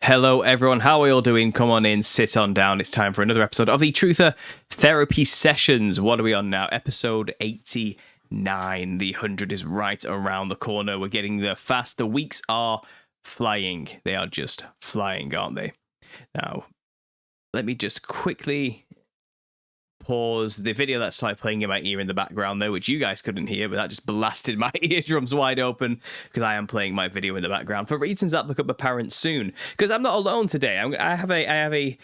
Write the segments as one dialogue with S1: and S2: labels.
S1: Hello, everyone. How are you all doing? Come on in, sit on down. It's time for another episode of the Truther Therapy Sessions. What are we on now? Episode 89. The 100 is right around the corner. We're getting there fast. The weeks are flying. They are just flying, aren't they? Now, let me just quickly pause the video that started playing in my ear in the background there, which you guys couldn't hear, but that just blasted my eardrums wide open because I am playing my video in the background for reasons that become apparent soon. Because I'm not alone today. I have a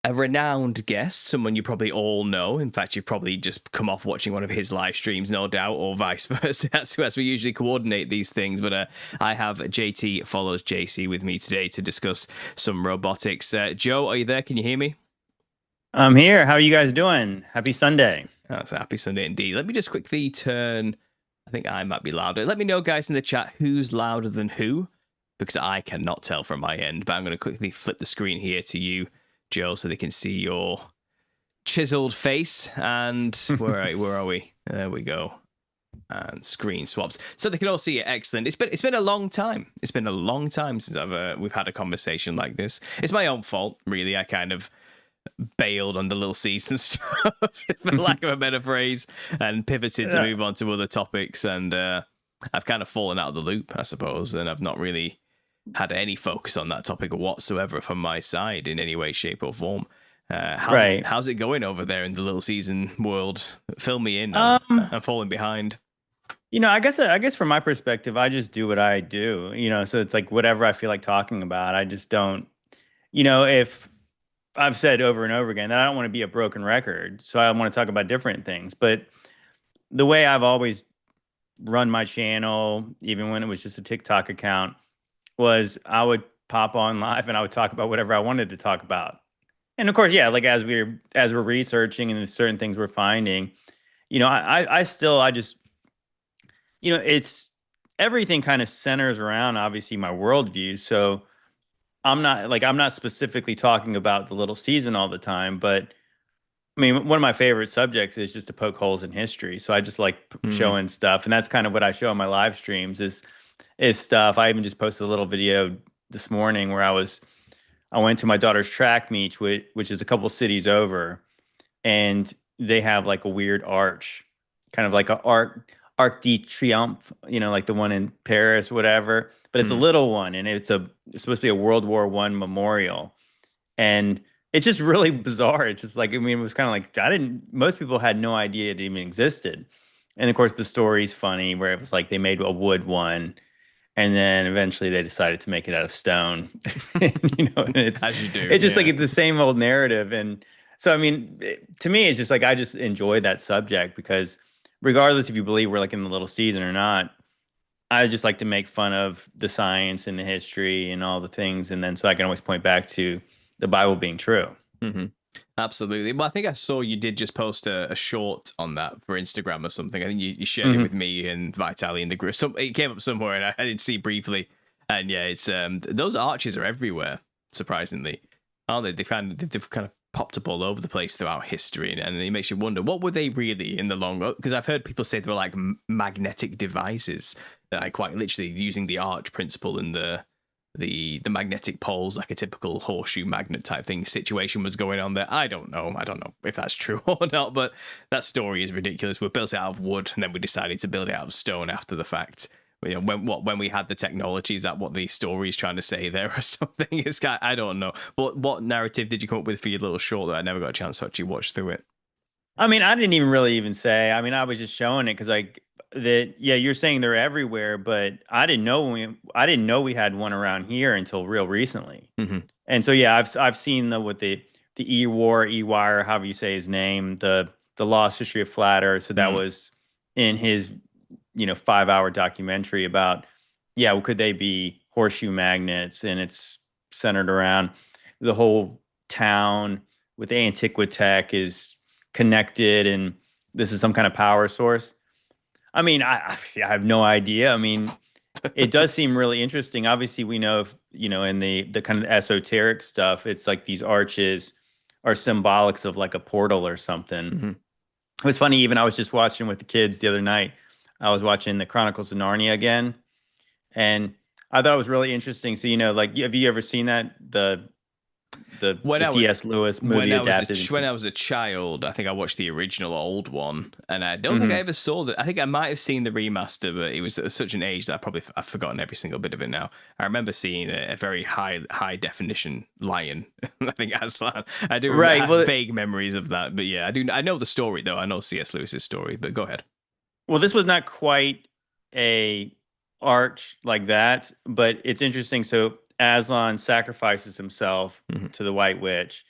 S1: renowned guest, someone you probably all know. In fact, you've probably just come off watching one of his live streams, no doubt, or vice versa. That's as we usually coordinate these things. But I have JT follows JC with me today to discuss some robotics. Joe, are you there? Can you hear me?
S2: I'm here. How are you guys doing? Happy Sunday.
S1: That's a happy Sunday indeed. Let me just quickly turn. I think I might be louder. Let me know, guys, in the chat who's louder than who, because I cannot tell from my end. But I'm going to quickly flip the screen here to you, Joe, so they can see your chiseled face. And where are we? There we go. And screen swaps, so they can all see it. Excellent. It's been a long time. It's been a long time since we've had a conversation like this. It's my own fault, really. I kind of bailed on the little season stuff, for lack of a better phrase, and pivoted to move on to other topics. And I've kind of fallen out of the loop, I suppose, and I've not really had any focus on that topic whatsoever from my side in any way, shape, or form. How's it going over there in the little season world? Fill me in. I'm falling behind.
S2: I guess from my perspective, I just do what I do. So it's like whatever I feel like talking about. I just don't. If I've said over and over again that I don't want to be a broken record, so I want to talk about different things. But the way I've always run my channel, even when it was just a TikTok account, was I would pop on live and I would talk about whatever I wanted to talk about. And of course, yeah, like as we're researching and there's certain things we're finding, I just, it's everything kind of centers around obviously my worldview. So I'm not specifically talking about the little season all the time, but I mean, one of my favorite subjects is just to poke holes in history. So I just like showing stuff, and that's kind of what I show in my live streams is stuff. I even just posted a little video this morning where I went to my daughter's track meet, which is a couple cities over, and they have like a weird arch, kind of like a Arc de Triomphe, like the one in Paris, whatever. But it's a little one, and it's supposed to be a World War I memorial, and it's just really bizarre. It's just like, I mean, it was kind of like most people had no idea it even existed, and of course the story's funny where it was like they made a wood one, and then eventually they decided to make it out of stone, and it's
S1: as you do.
S2: It's just like the same old narrative, and so I mean, to me, it's just like I just enjoy that subject because regardless if you believe we're like in the little season or not. I just like to make fun of the science and the history and all the things. And then so I can always point back to the Bible being true.
S1: Mm-hmm. Absolutely. Well, I think I saw you did just post a short on that for Instagram or something. I think you shared it with me and Vitaly in the group. It came up somewhere and I did see briefly. And yeah, it's those arches are everywhere, surprisingly. Aren't they? They've kind of popped up all over the place throughout history, and it makes you wonder, what were they really in the long run? Because I've heard people say they were like magnetic devices that are quite literally using the arch principle and the magnetic poles, like a typical horseshoe magnet type thing situation was going on there. I don't know if that's true or not, but that story is ridiculous. We built it out of wood and then we decided to build it out of stone after the fact. When we had the technology, is that what the story is trying to say there or something? I don't know. What narrative did you come up with for your little short that I never got a chance to actually watch through it?
S2: I mean, I didn't even really even say. I mean, I was just showing it because yeah, you're saying they're everywhere, but I didn't know we had one around here until real recently. Mm-hmm. And so yeah, I've seen the E-Wire, however you say his name, the Lost History of Flat Earth. So that was in his 5-hour documentary about, well, could they be horseshoe magnets? And it's centered around the whole town with the Antiquitech is connected, and this is some kind of power source. I mean, I have no idea. I mean, it does seem really interesting. Obviously, we know if, in the kind of esoteric stuff, it's like these arches are symbolics of like a portal or something. Mm-hmm. It was funny, even I was just watching with the kids the other night. I was watching the Chronicles of Narnia again, and I thought it was really interesting. So, like, have you ever seen that
S1: When
S2: the
S1: I was
S2: C.S. Lewis movie adapted
S1: when
S2: into?
S1: I was a child, I think I watched the original old one, and I don't think I
S2: Mhm.
S1: ever saw that. I think I might have seen the remaster, but it was at such an age that I've forgotten every single bit of it now. I remember seeing a very high definition lion. I think Aslan. I
S2: Right.
S1: have
S2: Well,
S1: vague memories of that, but yeah, I do. I know the story though. I know C.S. Lewis's story, but go ahead.
S2: this was not quite a arch like that, but it's interesting. So Aslan sacrifices himself
S1: Hmm.
S2: to the White Witch,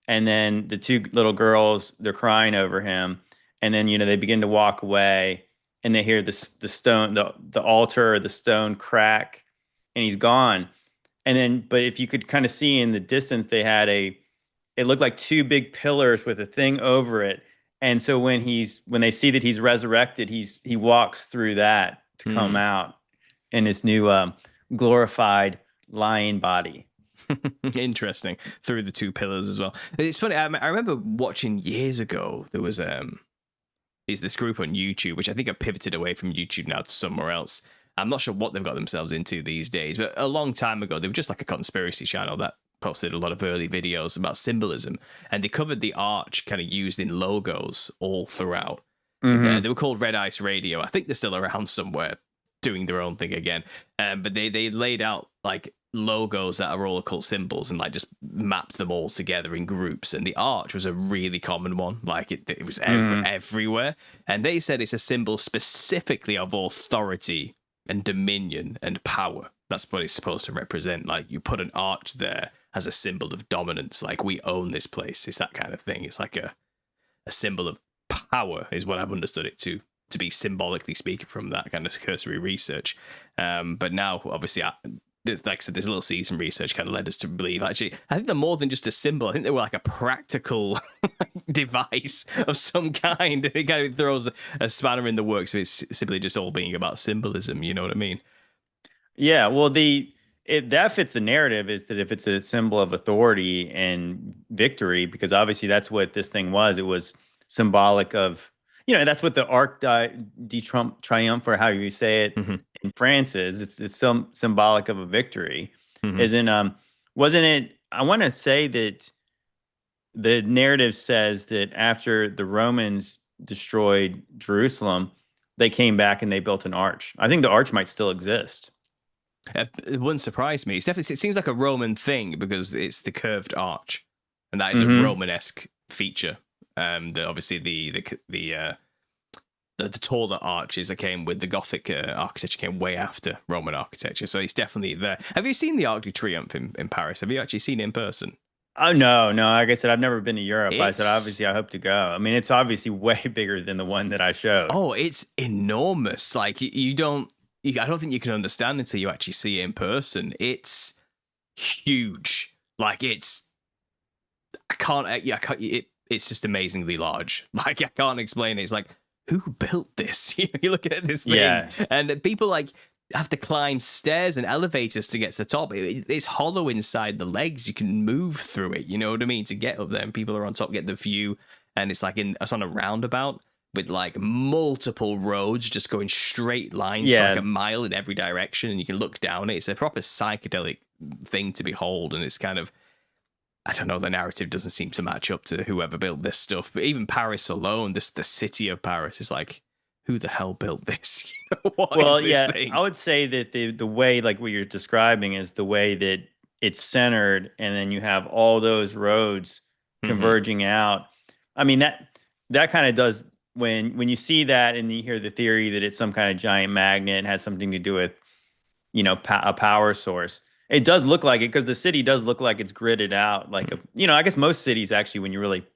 S2: and then the two little girls, they're crying over him, and then they begin to walk away, and they hear the stone, the altar or the stone crack, and he's gone. And then, but if you could kind of see in the distance, they had it looked like two big pillars with a thing over it. And so when they see that he's resurrected, he walks through that to come
S1: Mm.
S2: out in his new glorified lion body.
S1: Interesting. Through the two pillars as well. It's funny. I remember watching years ago. There was is this group on YouTube, which I think have pivoted away from YouTube now to somewhere else. I'm not sure what they've got themselves into these days, but a long time ago, they were just like a conspiracy channel that posted a lot of early videos about symbolism, and they covered the arch kind of used in logos all throughout. They
S2: Hmm.
S1: were called Red Ice Radio. I think they're still around somewhere doing their own thing again. But they laid out like logos that are all occult symbols and like just mapped them all together in groups. And the arch was a really common one. Like it was
S2: Hmm.
S1: everywhere. And they said it's a symbol specifically of authority and dominion and power. That's what it's supposed to represent. Like you put an arch there as a symbol of dominance. Like we own this place. It's that kind of thing. It's like a symbol of power is what I've understood it to be, symbolically speaking, from that kind of cursory research. But now, obviously, like I said, this little season research kind of led us to believe, actually, I think they're more than just a symbol. I think they were like a practical device of some kind. It kind of throws a spanner in the works of it's simply just all being about symbolism. You know what I mean?
S2: Yeah, well, that fits the narrative is that if it's a symbol of authority and victory, because obviously that's what this thing was. It was symbolic of, that's what the de Triomphe, or how you say it
S1: Hmm.
S2: in France is. It's some symbolic of a victory.
S1: Hmm.
S2: Isn't wasn't it? I want to say that the narrative says that after the Romans destroyed Jerusalem, they came back and they built an arch. I think the arch might still exist.
S1: It wouldn't surprise me. It seems like a Roman thing because it's the curved arch, and that is a
S2: Hmm.
S1: Romanesque feature. Obviously the taller arches that came with the Gothic architecture came way after Roman architecture, so it's definitely there. Have you seen the Arc de Triomphe in Paris? Have you actually seen it in person?
S2: Oh no, no. Like I said, I've never been to Europe. I said
S1: It's
S2: obviously I hope to go. I mean, it's obviously way bigger than the one that I showed.
S1: it's enormous. Like you don't, I don't think you can understand until you actually see it in person. It's huge. Like I can't. Yeah, I can't, it's just amazingly large. Like I can't explain it. It's like who built this? You're looking at this thing,
S2: Yeah,
S1: and people like have to climb stairs and elevators to get to the top. It's hollow inside the legs. You can move through it. You know what I mean? To get up there, and people are on top, get the view, and it's on a roundabout with like multiple roads just going straight lines for like
S2: yeah,
S1: a mile in every direction, and you can look down it. It's a proper psychedelic thing to behold, and it's kind of, I don't know, the narrative doesn't seem to match up to whoever built this stuff. But even Paris alone, the city of Paris is like, who the hell built this? What is
S2: Well,
S1: this
S2: yeah,
S1: thing?
S2: I would say that the way like what you're describing is the way that it's centered, and then you have all those roads
S1: Hmm.
S2: converging out. I mean that kind of does when you see that and you hear the theory that it's some kind of giant magnet has something to do with a power source. It does look like it because the city does look like it's gridded out like a I guess most cities actually when you really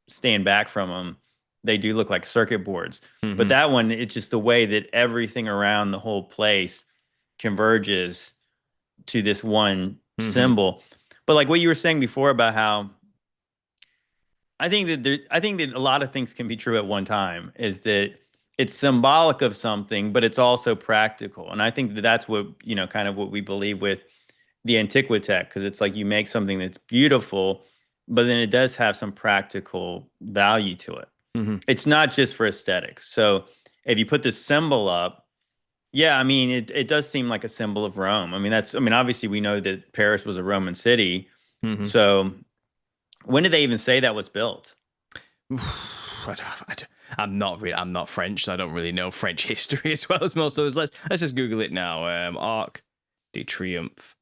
S2: stand back from them, they do look like circuit boards. But
S1: Hmm.
S2: that one, it's just the way that everything around the whole place converges to this one
S1: Hmm.
S2: symbol. But like what you were saying before about how I think that a lot of things can be true at one time is that it's symbolic of something, but it's also practical. And I think that that's what, kind of what we believe with the Antiquitech, because it's like you make something that's beautiful, but then it does have some practical value to it.
S1: Hmm.
S2: It's not just for aesthetics. So if you put this symbol up, Yeah, I mean, it does seem like a symbol of Rome. I mean, obviously we know that Paris was a Roman city.
S1: Hmm.
S2: So when did they even say that was built?
S1: I'm not French, so I don't really know French history as well as most of us. Let's just Google it now. Arc de Triomphe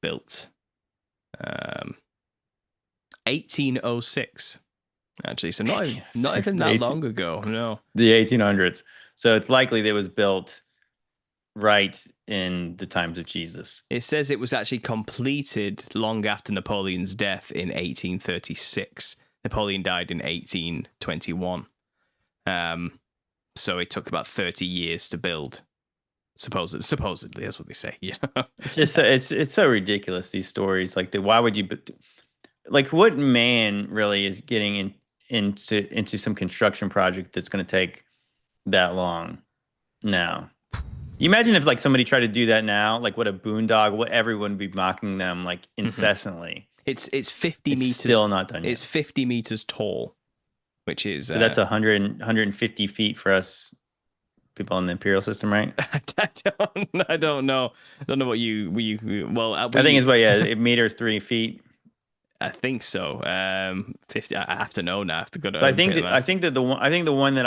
S1: built, 1806. Actually, so not even that long ago. No,
S2: The 1800s. So it's likely that it was built right in the times of Jesus.
S1: it says it was actually completed long after Napoleon's death in 1836. Napoleon died in 1821. So it took about 30 years to build. Supposedly, that's what they say. Yeah.
S2: It's just it's so ridiculous, these stories. Like, why would you, like, what man really is getting into some construction project that's going to take that long now? You imagine if like somebody tried to do that now, like what a boondog, what everyone would be mocking them like incessantly.
S1: It's 50
S2: It's
S1: meters.
S2: still not done yet.
S1: It's 50 meters tall, which is
S2: So that's 150 feet for us people in the imperial system, right?
S1: I don't know. I don't know what you well.
S2: I think it's, but yeah, it meters 3 feet.
S1: I think so. 50. I have to know now. I have to go to.
S2: But I think the one that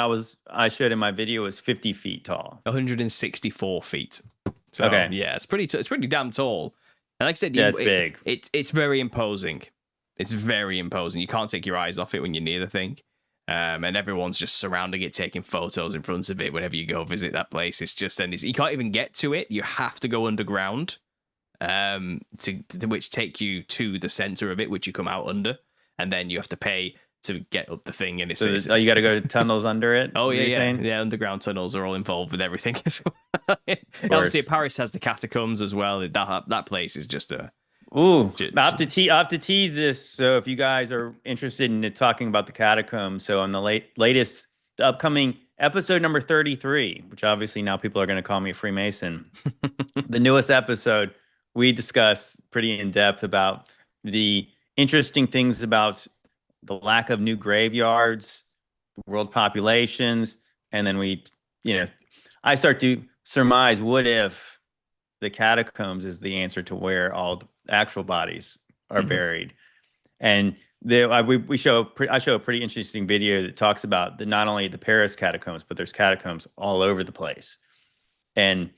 S2: I showed in my video was 50 feet tall.
S1: 164 feet. So
S2: Okay.
S1: yeah, it's pretty damn tall. And like I said,
S2: Yeah, it's big.
S1: It's very imposing. It's very imposing. You can't take your eyes off it when you're near the thing. And everyone's just surrounding it, taking photos in front of it whenever you go visit that place. It's just, and you can't even get to it. You have to go underground, to which take you to the center of it, which you come out under, and then you have to pay to get up the thing. And
S2: you got to go to tunnels under it.
S1: Oh yeah. Underground tunnels are all involved with everything as well. Obviously, Paris has the catacombs as well. That place is just a.
S2: Ooh, I have to tease this. So if you guys are interested in talking about the catacombs, so on the latest, the upcoming episode number 33, which obviously now people are going to call me a Freemason, the newest episode, we discuss pretty in depth about the interesting things about the lack of new graveyards, world populations, and then I start to surmise, what if the catacombs is the answer to where all the actual bodies are buried? And I show a pretty interesting video that talks about not only the Paris catacombs, but there's catacombs all over the place. And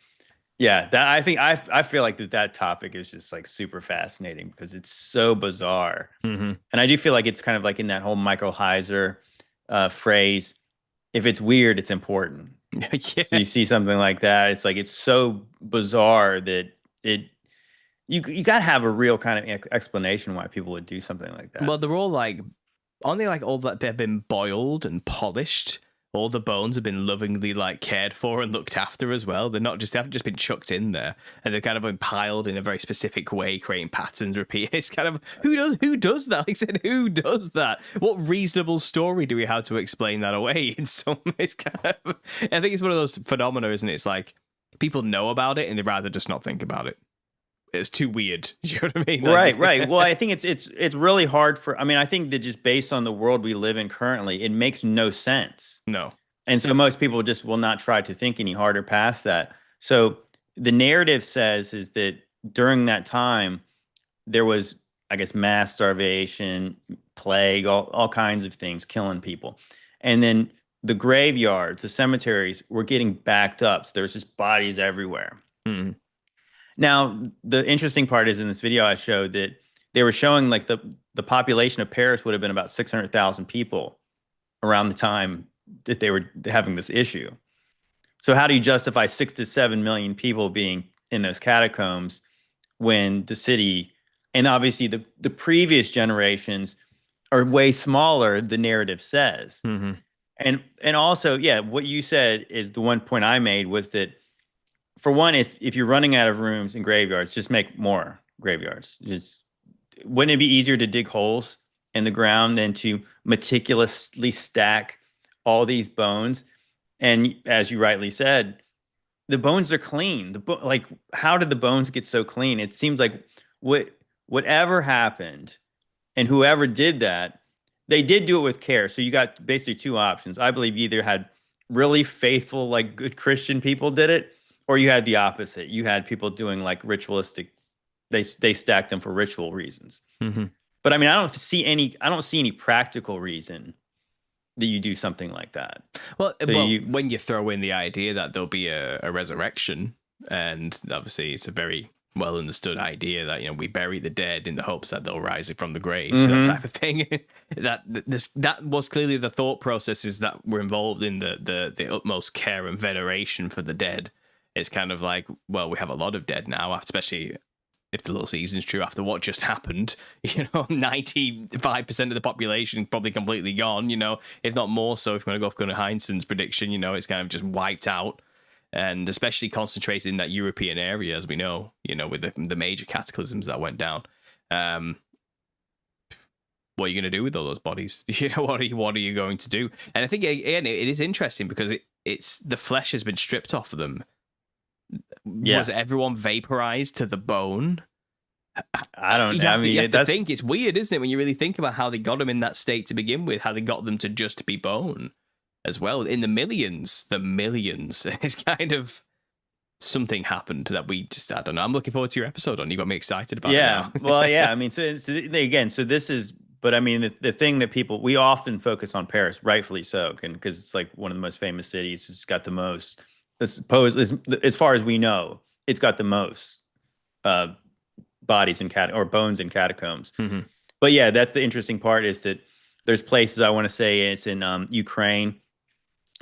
S2: yeah, that I feel like that topic is just like super fascinating because it's so bizarre. And I do feel like it's kind of like in that whole Michael Heiser phrase, if it's weird, it's important.
S1: Yeah.
S2: So you see something like that, it's like, it's so bizarre that you got to have a real kind of explanation why people would do something like that.
S1: Well, they're all like, aren't they like all that they've been boiled and polished? All the bones have been lovingly like cared for and looked after as well. They haven't just been chucked in there, and they've kind of been piled in a very specific way, creating patterns, repeat. It's kind of who does that? Like I said, who does that? What reasonable story do we have to explain that away? In some, it's kind of, I think it's one of those phenomena, isn't it? It's like people know about it and they'd rather just not think about it. It's too weird. You know what I mean?
S2: Right. Well, I think it's really hard I think that just based on the world we live in currently, it makes no sense.
S1: No.
S2: And so most people just will not try to think any harder past that. So the narrative says is that during that time, there was, I guess, mass starvation, plague, all kinds of things killing people. And then the graveyards, the cemeteries were getting backed up. So there's just bodies everywhere. Now, the interesting part is in this video I showed that they were showing like the population of Paris would have been about 600,000 people around the time that they were having this issue. So how do you justify 6 to 7 million people being in those catacombs when the city, and obviously the previous generations are way smaller, the narrative says. And also, yeah, what you said is the one point I made was that, for one, if you're running out of rooms in graveyards, just make more graveyards. Wouldn't it be easier to dig holes in the ground than to meticulously stack all these bones? And as you rightly said, the bones are clean. Like, how did the bones get so clean? It seems like whatever happened and whoever did that, they did do it with care. So you got basically two options. I believe you either had really faithful, like good Christian people did it, or you had the opposite. You had people doing like ritualistic. They stacked them for ritual reasons.
S1: Hmm.
S2: But I mean, I don't see any practical reason that you do something like that. So
S1: Well,
S2: you,
S1: when you throw in the idea that there'll be a resurrection, and obviously it's a very well understood idea that we bury the dead in the hopes that they'll rise from the grave, that type of thing. that was clearly the thought processes that were involved in the utmost care and veneration for the dead. It's kind of like, well, we have a lot of dead now, especially if the little season's true after what just happened. 95% of the population probably completely gone, if not more so. If you want to go off Gunnar Heinsohn's prediction, it's kind of just wiped out, and especially concentrated in that European area, as we know, with the major cataclysms that went down. What are you going to do with all those bodies? What are you going to do? And I think, again, it is interesting because it's the flesh has been stripped off of them.
S2: yeah,
S1: Was everyone vaporized to the bone?
S2: I don't.
S1: You
S2: I
S1: have
S2: mean,
S1: to think. It's weird, isn't it, when you really think about how they got them in that state to begin with, how they got them to just be bone as well. In the millions. It's kind of something happened that we just, I don't know. I'm looking forward to your episode on. You got me excited about it now.
S2: Well, yeah. I mean, so again, so this is, but I mean, the thing that we often focus on Paris, rightfully so, because it's like one of the most famous cities. It's got the most, as far as we know, it's got the most bodies in or bones in catacombs.
S1: Mm-hmm.
S2: But yeah, that's the interesting part, is that there's places, I want to say it's in Ukraine,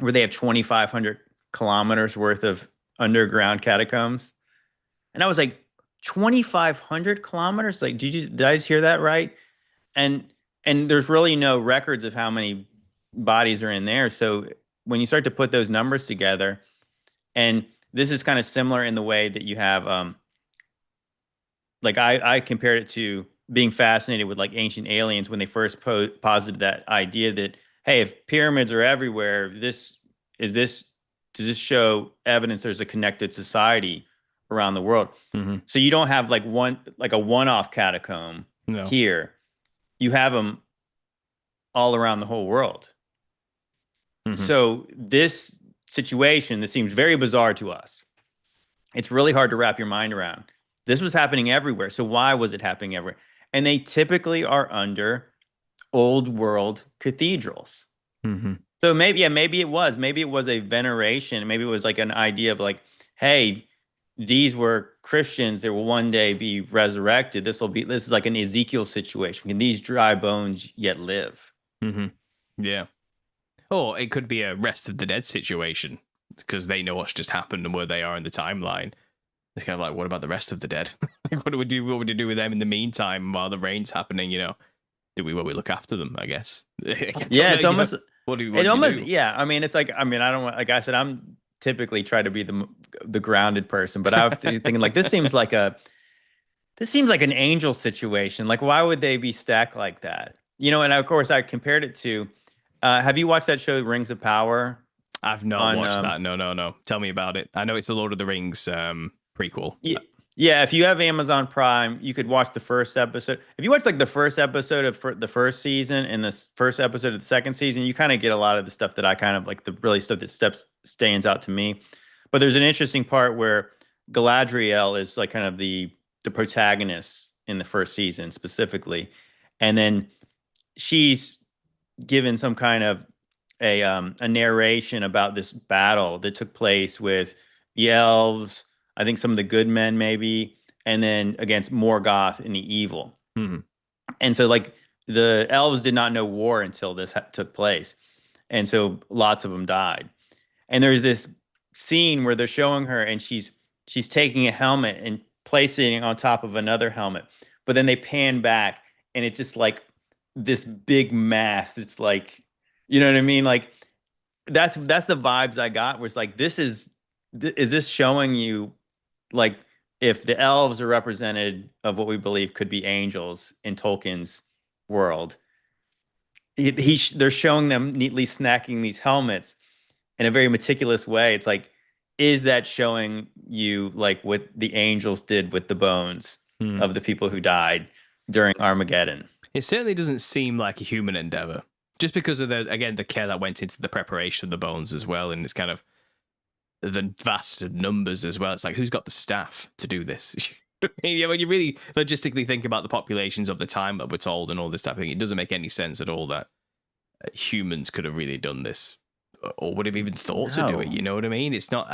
S2: where they have 2,500 kilometers worth of underground catacombs. And I was like, 2,500 kilometers? Like, did I just hear that right? And there's really no records of how many bodies are in there. So when you start to put those numbers together, and this is kind of similar in the way that you have, like I compared it to being fascinated with like ancient aliens when they first posited that idea that, hey, if pyramids are everywhere, does this show evidence there's a connected society around the world?
S1: Mm-hmm.
S2: So you don't have like a one-off catacomb here. You have them all around the whole world. Mm-hmm. So this situation, this seems very bizarre to us. It's really hard to wrap your mind around. This was happening everywhere. So why was it happening everywhere? And they typically are under old world cathedrals.
S1: Mm-hmm.
S2: So maybe it was a veneration. Maybe it was like an idea of like, hey, these were Christians. They will one day be resurrected. This is like an Ezekiel situation. Can these dry bones yet live?
S1: Mm-hmm. Yeah. Or it could be a rest of the dead situation, because they know what's just happened and where they are in the timeline. It's kind of like, what about the rest of the dead? What do we do? What would you do with them in the meantime while the rain's happening? Do we look after them? I guess.
S2: Yeah, it's almost.
S1: What do you do?
S2: Yeah. I mean, it's like, I mean, I don't want, like I said, I'm typically try to be the grounded person, but I was thinking like this seems like an angel situation. Like, why would they be stacked like that? And of course I compared it to. Have you watched that show Rings of Power?
S1: I've not watched that. No. Tell me about it. I know it's the Lord of the Rings prequel.
S2: Yeah, if you have Amazon Prime, you could watch the first episode. If you watch like the first episode of the first season and the first episode of the second season, you kind of get a lot of the stuff that I kind of like, the really stuff that stands out to me. But there's an interesting part where Galadriel is like kind of the protagonist in the first season specifically, and then she's given some kind of a narration about this battle that took place with the elves, I think some of the good men maybe, and then against Morgoth and the evil.
S1: Mm-hmm.
S2: And so like the elves did not know war until this took place. And so lots of them died. And there's this scene where they're showing her and she's taking a helmet and placing it on top of another helmet. But then they pan back and it's just like this big mass. It's like, you know what I mean? Like that's the vibes I got, where it's like, is this showing you like if the elves are represented of what we believe could be angels in Tolkien's world, they're showing them neatly snacking these helmets in a very meticulous way. It's like, is that showing you like what the angels did with the bones of the people who died during Armageddon?
S1: It certainly doesn't seem like a human endeavor, just because of the care that went into the preparation of the bones as well. And it's kind of the vast numbers as well. It's like, who's got the staff to do this? Yeah, when you really logistically think about the populations of the time that we're told and all this type of thing, it doesn't make any sense at all that humans could have really done this or would have even thought to do it. You know what I mean? It's not.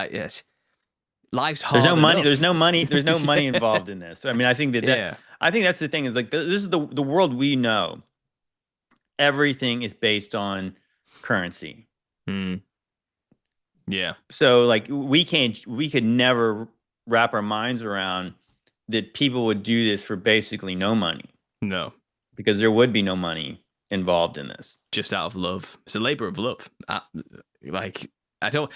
S1: Life's hard.
S2: There's no money.
S1: enough.
S2: There's no money. There's no money involved in this. I mean, I think I think that's the thing. Is like this is the world we know. Everything is based on currency.
S1: Yeah.
S2: So like we could never wrap our minds around that people would do this for basically no money.
S1: No.
S2: Because there would be no money involved in this.
S1: Just out of love. It's a labor of love.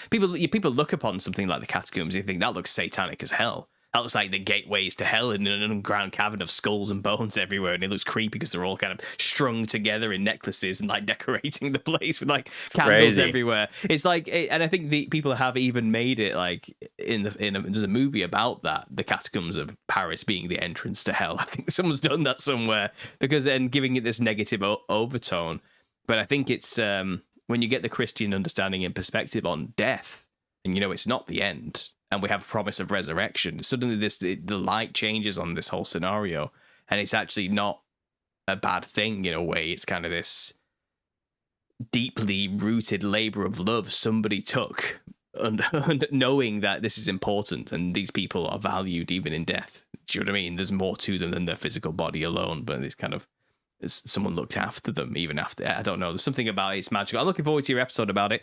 S1: People look upon something like the Catacombs and think that looks satanic as hell. That looks like the gateways to hell in an underground cavern of skulls and bones everywhere, and it looks creepy because they're all kind of strung together in necklaces and like decorating the place with like candles everywhere. It's like, and I think the people have even made it like there's a movie about that, the Catacombs of Paris being the entrance to hell. I think someone's done that somewhere because then giving it this negative overtone. But I think it's when you get the Christian understanding and perspective on death, and it's not the end. And we have a promise of resurrection. Suddenly, the light changes on this whole scenario, and it's actually not a bad thing in a way. It's kind of this deeply rooted labor of love somebody took, and knowing that this is important and these people are valued even in death. Do you know what I mean? There's more to them than their physical body alone, but it's kind of someone looked after them even after. I don't know. There's something about it's magical. I'm looking forward to your episode about it.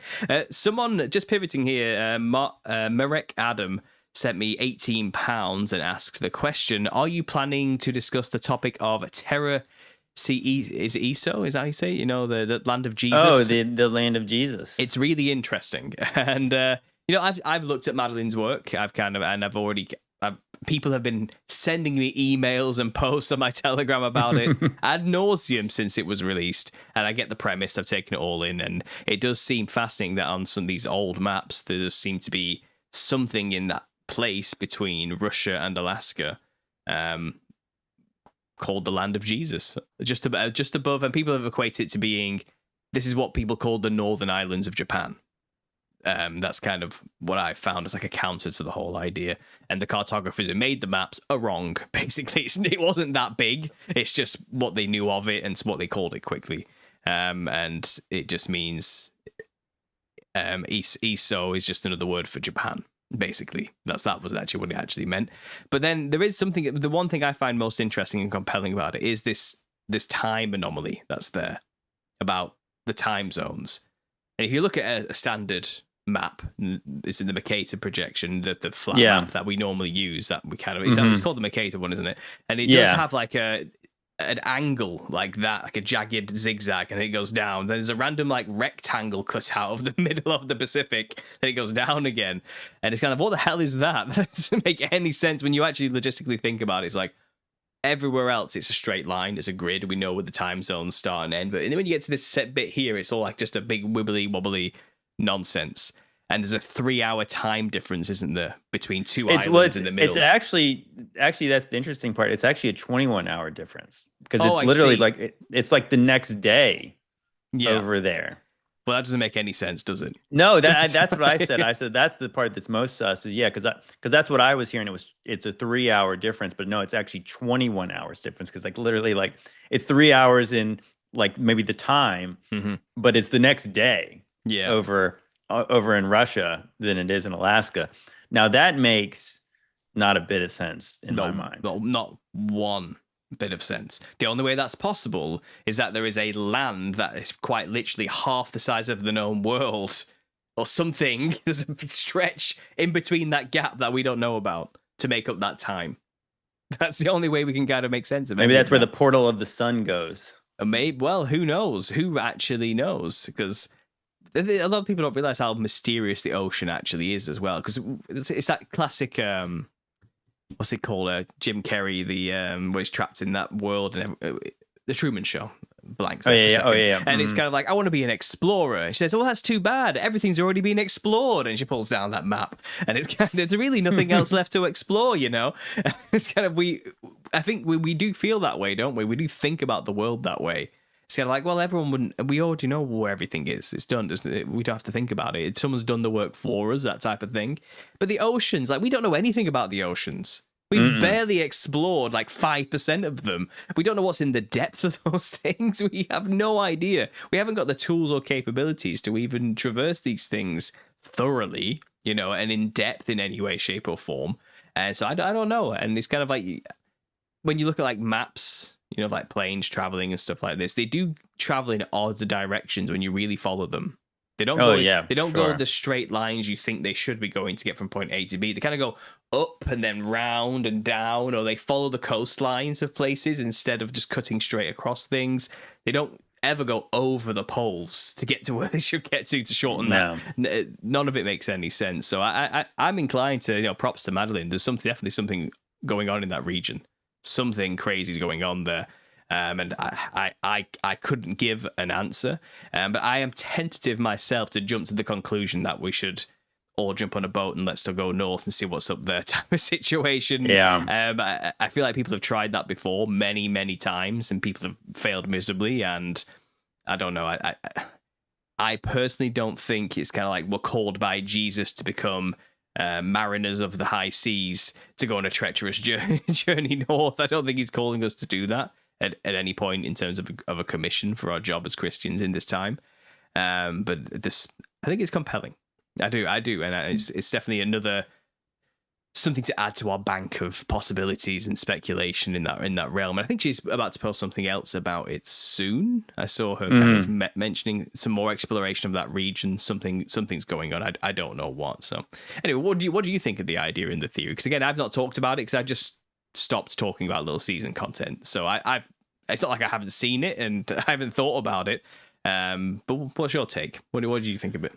S1: Someone just pivoting here, Marek Adam sent me £18 and asks the question: are you planning to discuss the topic of terror? Is it ESO? Is that how you say it? The land of Jesus?
S2: Oh, the land of Jesus.
S1: It's really interesting. And I've looked at Madeline's work. I've already people have been sending me emails and posts on my Telegram about it ad nauseum since it was released. And I get the premise. I've taken it all in. And it does seem fascinating that on some of these old maps, there does seem to be something in that place between Russia and Alaska called the Land of Jesus. Just above. And people have equated it to being, this is what people call the Northern Islands of Japan. That's kind of what I found as like a counter to the whole idea. And the cartographers who made the maps are wrong. Basically, it wasn't that big. It's just what they knew of it and what they called it quickly. And it just means Iso is just another word for Japan. Basically, that was actually what it actually meant. But then there is something. The one thing I find most interesting and compelling about it is this time anomaly that's there about the time zones. And if you look at a standard map, it's in the Mercator projection, the flat map that we normally use, that we kind of it's called the Mercator one, isn't it? And it does have like an angle like that, like a jagged zigzag, and it goes down. Then there's a random like rectangle cut out of the middle of the Pacific, then it goes down again. And it's kind of, what the hell is that? That doesn't make any sense when you actually logistically think about it. It's like everywhere else it's a straight line, it's a grid, we know where the time zones start and end, but then when you get to this set bit here, it's all like just a big wibbly wobbly nonsense. And there's a 3-hour time difference, isn't there, between two islands in the middle?
S2: It's actually that's the interesting part. It's actually a 21-hour difference because it's literally like it's like the next day over there.
S1: Well, that doesn't make any sense, does it?
S2: No, that's what I said. I said that's the part that's most sus. Is because that's what I was hearing. It's a 3-hour difference, but no, it's actually 21 hours difference because like literally like it's 3 hours in like maybe the time, but it's the next day. Over in Russia than it is in Alaska. Now that makes not a bit of sense in my mind.
S1: No, not one bit of sense. The only way that's possible is that there is a land that is quite literally half the size of the known world or something. There's a stretch in between that gap that we don't know about to make up that time. That's the only way we can kind of make sense of it.
S2: Maybe that's where the portal of the sun goes.
S1: Well, who knows? Who actually knows? Because a lot of people don't realize how mysterious the ocean actually is as well. Because it's that classic, what's it called? Jim Carrey, where he's trapped in that world, and the Truman Show. Blanks. And it's kind of like, I want to be an explorer. She says, "Oh, that's too bad. Everything's already been explored." And she pulls down that map, and it's kind of, there's really nothing else left to explore. It's kind of I think we do feel that way, don't we? We do think about the world that way. It's kind of like, well, everyone wouldn't. We already know where everything is. It's done. Doesn't it? We don't have to think about it. Someone's done the work for us, that type of thing. But the oceans, like, we don't know anything about the oceans. We've barely explored like 5% of them. We don't know what's in the depths of those things. We have no idea. We haven't got the tools or capabilities to even traverse these things thoroughly, and in depth in any way, shape, or form. And so I don't know. And it's kind of like when you look at like maps, like planes traveling and stuff like this, they do travel in odd directions when you really follow them. They don't go the straight lines you think they should be going to get from point A to B. They kind of go up and then round and down, or they follow the coastlines of places instead of just cutting straight across things. They don't ever go over the poles to get to where they should get to shorten that. None of it makes any sense. So I'm inclined to, props to Madeline. There's definitely something going on in that region. Something crazy is going on there. And I couldn't give an answer, but I am tentative myself to jump to the conclusion that we should all jump on a boat and let's still go north and see what's up there type of situation.
S2: Yeah.
S1: I feel like people have tried that before many, many times, and people have failed miserably. And I don't know. I personally don't think it's kind of like we're called by Jesus to become mariners of the high seas to go on a treacherous journey north. I don't think he's calling us to do that at any point in terms of a commission for our job as Christians in this time. But I think it's compelling. I do, and it's definitely something to add to our bank of possibilities and speculation in that realm. And I think she's about to post something else about it soon. I saw her kind of mentioning some more exploration of that region. Something's going on. I don't know what. So anyway, what do you think of the idea in the theory? Because again, I've not talked about it because I just stopped talking about little season content. So it's not like I haven't seen it and I haven't thought about it. But what's your take? What do you think of it?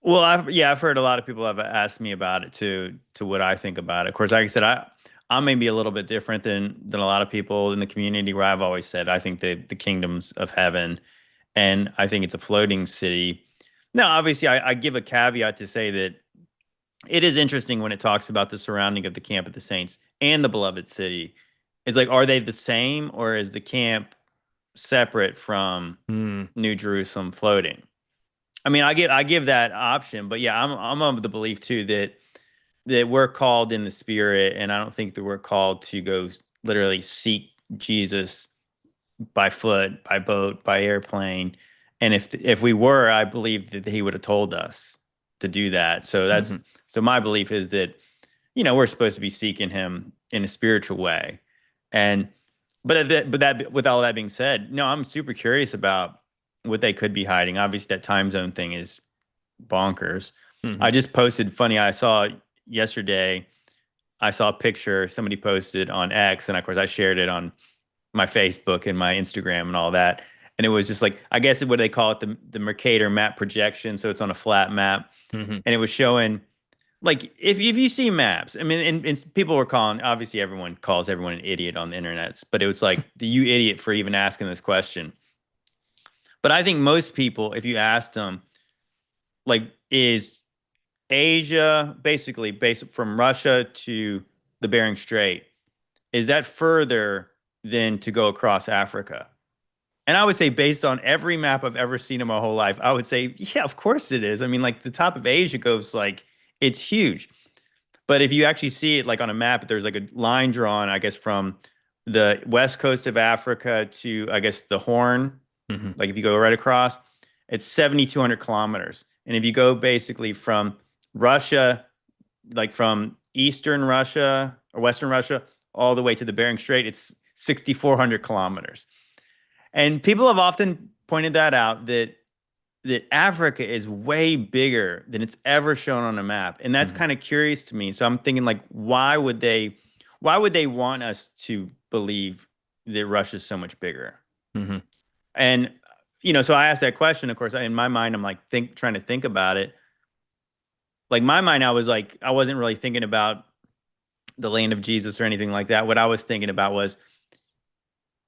S2: Well, I've heard a lot of people have asked me about it too, to what I think about it. Of course, like I said, I'm maybe a little bit different than a lot of people in the community, where I've always said I think the kingdoms of heaven, and I think it's a floating city. Now, obviously, I give a caveat to say that it is interesting when it talks about the surrounding of the camp of the saints and the beloved city. It's like, are they the same, or is the camp separate from New Jerusalem floating? I mean, I give that option, but yeah, I'm of the belief too that we're called in the spirit, and I don't think that we're called to go literally seek Jesus by foot, by boat, by airplane. And if we were, I believe that he would have told us to do that. So so my belief is that we're supposed to be seeking him in a spiritual way, and with all that being said, no, I'm super curious about what they could be hiding. Obviously, that time zone thing is bonkers. I just posted, I saw yesterday, I saw a picture somebody posted on X, and of course I shared it on my Facebook and my Instagram and all that. And it was just like, I guess what they call it, the Mercator map projection. So it's on a flat map. And it was showing, like, if you see maps, I mean, and people were calling, obviously everyone calls everyone an idiot on the internet, but it was like, you idiot for even asking this question. But I think most people, if you asked them, like, is Asia basically based from Russia to the Bering Strait, is that further than to go across Africa? And I would say, based on every map I've ever seen in my whole life, I would say, yeah, of course it is. I mean, like, the top of Asia goes, like, it's huge. But if you actually see it, like, on a map, there's like a line drawn, I guess, from the west coast of Africa to, I guess, the Horn. Like, if you go right across, it's 7,200 kilometers. And if you go basically from Russia, like from Eastern Russia or Western Russia, all the way to the Bering Strait, it's 6,400 kilometers. And people have often pointed that out, that Africa is way bigger than it's ever shown on a map. And that's kind of curious to me. So I'm thinking, like, why would they want us to believe that Russia's so much bigger? And, so I asked that question. Of course, in my mind, I'm like, trying to think about it. Like, my mind, I was like, I wasn't really thinking about the land of Jesus or anything like that. What I was thinking about was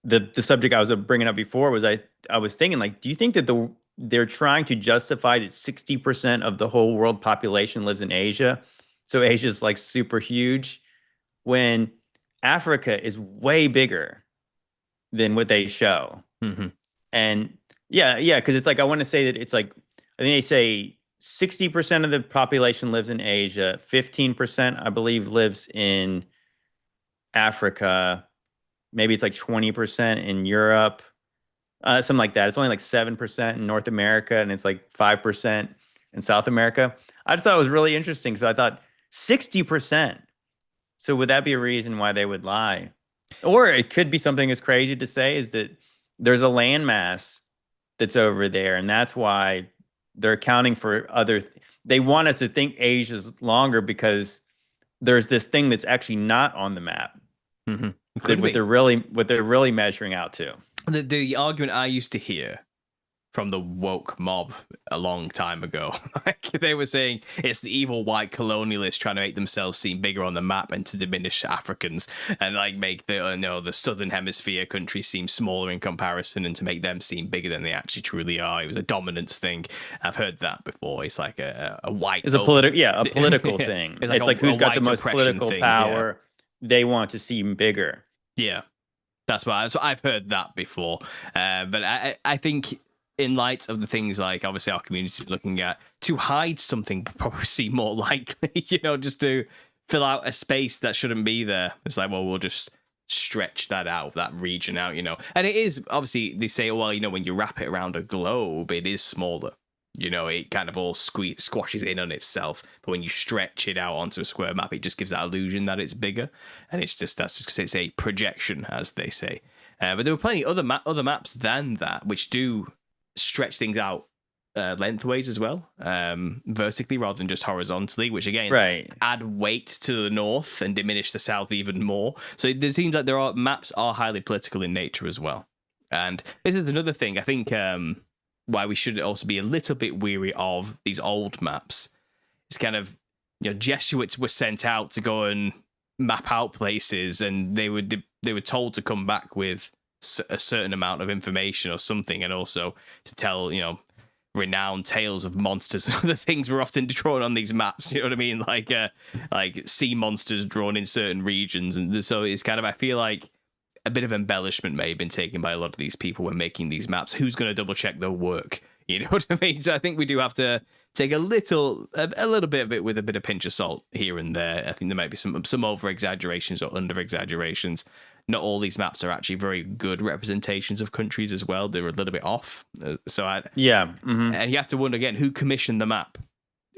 S2: the subject I was bringing up before. Was I was thinking, like, do you think that they're trying to justify that 60% of the whole world population lives in Asia? So Asia's like super huge, when Africa is way bigger than what they show. And yeah, because it's like I want to say that it's like I think they say 60% of the population lives in Asia, 15% I believe lives in Africa, maybe it's like 20% in Europe, something like that. It's only like 7% in North America, and it's like 5% in South America. I just thought it was really interesting. So I thought 60%. So would that be a reason why they would lie? Or it could be something as crazy to say is that there's a landmass that's over there, and that's why they're accounting for they want us to think Asia's longer because there's this thing that's actually not on the map
S1: Hmm.
S2: that
S1: Could be.
S2: what they're really measuring out to.
S1: The argument I used to hear from the woke mob a long time ago. Like they were saying it's the evil white colonialists trying to make themselves seem bigger on the map and to diminish Africans and like make the southern hemisphere countries seem smaller in comparison and to make them seem bigger than they actually truly are. It was a dominance thing. I've heard that before. It's like a white.
S2: It's a political
S1: yeah.
S2: thing.
S1: It's
S2: Like who's got the
S1: white
S2: most
S1: oppression
S2: political
S1: thing,
S2: power. They want to seem bigger.
S1: Yeah. That's why I've heard that before. But I think in light of the things like obviously our community is looking at, to hide something would probably seem more likely, just to fill out a space that shouldn't be there. It's like, well, we'll just stretch that out, that region out, And it is, obviously, they say, well, when you wrap it around a globe, it is smaller. It kind of all squashes in on itself. But when you stretch it out onto a square map, it just gives that illusion that it's bigger. And that's just because it's a projection, as they say. But there were plenty other maps than that, which do stretch things out lengthways as well, vertically rather than just horizontally, which again add weight to the north and diminish the south even more. So it seems like maps are highly political in nature as well. And this is another thing I think why we should also be a little bit weary of these old maps. It's kind of Jesuits were sent out to go and map out places, and they were told to come back with a certain amount of information or something, and also to tell renowned tales of monsters and other things were often drawn on these maps. You know what I mean? Like sea monsters drawn in certain regions, and so it's kind of, I feel like a bit of embellishment may have been taken by a lot of these people when making these maps. Who's going to double check their work? You know what I mean? So I think we do have to take a little bit of it with a bit of pinch of salt here and there. I think there might be some over exaggerations or under exaggerations. Not all these maps are actually very good representations of countries as well. They're a little bit off. And you have to wonder again, who commissioned the map?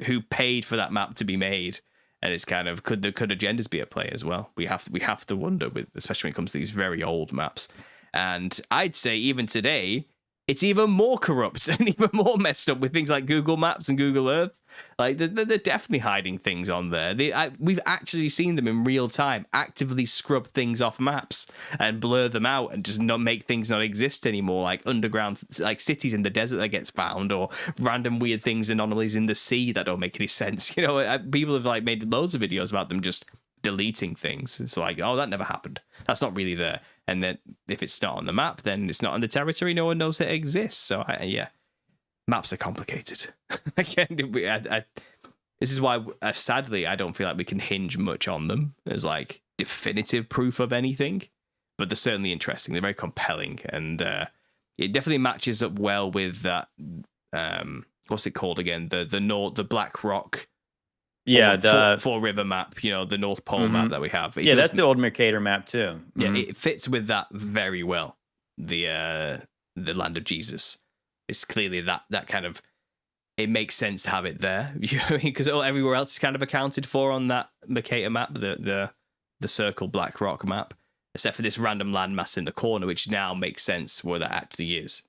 S1: Who paid for that map to be made? And it's kind of, could agendas be at play as well? We have to wonder, especially when it comes to these very old maps. And I'd say even today, it's even more corrupt and even more messed up with things like Google Maps and Google Earth. Like they're definitely hiding things on there. We've actually seen them in real time actively scrub things off maps and blur them out and just not make things not exist anymore. Like underground, like cities in the desert that gets found, or random weird things, anomalies in the sea that don't make any sense. People have like made loads of videos about them just deleting things. It's like, oh, that never happened. That's not really there. And then if it's not on the map, then it's not on the territory. No one knows it exists. So maps are complicated. This is why, sadly, I don't feel like we can hinge much on them as like definitive proof of anything. But they're certainly interesting. They're very compelling, and it definitely matches up well with that. What's it called again? The Black Rock.
S2: Yeah, the
S1: Four River map, the North Pole map that we have.
S2: That's the old Mercator map too.
S1: Yeah, it fits with that very well. The Land of Jesus. It's clearly that kind of, it makes sense to have it there. You know what I mean? Because everywhere else is kind of accounted for on that Mercator map, the Circle Black Rock map, except for this random landmass in the corner, which now makes sense where that actually is.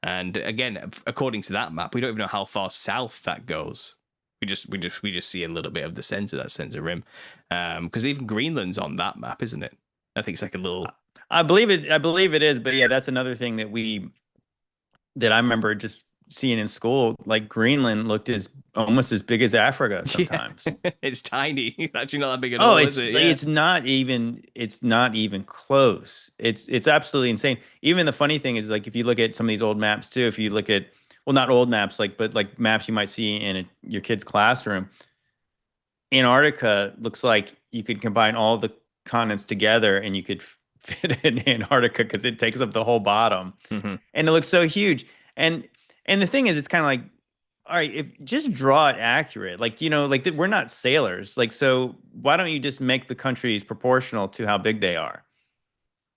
S1: And again, according to that map, we don't even know how far south that goes. We just see a little bit of the center, that center rim, because even Greenland's on that map, isn't it? I think it's like a little.
S2: I believe it is, but yeah, that's another thing that I remember just seeing in school. Like Greenland looked almost as big as Africa sometimes.
S1: Yeah. It's tiny. It's actually not that big at all.
S2: Is it? Yeah. It's not even close. It's absolutely insane. Even the funny thing is, like, if you look at some of these old maps too, if you look at, well, not old maps, but like maps you might see in your kid's classroom. Antarctica looks like you could combine all the continents together and you could fit in Antarctica because it takes up the whole bottom,
S1: Hmm.
S2: and it looks so huge. And and the thing is, it's kind of like, all right, if just draw it accurate, like like we're not sailors, like so why don't you just make the countries proportional to how big they are?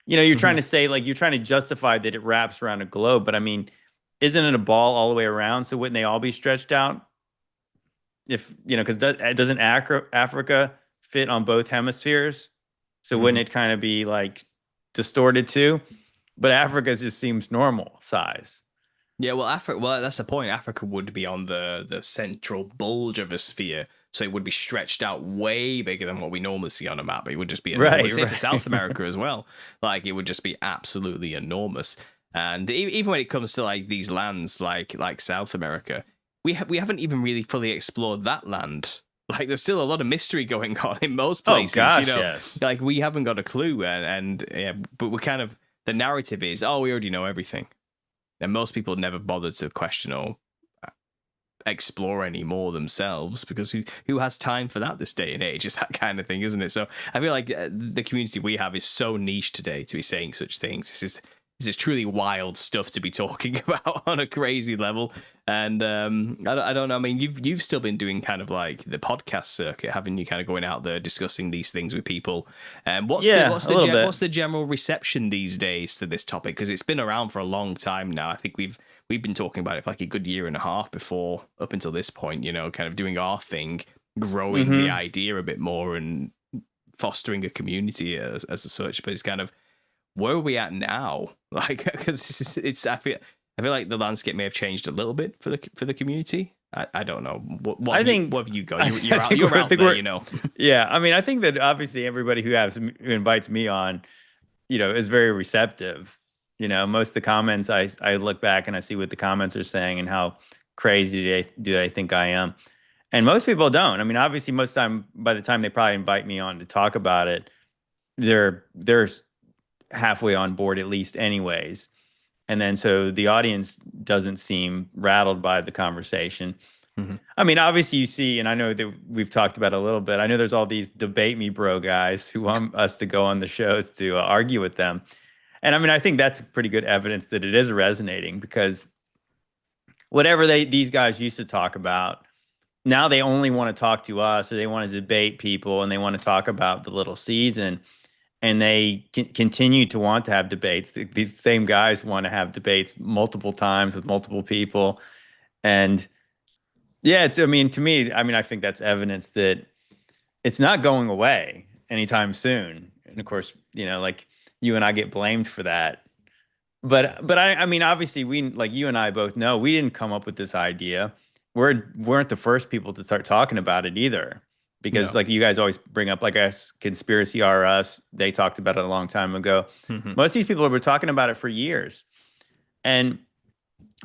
S2: You're trying
S1: Hmm.
S2: to say like you're trying to justify that it wraps around a globe, but I mean, isn't it a ball all the way around? So wouldn't they all be stretched out? If because doesn't Africa fit on both hemispheres? So wouldn't
S1: Hmm.
S2: it kind of be like distorted too? But Africa just seems normal size.
S1: Yeah, well, Africa. Well, that's the point. Africa would be on the central bulge of a sphere, so it would be stretched out way bigger than what we normally see on a map. It would just be enormous.
S2: Right,
S1: Same for
S2: right.
S1: South America as well. Like it would just be absolutely enormous. And even when it comes to like these lands, like South America, we haven't even really fully explored that land. Like there's still a lot of mystery going on in most
S2: Oh
S1: places.
S2: gosh, yes.
S1: Like we haven't got a clue, and yeah, but we're kind of the narrative is, oh, we already know everything, and most people never bother to question or explore any more themselves because who has time for that this day and age? It's that kind of thing, isn't it? So I feel like the community we have is so niche today to be saying such things. This is truly wild stuff to be talking about on a crazy level. And I don't know. I mean, you've still been doing kind of like the podcast circuit, haven't you? Kind of going out there discussing these things with people. And
S2: Yeah, a little bit.
S1: what's the general reception these days to this topic? Because it's been around for a long time now. I think we've been talking about it for like a good year and a half before up until this point. Kind of doing our thing, growing the
S2: Hmm.
S1: idea a bit more and fostering a community as such. But it's kind of where are we at now? Like, because it's I feel like the landscape may have changed a little bit for the community. I don't know
S2: I think
S1: what have you got?
S2: I,
S1: You're out
S2: think
S1: you're
S2: I
S1: out
S2: think
S1: there,
S2: we're
S1: you know.
S2: yeah. I mean, I think that obviously everybody who invites me on, is very receptive. Most of the comments I look back and I see what the comments are saying and how crazy do they think I am. And most people don't. I mean, obviously, most time by the time they probably invite me on to talk about it, they're halfway on board at least, anyways. And then so the audience doesn't seem rattled by the conversation.
S1: Hmm.
S2: I mean, obviously, you see, and I know that we've talked about it a little bit. I know there's all these debate me, bro, guys who want us to go on the shows to argue with them. And I mean, I think that's pretty good evidence that it is resonating because whatever these guys used to talk about, now they only want to talk to us, or they want to debate people, and they want to talk about the little season, and they continue to want to have debates. These same guys want to have debates multiple times with multiple people, and yeah, I mean, to me, I mean, I think that's evidence that it's not going away anytime soon. And of course, like you and I get blamed for that. But I mean, obviously, we like you and I both know we didn't come up with this idea. Weren't the first people to start talking about it either, because
S1: No.
S2: like you guys always bring up, like us, conspiracy R Us. They talked about it a long time ago.
S1: Hmm.
S2: Most of these people have been talking about it for years, and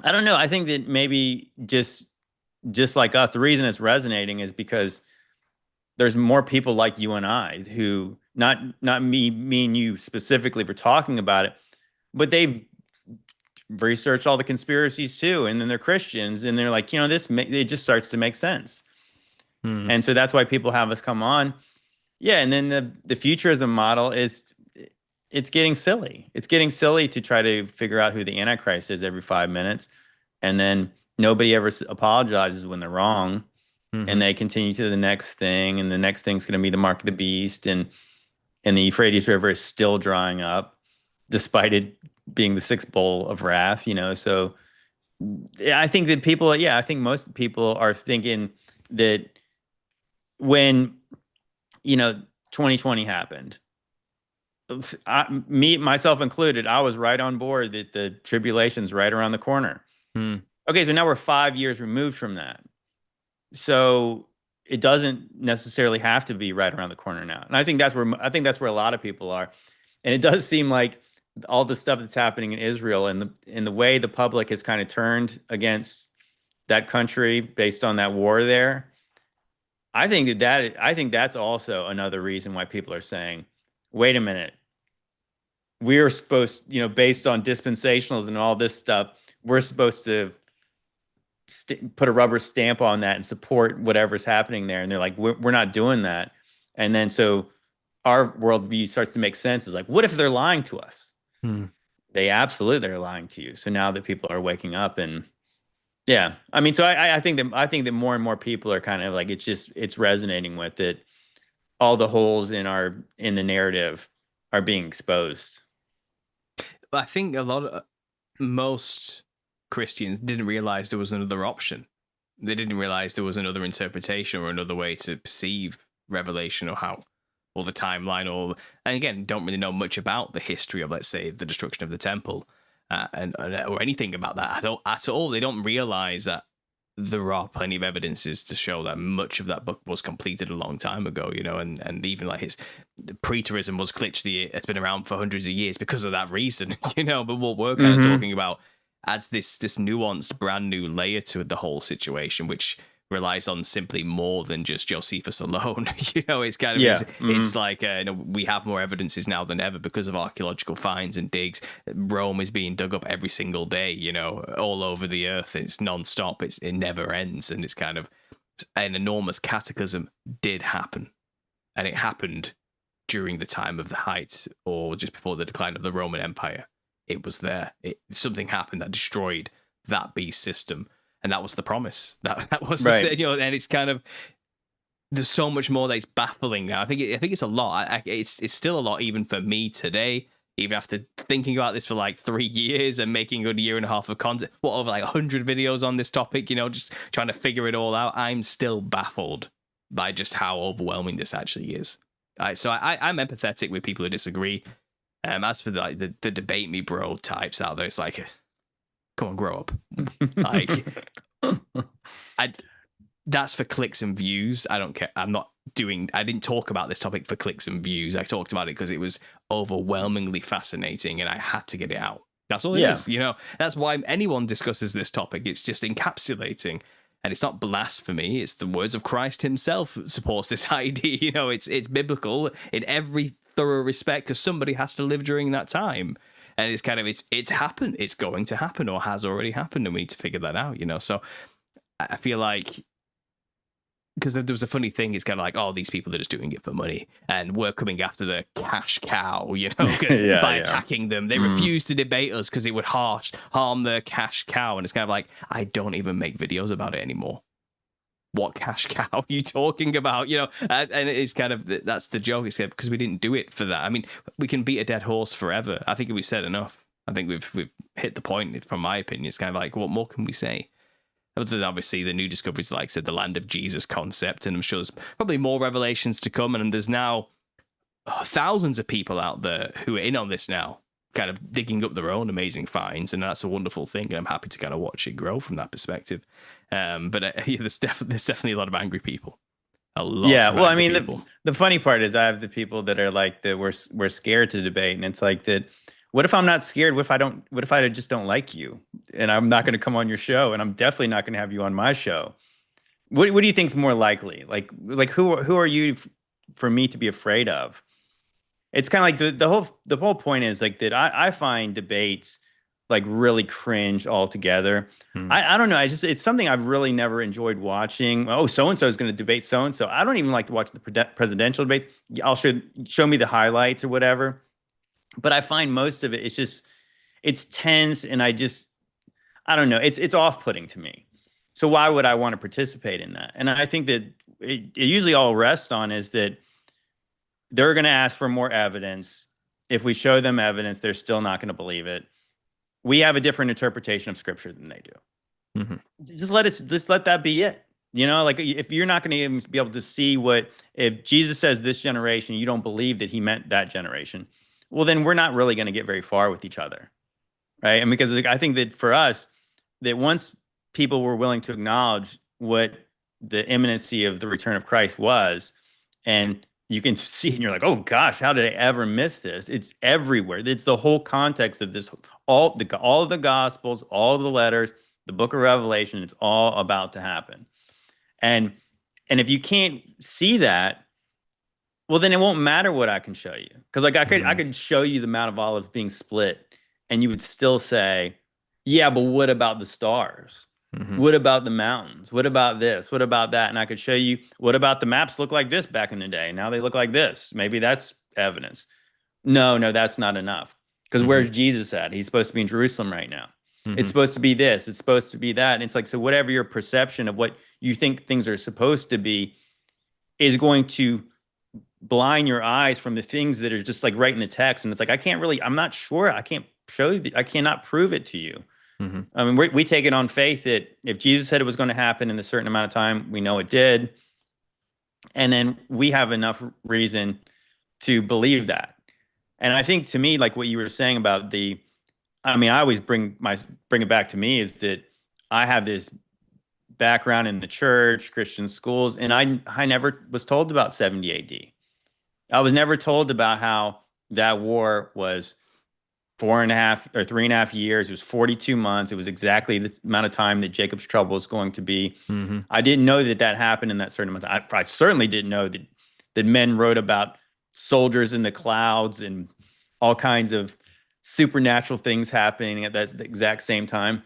S2: I don't know. I think that maybe just like us, the reason it's resonating is because there's more people like you and I who not me and you specifically for talking about it, but they've researched all the conspiracies too, and then they're Christians, and they're like, it just starts to make sense,
S1: Hmm.
S2: and so that's why people have us come on. Yeah, and then the futurism model is it's getting silly. It's getting silly to try to figure out who the Antichrist is every 5 minutes, and then nobody ever apologizes when they're wrong, and
S1: Hmm.
S2: they continue to the next thing, and the next thing's going to be the mark of the beast, and the Euphrates River is still drying up, despite it being the sixth bowl of wrath. So yeah, I think that people, yeah, I think most people are thinking that when 2020 happened, me myself included, I was right on board that the tribulation's right around the corner.
S1: Hmm.
S2: Okay, so now we're 5 years removed from that. So it doesn't necessarily have to be right around the corner now. And I think that's where a lot of people are. And it does seem like all the stuff that's happening in Israel and the way the public has kind of turned against that country based on that war there. I think that's also another reason why people are saying, wait a minute, we're supposed, based on dispensationals and all this stuff, we're supposed to put a rubber stamp on that and support whatever's happening there. And they're like, we're not doing that. And then so our worldview starts to make sense. Is like, what if they're lying to us?
S1: Hmm.
S2: They absolutely they're lying to you. So now that people are waking up, and yeah, I mean, so I think that more and more people are kind of like, it's resonating with it. All the holes in the narrative are being exposed.
S1: I think most Christians didn't realize there was another option. They didn't realize there was another interpretation or another way to perceive revelation or the timeline, and again, don't really know much about the history of, let's say, the destruction of the temple, or anything about that at all. They don't realize that there are plenty of evidences to show that much of that book was completed a long time ago, and even like the preterism was literally, it's been around for hundreds of years because of that reason, but what we're kind of talking about adds this nuanced, brand new layer to the whole situation, which relies on simply more than just Josephus alone. It's kind of, it's like we have more evidences now than ever because of archaeological finds and digs. Rome is being dug up every single day, all over the earth. It's non-stop. It never ends, and it's kind of an enormous cataclysm did happen, and it happened during the time of the height or just before the decline of the Roman Empire. It was there. Something happened that destroyed that beast system. And that was the promise. That was the
S2: Right.
S1: and it's kind of, there's so much more that's baffling now. I think it's a lot. It's still a lot even for me today, even after thinking about this for like 3 years and making a year and a half of content, over like 100 videos on this topic, just trying to figure it all out. I'm still baffled by just how overwhelming this actually is. So I'm empathetic with people who disagree. As for the debate me bro types out there, it's like, come on, grow up. Like, that's for clicks and views. I don't care. I didn't talk about this topic for clicks and views. I talked about it because it was overwhelmingly fascinating and I had to get it out. That's all it is. That's why anyone discusses this topic. It's just encapsulating. And it's not blasphemy. It's the words of Christ himself supports this idea. It's biblical in every thorough respect because somebody has to live during that time. And it's kind of, it's happened. It's going to happen or has already happened. And we need to figure that out, So I feel like, because there was a funny thing, it's kind of like, oh, these people are just doing it for money. And we're coming after the cash cow, by attacking them. They refuse to debate us because it would harm the cash cow. And it's kind of like, I don't even make videos about it anymore. What cash cow are you talking about? And it's kind of, that's the joke. It's because we didn't do it for that. I mean, we can beat a dead horse forever. I think we've said enough. I think we've hit the point. From my opinion, it's kind of like, what more can we say? Other than obviously the new discoveries, like I said, the land of Jesus concept, and I'm sure there's probably more revelations to come. And there's now thousands of people out there who are in on this now, kind of digging up their own amazing finds, and that's a wonderful thing. And I'm happy to kind of watch it grow from that perspective. But there's definitely a lot of angry people. A lot.
S2: Yeah, well, I mean,
S1: people.
S2: The funny part is I have the people that are like that we're scared to debate, and it's like that. What if I'm not scared? What if I just don't like you, and I'm not going to come on your show, and I'm definitely not going to have you on my show? What do you think's more likely? Like who are you for me to be afraid of? It's kind of like the whole point is like that. I find debates like really cringe altogether. I don't know. It's something I've really never enjoyed watching. Oh, so and so is going to debate so and so. I don't even like to watch the presidential debates. Show me the highlights or whatever. But I find most of it, it's tense, and I don't know. It's off-putting to me. So why would I want to participate in that? And I think that it usually all rests on is that they're going to ask for more evidence. If we show them evidence, they're still not going to believe it. We have a different interpretation of scripture than they do.
S1: Mm-hmm.
S2: Just let that be it. Like if you're not going to even be able to see if Jesus says this generation, you don't believe that he meant that generation. Well, then we're not really going to get very far with each other, right? And because I think that for us, that once people were willing to acknowledge what the imminency of the return of Christ was, and you can see, and you're like, oh gosh, how did I ever miss this? It's everywhere. It's the whole context of this, all of the Gospels, all of the letters, the book of Revelation, it's all about to happen. And if you can't see that, well, then it won't matter what I can show you. Because like I could show you the Mount of Olives being split, and you would still say, yeah, but what about the stars?
S1: Mm-hmm.
S2: What about the mountains? What about this? What about that? And I could show you, what about the maps look like this back in the day? Now they look like this. Maybe that's evidence. No, that's not enough. Because
S1: Mm-hmm.
S2: where's Jesus at? He's supposed to be in Jerusalem right now. It's
S1: Mm-hmm.
S2: supposed to be this. It's supposed to be that. And it's like, so whatever your perception of what you think things are supposed to be is going to blind your eyes from the things that are just like right in the text. And it's like, I'm not sure. I can't show you, I cannot prove it to you.
S1: Mm-hmm.
S2: I mean, we take it on faith that if Jesus said it was going to happen in a certain amount of time, we know it did. And then we have enough reason to believe that. And I think to me, like what you were saying about I mean, I always bring it back to me is that I have this background in the church, Christian schools, and I never was told about 70 AD. I was never told about how that war was 4.5 or 3.5 years. It was 42 months. It was exactly the amount of time that Jacob's trouble was going to be.
S1: Mm-hmm.
S2: I didn't know that happened in that certain amount of time. I certainly didn't know that men wrote about soldiers in the clouds and all kinds of supernatural things happening at that exact same time.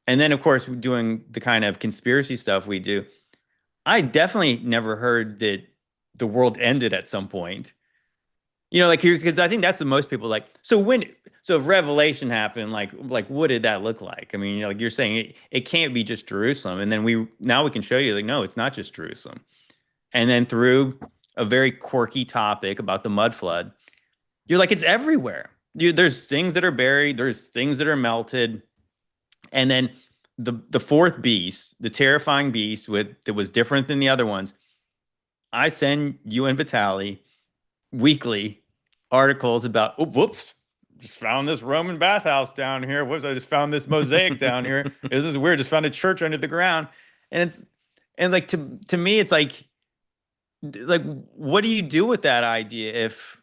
S2: And then, of course, doing the kind of conspiracy stuff we do, I definitely never heard that the world ended at some point. Like because I think that's what most people like. So if Revelation happened, like what did that look like? I mean, like you're saying, it can't be just Jerusalem. And then we can show you like, no, it's not just Jerusalem. And then through a very quirky topic about the mud flood, you're like, it's everywhere. There's things that are buried. There's things that are melted. And then the fourth beast, the terrifying beast that was different than the other ones, I send you and Vitali weekly articles about, oh, whoops, just found this Roman bathhouse down here. Whoops, I just found this mosaic down here. This is weird. Just found a church under the ground. And like to me, it's like what do you do with that idea if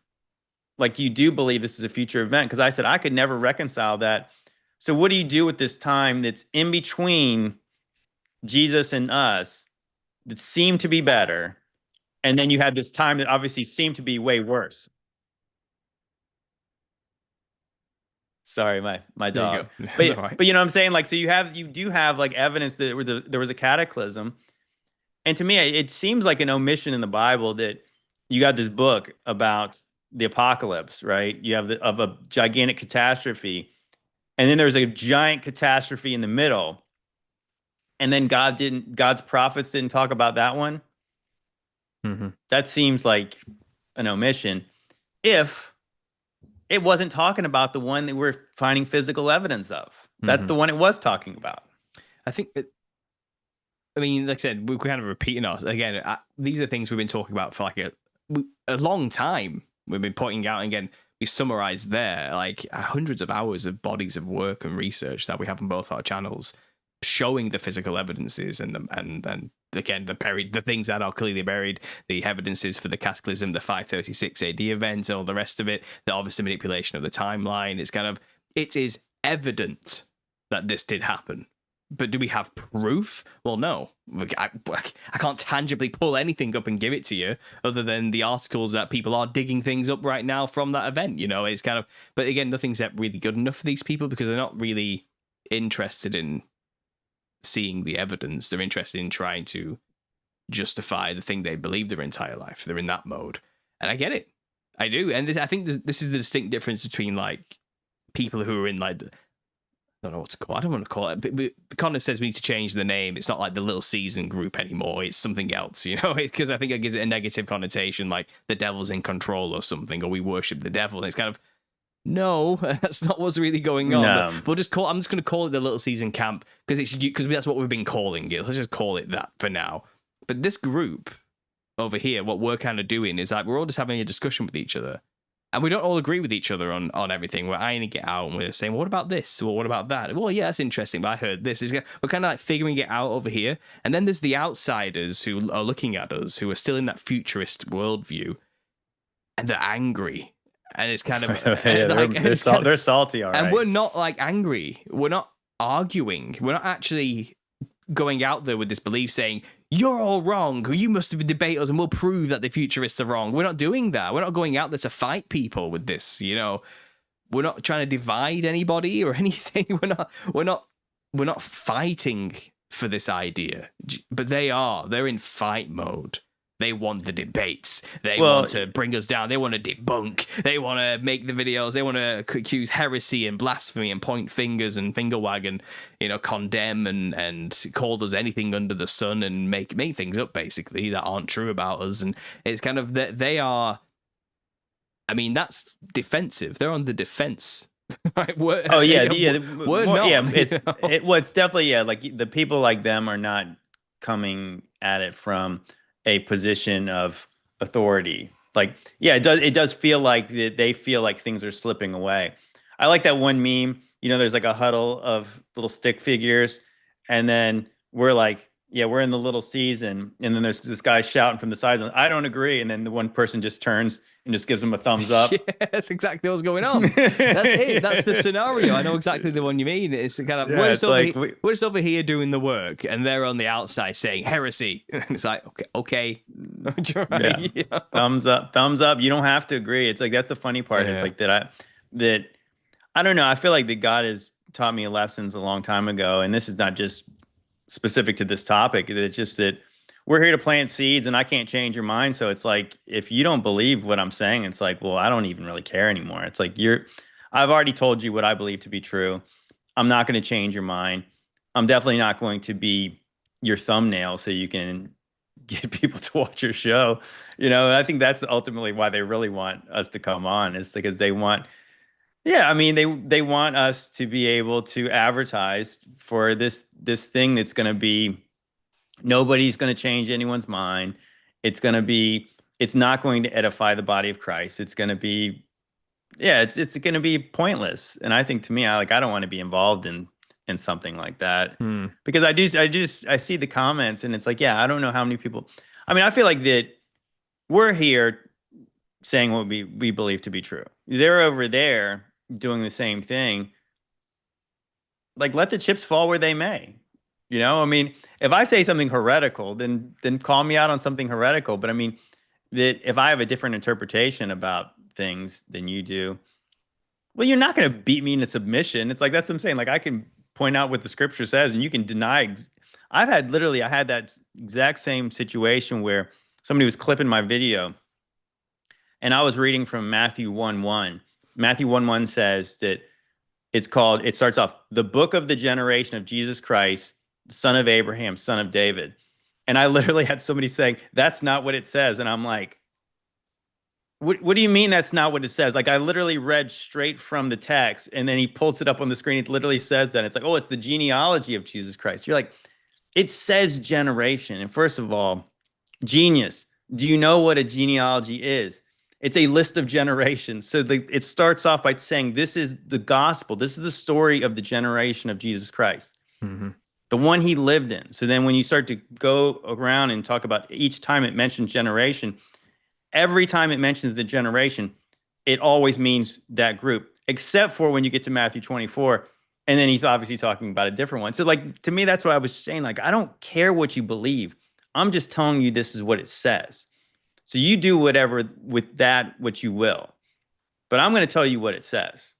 S2: like you do believe this is a future event? Because I said I could never reconcile that. So what do you do with this time that's in between Jesus and us that seemed to be better? And then you had this time that obviously seemed to be way worse. Sorry, my dog. But you know what I'm saying? Like, so you do have like evidence that there was a cataclysm. And to me, it seems like an omission in the Bible that you got this book about the apocalypse, right? You have of a gigantic catastrophe. And then there's a giant catastrophe in the middle. And then God's prophets didn't talk about that one.
S1: Mm-hmm.
S2: That seems like an omission. If it wasn't talking about the one that we're finding physical evidence of. That's the one it was talking about.
S1: I think I mean, like I said, we're kind of repeating us again. These are things we've been talking about for like a long time. We've been pointing out, and again, we summarized there like hundreds of hours of bodies of work and research that we have on both our channels, showing the physical evidences and then again the things that are clearly buried, the evidences for the cataclysm, the 536 AD event, and all the rest of it, the obvious manipulation of the timeline. It is evident that this did happen. But do we have proof? Well, no. I can't tangibly pull anything up and give it to you other than the articles that people are digging things up right now from that event. It's kind of... But again, nothing's really good enough for these people because they're not really interested in seeing the evidence. They're interested in trying to justify the thing they believe their entire life. They're in that mode. And I get it. I do. And I think this is the distinct difference between, like, people who are in, like... I don't know what to call it. I don't want to call it. But Connor says we need to change the name. It's not like the Little Season group anymore. It's something else, because I think it gives it a negative connotation, like the devil's in control or something, or we worship the devil. And it's kind of, no, that's not what's really going on.
S2: No.
S1: But I'm just going to call it the Little Season camp because that's what we've been calling it. Let's just call it that for now. But this group over here, what we're kind of doing is like we're all just having a discussion with each other. And we don't all agree with each other on everything. We're ironing it out and we're saying, well, what about this? Well, what about that? Well, yeah, that's interesting, but I heard this. We're kind of like figuring it out over here. And then there's the outsiders who are looking at us, who are still in that futurist worldview, and they're angry. And it's kind of...
S2: they're salty, all right.
S1: And we're not like angry. We're not arguing. We're not actually going out there with this belief saying, you're all wrong, you must debate us and we'll prove that the futurists are wrong. We're not doing that. We're not going out there to fight people with this, We're not trying to divide anybody or anything. We're not fighting for this idea, but they're in fight mode. They want the debates. They want to bring us down. They want to debunk. They want to make the videos. They want to accuse heresy and blasphemy and point fingers and finger wag and, condemn and call us anything under the sun and make things up, basically, that aren't true about us. And it's kind of that they are, I mean, that's defensive. They're on the defense. Right?
S2: We're not. It's definitely, like the people like them are not coming at it from a position of authority. Like, it does feel like they feel like things are slipping away. I like that one meme, there's like a huddle of little stick figures, and then we're like, we're in the little season, and then there's this guy shouting from the sides, I don't agree, and then the one person just turns and just gives him a thumbs up.
S1: Yeah, that's exactly what's going on. That's it. That's the scenario. I know exactly the one you mean. It's kind of we're just over here doing the work, and they're on the outside saying heresy. And it's like, okay. Right.
S2: Yeah. Thumbs up. You don't have to agree. It's like that's the funny part. Is like that I don't know. I feel like that God has taught me lessons a long time ago, and this is not just specific to this topic. It's just that we're here to plant seeds, and I can't change your mind. So it's like, if you don't believe what I'm saying, it's like, well, I don't even really care anymore. It's like I've already told you what I believe to be true. I'm not going to change your mind. I'm definitely not going to be your thumbnail so you can get people to watch your show. And I think that's ultimately why they really want us to come on, is because they want, they want us to be able to advertise for this thing that's going to be, nobody's going to change anyone's mind. It's not going to edify the body of Christ. It's going to be, it's going to be pointless. And I think, to me, I don't want to be involved in something like that, because I see the comments, and it's like, I don't know how many people. I mean, I feel like that we're here saying what we believe to be true. They're over there doing the same thing. Like, let the chips fall where they may. I mean, if I say something heretical, then call me out on something heretical. But I mean, that if I have a different interpretation about things than you do, well, you're not going to beat me into submission. It's like, that's what I'm saying. Like, I can point out what the scripture says, and you can deny. I had that exact same situation where somebody was clipping my video, and I was reading from Matthew 1:1. Matthew 1:1 says that it starts off, the book of the generation of Jesus Christ, son of Abraham, son of David. And I literally had somebody saying, that's not what it says. And I'm like, what do you mean that's not what it says? Like, I literally read straight from the text, and then he pulls it up on the screen. It literally says that. It's like, oh, it's the genealogy of Jesus Christ. You're like, it says generation. And first of all, genius. Do you know what a genealogy is? It's a list of generations. So it starts off by saying, this is the gospel. This is the story of the generation of Jesus Christ, the one he lived in. So then when you start to go around and talk about each time it mentions generation, every time it mentions the generation, it always means that group, except for when you get to Matthew 24. And then he's obviously talking about a different one. So, like, to me, that's what I was saying. Like, I don't care what you believe. I'm just telling you this is what it says. So you do whatever with that, what you will. But I'm going to tell you what it says.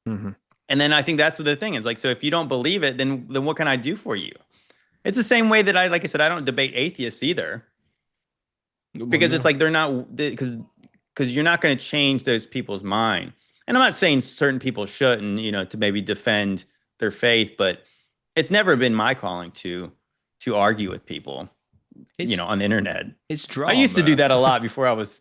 S2: And then I think that's what the thing is. Like, so if you don't believe it, then what can I do for you? It's the same way that like I said, I don't debate atheists either. Because it's like, they're not, because you're not going to change those people's mind. And I'm not saying certain people shouldn't, to maybe defend their faith, but it's never been my calling to argue with people. On the internet.
S1: It's drama.
S2: I used to do that a lot before I was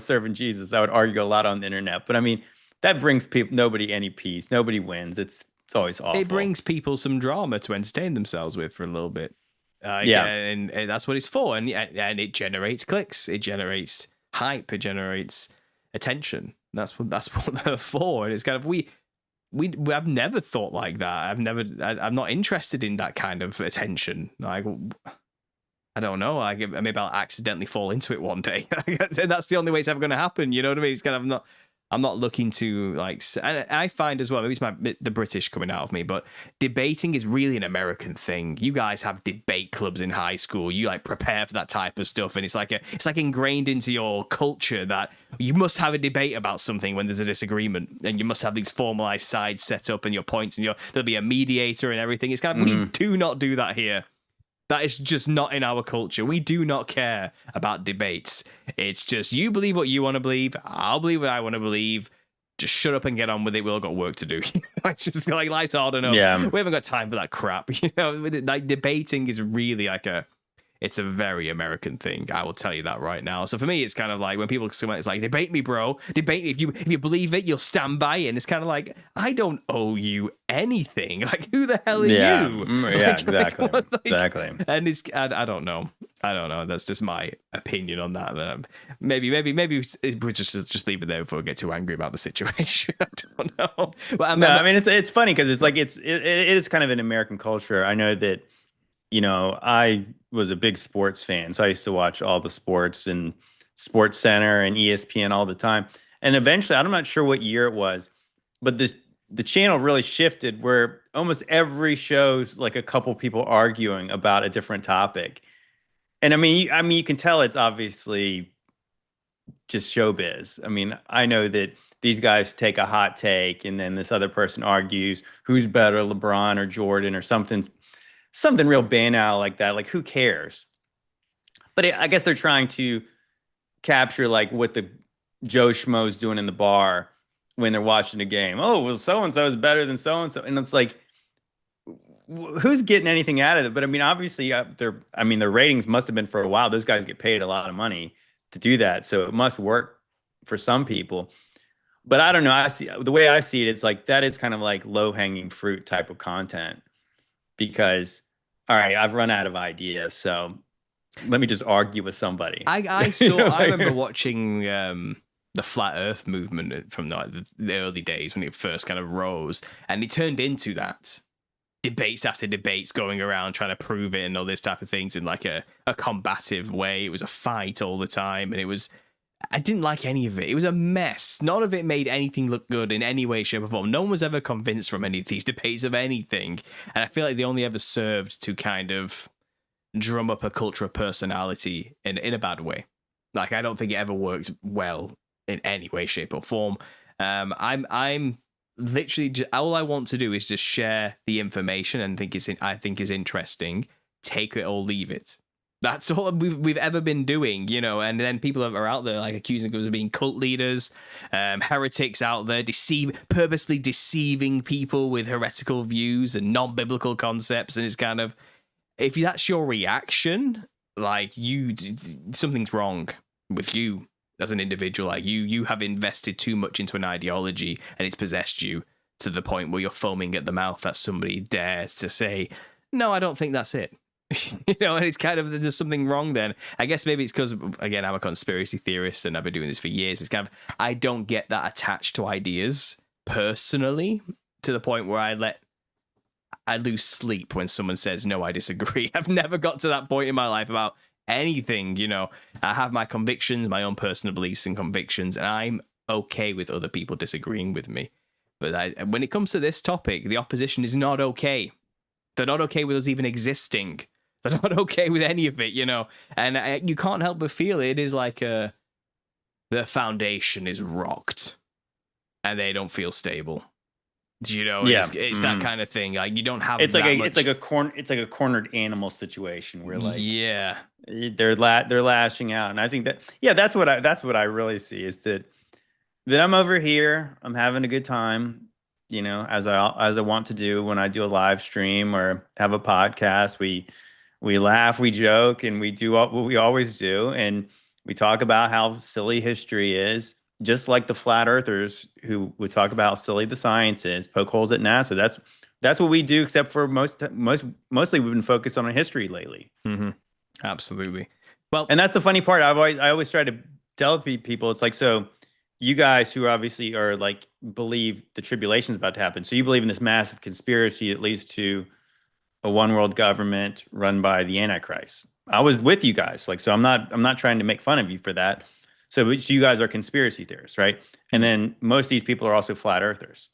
S2: serving Jesus. I would argue a lot on the internet. But I mean, that brings nobody any peace. Nobody wins. It's always awful.
S1: It brings people some drama to entertain themselves with for a little bit. And that's what it's for. And it generates clicks. It generates hype. It generates attention. That's what they're for. And it's kind of I've never thought like that. I'm not interested in that kind of attention. Like, I don't know. Maybe I'll accidentally fall into it one day. And that's the only way it's ever going to happen. You know what I mean? It's kind of I'm not looking to and I find as well, maybe it's the British coming out of me, but debating is really an American thing. You guys have debate clubs in high school. You like prepare for that type of stuff, and it's like ingrained into your culture that you must have a debate about something when there's a disagreement, and you must have these formalized sides set up and your points, and there'll be a mediator and everything. It's kind of we do not do that here. That is just not in our culture. We do not care about debates. It's just you believe what you want to believe. I'll believe what I want to believe. Just shut up and get on with it. We all got work to do. It's just like life's hard enough.
S2: Yeah.
S1: We haven't got time for that crap. Like debating is really it's a very American thing. I will tell you that right now. So for me, it's kind of like when people come out, it's like, debate me, bro. Debate me. If you believe it, you'll stand by it. And it's kind of like, I don't owe you anything. Like, who the hell are you?
S2: Yeah, exactly. Exactly.
S1: And I don't know. That's just my opinion on that. Maybe we just leave it there before we get too angry about the situation. I don't know. But
S2: I mean, it's funny because it's like it is kind of an American culture. I know that, I was a big sports fan, so I used to watch all the sports and Sports Center and ESPN all the time. And eventually, I'm not sure what year it was, but the channel really shifted where almost every show's like a couple people arguing about a different topic. And I mean, you can tell it's obviously just showbiz. I mean, I know that these guys take a hot take, and then this other person argues who's better, LeBron or Jordan or something real banal like that. Like, who cares? But I guess they're trying to capture like what the Joe Schmo's doing in the bar when they're watching a game. Oh, well, so-and-so is better than so-and-so. And it's like, who's getting anything out of it? But I mean, obviously their ratings must have been for a while. Those guys get paid a lot of money to do that. So it must work for some people. But I don't know. The way I see it, it's like that is kind of like low-hanging fruit type of content. Because, all right, I've run out of ideas, so let me just argue with somebody.
S1: I remember watching the flat Earth movement from the early days when it first kind of rose, and it turned into that debates after debates going around trying to prove it and all this type of things in like a combative way. It was a fight all the time, and I didn't like any of it. It was a mess. None of it made anything look good in any way, shape, or form. No one was ever convinced from any of these debates of anything. And I feel like they only ever served to kind of drum up a culture of personality in a bad way. Like, I don't think it ever worked well in any way, shape, or form. I'm literally all I want to do is just share the information and I think is interesting. Take it or leave it. That's all we've ever been doing, and then people are out there like accusing us of being cult leaders, heretics out there, purposely deceiving people with heretical views and non-biblical concepts. And it's kind of, if that's your reaction, like something's wrong with you as an individual. Like you have invested too much into an ideology and it's possessed you to the point where you're foaming at the mouth that somebody dares to say, no, I don't think that's it. And it's kind of, there's something wrong then. I guess maybe it's because, again, I'm a conspiracy theorist and I've been doing this for years, but it's kind of, I don't get that attached to ideas personally to the point where I lose sleep when someone says, no, I disagree. I've never got to that point in my life about anything. I have my convictions, my own personal beliefs and convictions, and I'm okay with other people disagreeing with me. But when it comes to this topic, the opposition is not okay. They're not okay with us even existing. They're not okay with any of it, and you can't help but feel it is like the foundation is rocked and they don't feel stable.
S2: Yeah.
S1: It's that kind of thing. Like, you don't have
S2: it's like a cornered animal situation where, like,
S1: yeah,
S2: they're lashing out. And I think that's what I really see is that I'm over here, I'm having a good time, as I want to do when I do a live stream or have a podcast. We laugh, we joke, and we do what we always do. And we talk about how silly history is, just like the flat earthers who would talk about how silly the science is, poke holes at NASA. That's what we do, except for mostly we've been focused on history lately.
S1: Mm-hmm. Absolutely. Well,
S2: and that's the funny part. I always try to tell people, it's like, so you guys who obviously are like believe the tribulation is about to happen. So you believe in this massive conspiracy that leads to a one world government run by the Antichrist. I was with you guys. Like, so I'm not trying to make fun of you for that. So you guys are conspiracy theorists, right? And then most of these people are also flat earthers,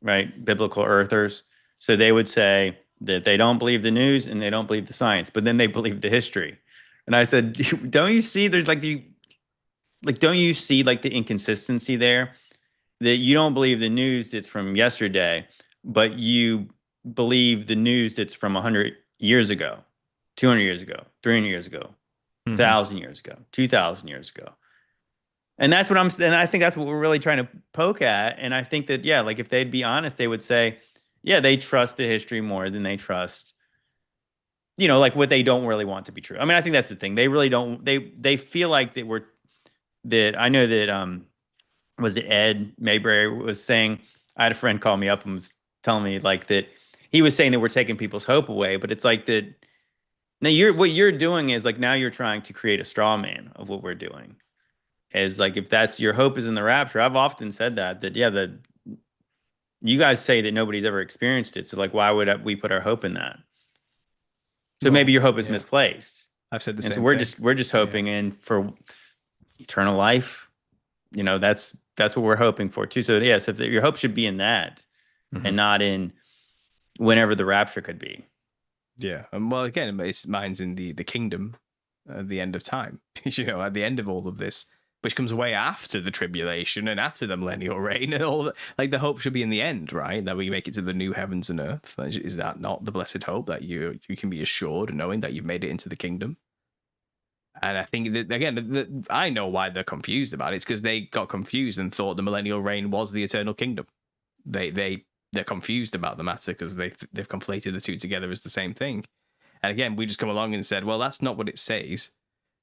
S2: right? Biblical earthers. So they would say that they don't believe the news and they don't believe the science, but then they believe the history. And I said, don't you see there's don't you see like the inconsistency there? That you don't believe the news that's from yesterday, but you believe the news that's from 100 years ago, 200 years ago, 300 years ago,
S1: Mm-hmm.
S2: 1,000 years ago, 2,000 years ago. And that's what and I think that's what we're really trying to poke at. And I think that, yeah, like if they'd be honest, they would say, yeah, they trust the history more than they trust, like what they don't really want to be true. I mean, I think that's the thing. They really don't, they feel like that I know that, was it Ed Mayberry was saying, I had a friend call me up and was telling me like that he was saying that we're taking people's hope away, but it's like that. Now what you're doing is like, now you're trying to create a straw man of what we're doing. Is like, if that's your hope is in the rapture, I've often said that yeah, you guys say that nobody's ever experienced it. So like, why would we put our hope in that? So maybe your hope is misplaced.
S1: I've said the
S2: and
S1: same
S2: so
S1: thing.
S2: we're just hoping in for eternal life. That's what we're hoping for too. So yes, if your hope should be in that and not in whenever the rapture could be.
S1: Yeah. And well, again, mine's in the kingdom at the end of time, at the end of all of this, which comes way after the tribulation and after the millennial reign and all that. Like the hope should be in the end, right? That we make it to the new heavens and earth. Is that not the blessed hope that you can be assured knowing that you've made it into the kingdom? And I think that, again, I know why they're confused about it. It's because they got confused and thought the millennial reign was the eternal kingdom. They're confused about the matter because they've conflated the two together as the same thing. And again, we just come along and said, well, that's not what it says.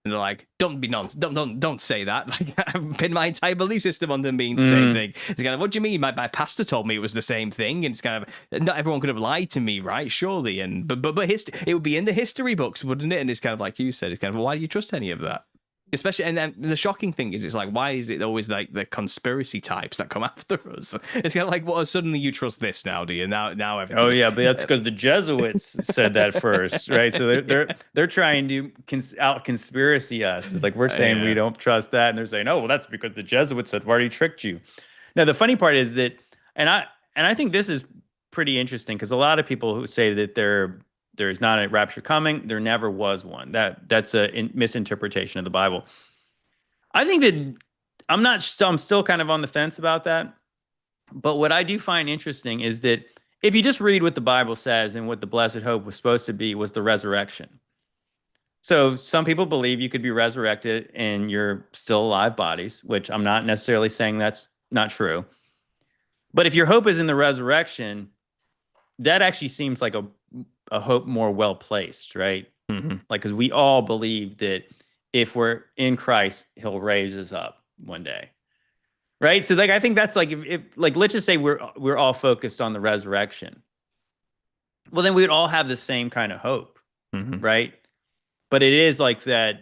S1: And they're like, don't be nonsense. Don't say that. Like, I've pinned my entire belief system on them being the same thing. It's kind of, what do you mean? My pastor told me it was the same thing. And it's kind of, not everyone could have lied to me, right? Surely. And but it would be in the history books, wouldn't it? And it's kind of like you said, it's kind of, why do you trust any of that? Especially, and then the shocking thing is, it's like, why is it always like the conspiracy types that come after us? It's kind of like, well, suddenly you trust this now, do you? Now everything.
S2: Oh yeah, but that's because the Jesuits said that first, right? So they're trying to out conspiracy us. It's like we're saying we don't trust that, and they're saying, oh well, that's because the Jesuits said we've already tricked you. Now the funny part is that, and I think this is pretty interesting because a lot of people who say that there's not a rapture coming, there never was one. That's a misinterpretation of the Bible. I think that I'm still kind of on the fence about that. But what I do find interesting is that if you just read what the Bible says and what the blessed hope was supposed to be was the resurrection. So some people believe you could be resurrected in your still alive bodies, which I'm not necessarily saying that's not true. But if your hope is in the resurrection, that actually seems like a hope more well placed, right? Like, because we all believe that if we're in Christ, he'll raise us up one day. Right. So like, I think that's like, if like, let's just say we're all focused on the resurrection. Well, then we would all have the same kind of hope. Right. But it is like that.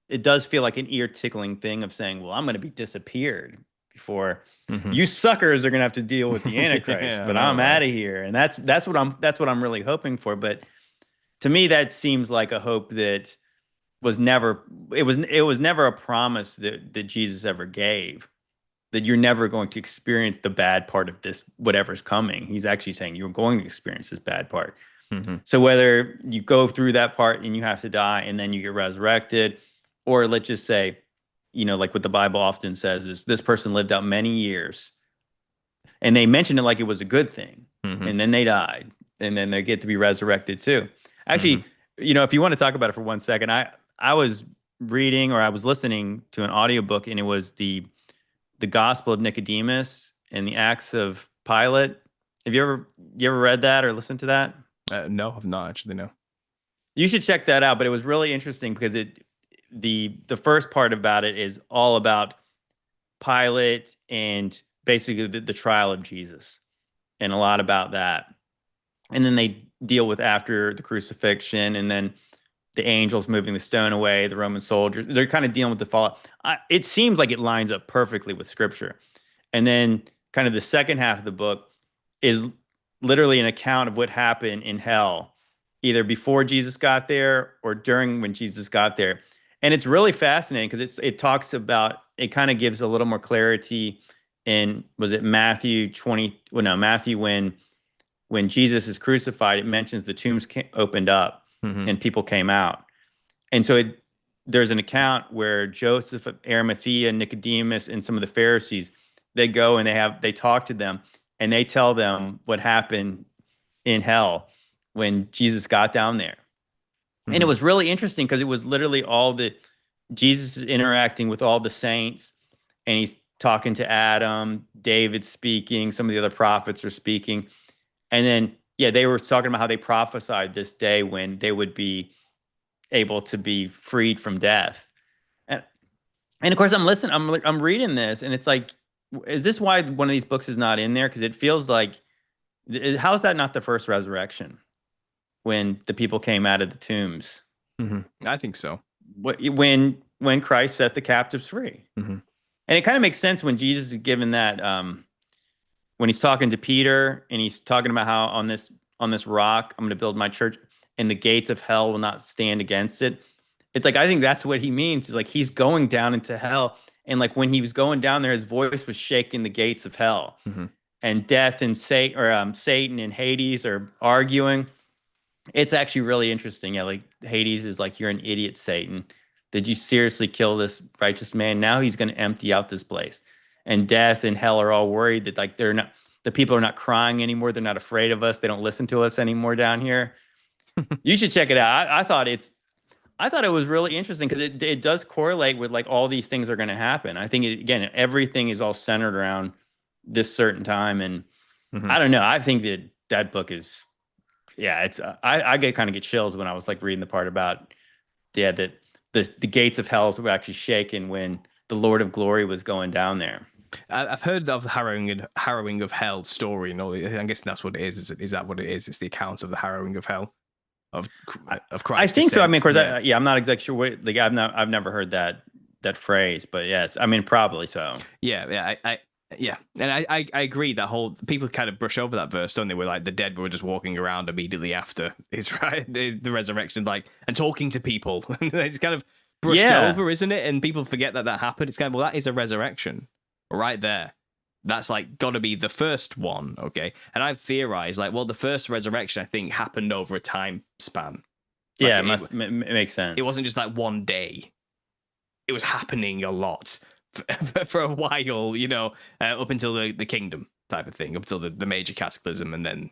S2: It does feel like an ear tickling thing of saying, well, I'm going to be disappeared before you suckers are going to have to deal with the Antichrist, but I'm out of here. And that's what I'm really hoping for. But to me, that seems like a hope that was never, it was never a promise that Jesus ever gave. That you're never going to experience the bad part of this, whatever's coming. He's actually saying you're going to experience this bad part. So whether you go through that part and you have to die and then you get resurrected, or let's just say, like what the Bible often says is this person lived out many years and they mentioned it like it was a good thing. And then they died and then they get to be resurrected too. Actually, if you want to talk about it for 1 second, I was reading or I was listening to an audiobook and it was the Gospel of Nicodemus and the Acts of Pilate. Have you ever read that or listened to that?
S1: No, I've not actually. No.
S2: You should check that out. But it was really interesting because the first part about it is all about Pilate and basically the trial of Jesus, and a lot about that. And then they deal with after the crucifixion, and then the angels moving the stone away, the Roman soldiers. They're kind of dealing with the fallout. It seems like it lines up perfectly with Scripture. And then kind of the second half of the book is literally an account of what happened in hell, either before Jesus got there or during when Jesus got there. And it's really fascinating because it talks about, it kind of gives a little more clarity in, was it Matthew 20? Well, no, Matthew, when Jesus is crucified, it mentions the tombs opened up
S1: Hmm.
S2: and people came out. And so there's an account where Joseph of Arimathea, Nicodemus, and some of the Pharisees, they go and they talk to them and they tell them what happened in hell when Jesus got down there. And it
S1: Hmm.
S2: was really interesting because it was literally all the Jesus is interacting with all the saints, and he's talking to Adam, David speaking, some of the other prophets are speaking. And then, yeah, they were talking about how they prophesied this day when they would be able to be freed from death. And and of course, I'm listening, I'm reading this, and it's like, is this why one of these books is not in there? Because it feels like, how is that not the first resurrection when the people came out of the tombs?
S1: Hmm. I think so.
S2: When Christ set the captives free.
S1: Hmm.
S2: And it kind of makes sense when Jesus is given that, when he's talking to Peter and he's talking about how on this rock I'm going to build my church and the gates of hell will not stand against it. It's like, I think that's what he means. Is like he's going down into hell, and like when he was going down there, his voice was shaking the gates of hell,
S1: Hmm.
S2: and death and Satan and Hades are arguing. It's actually really interesting. Yeah, like Hades is like, you're an idiot, Satan. Did you seriously kill this righteous man? Now he's going to empty out this place. And death and hell are all worried that like the people are not crying anymore. They're not afraid of us. They don't listen to us anymore down here. You should check it out. I thought it was really interesting because it does correlate with like all these things are going to happen. I think again, everything is all centered around this certain time. And
S1: Hmm.
S2: I don't know. I think that book is, yeah, it's I get kind of get chills when I was like reading the part about, yeah, that the gates of hell were actually shaken when the Lord of Glory was going down there.
S1: I've heard of the harrowing of hell story, and all. I'm guessing that's what it is. Is that what it is? It's the account of the harrowing of hell of of
S2: I
S1: Christ's
S2: think so. I mean, of
S1: descent.
S2: course,
S1: Yeah,
S2: yeah, I'm not exactly sure what, like I've never heard that phrase, but yes, I mean probably so.
S1: yeah. Yeah, and I agree that whole people kind of brush over that verse, don't they? Where like the dead were just walking around immediately after his right the resurrection, like and talking to people. It's kind of brushed
S2: Yeah,
S1: over, isn't it? And people forget that happened. It's kind of, well, that is a resurrection right there. That's like got to be the first one, okay? And I've theorized like, well, the first resurrection I think happened over a time span. Like
S2: yeah, it must make
S1: it
S2: sense.
S1: wasn't just like one day. It was happening a lot for a while, up until the kingdom type of thing, up until the major cataclysm, and then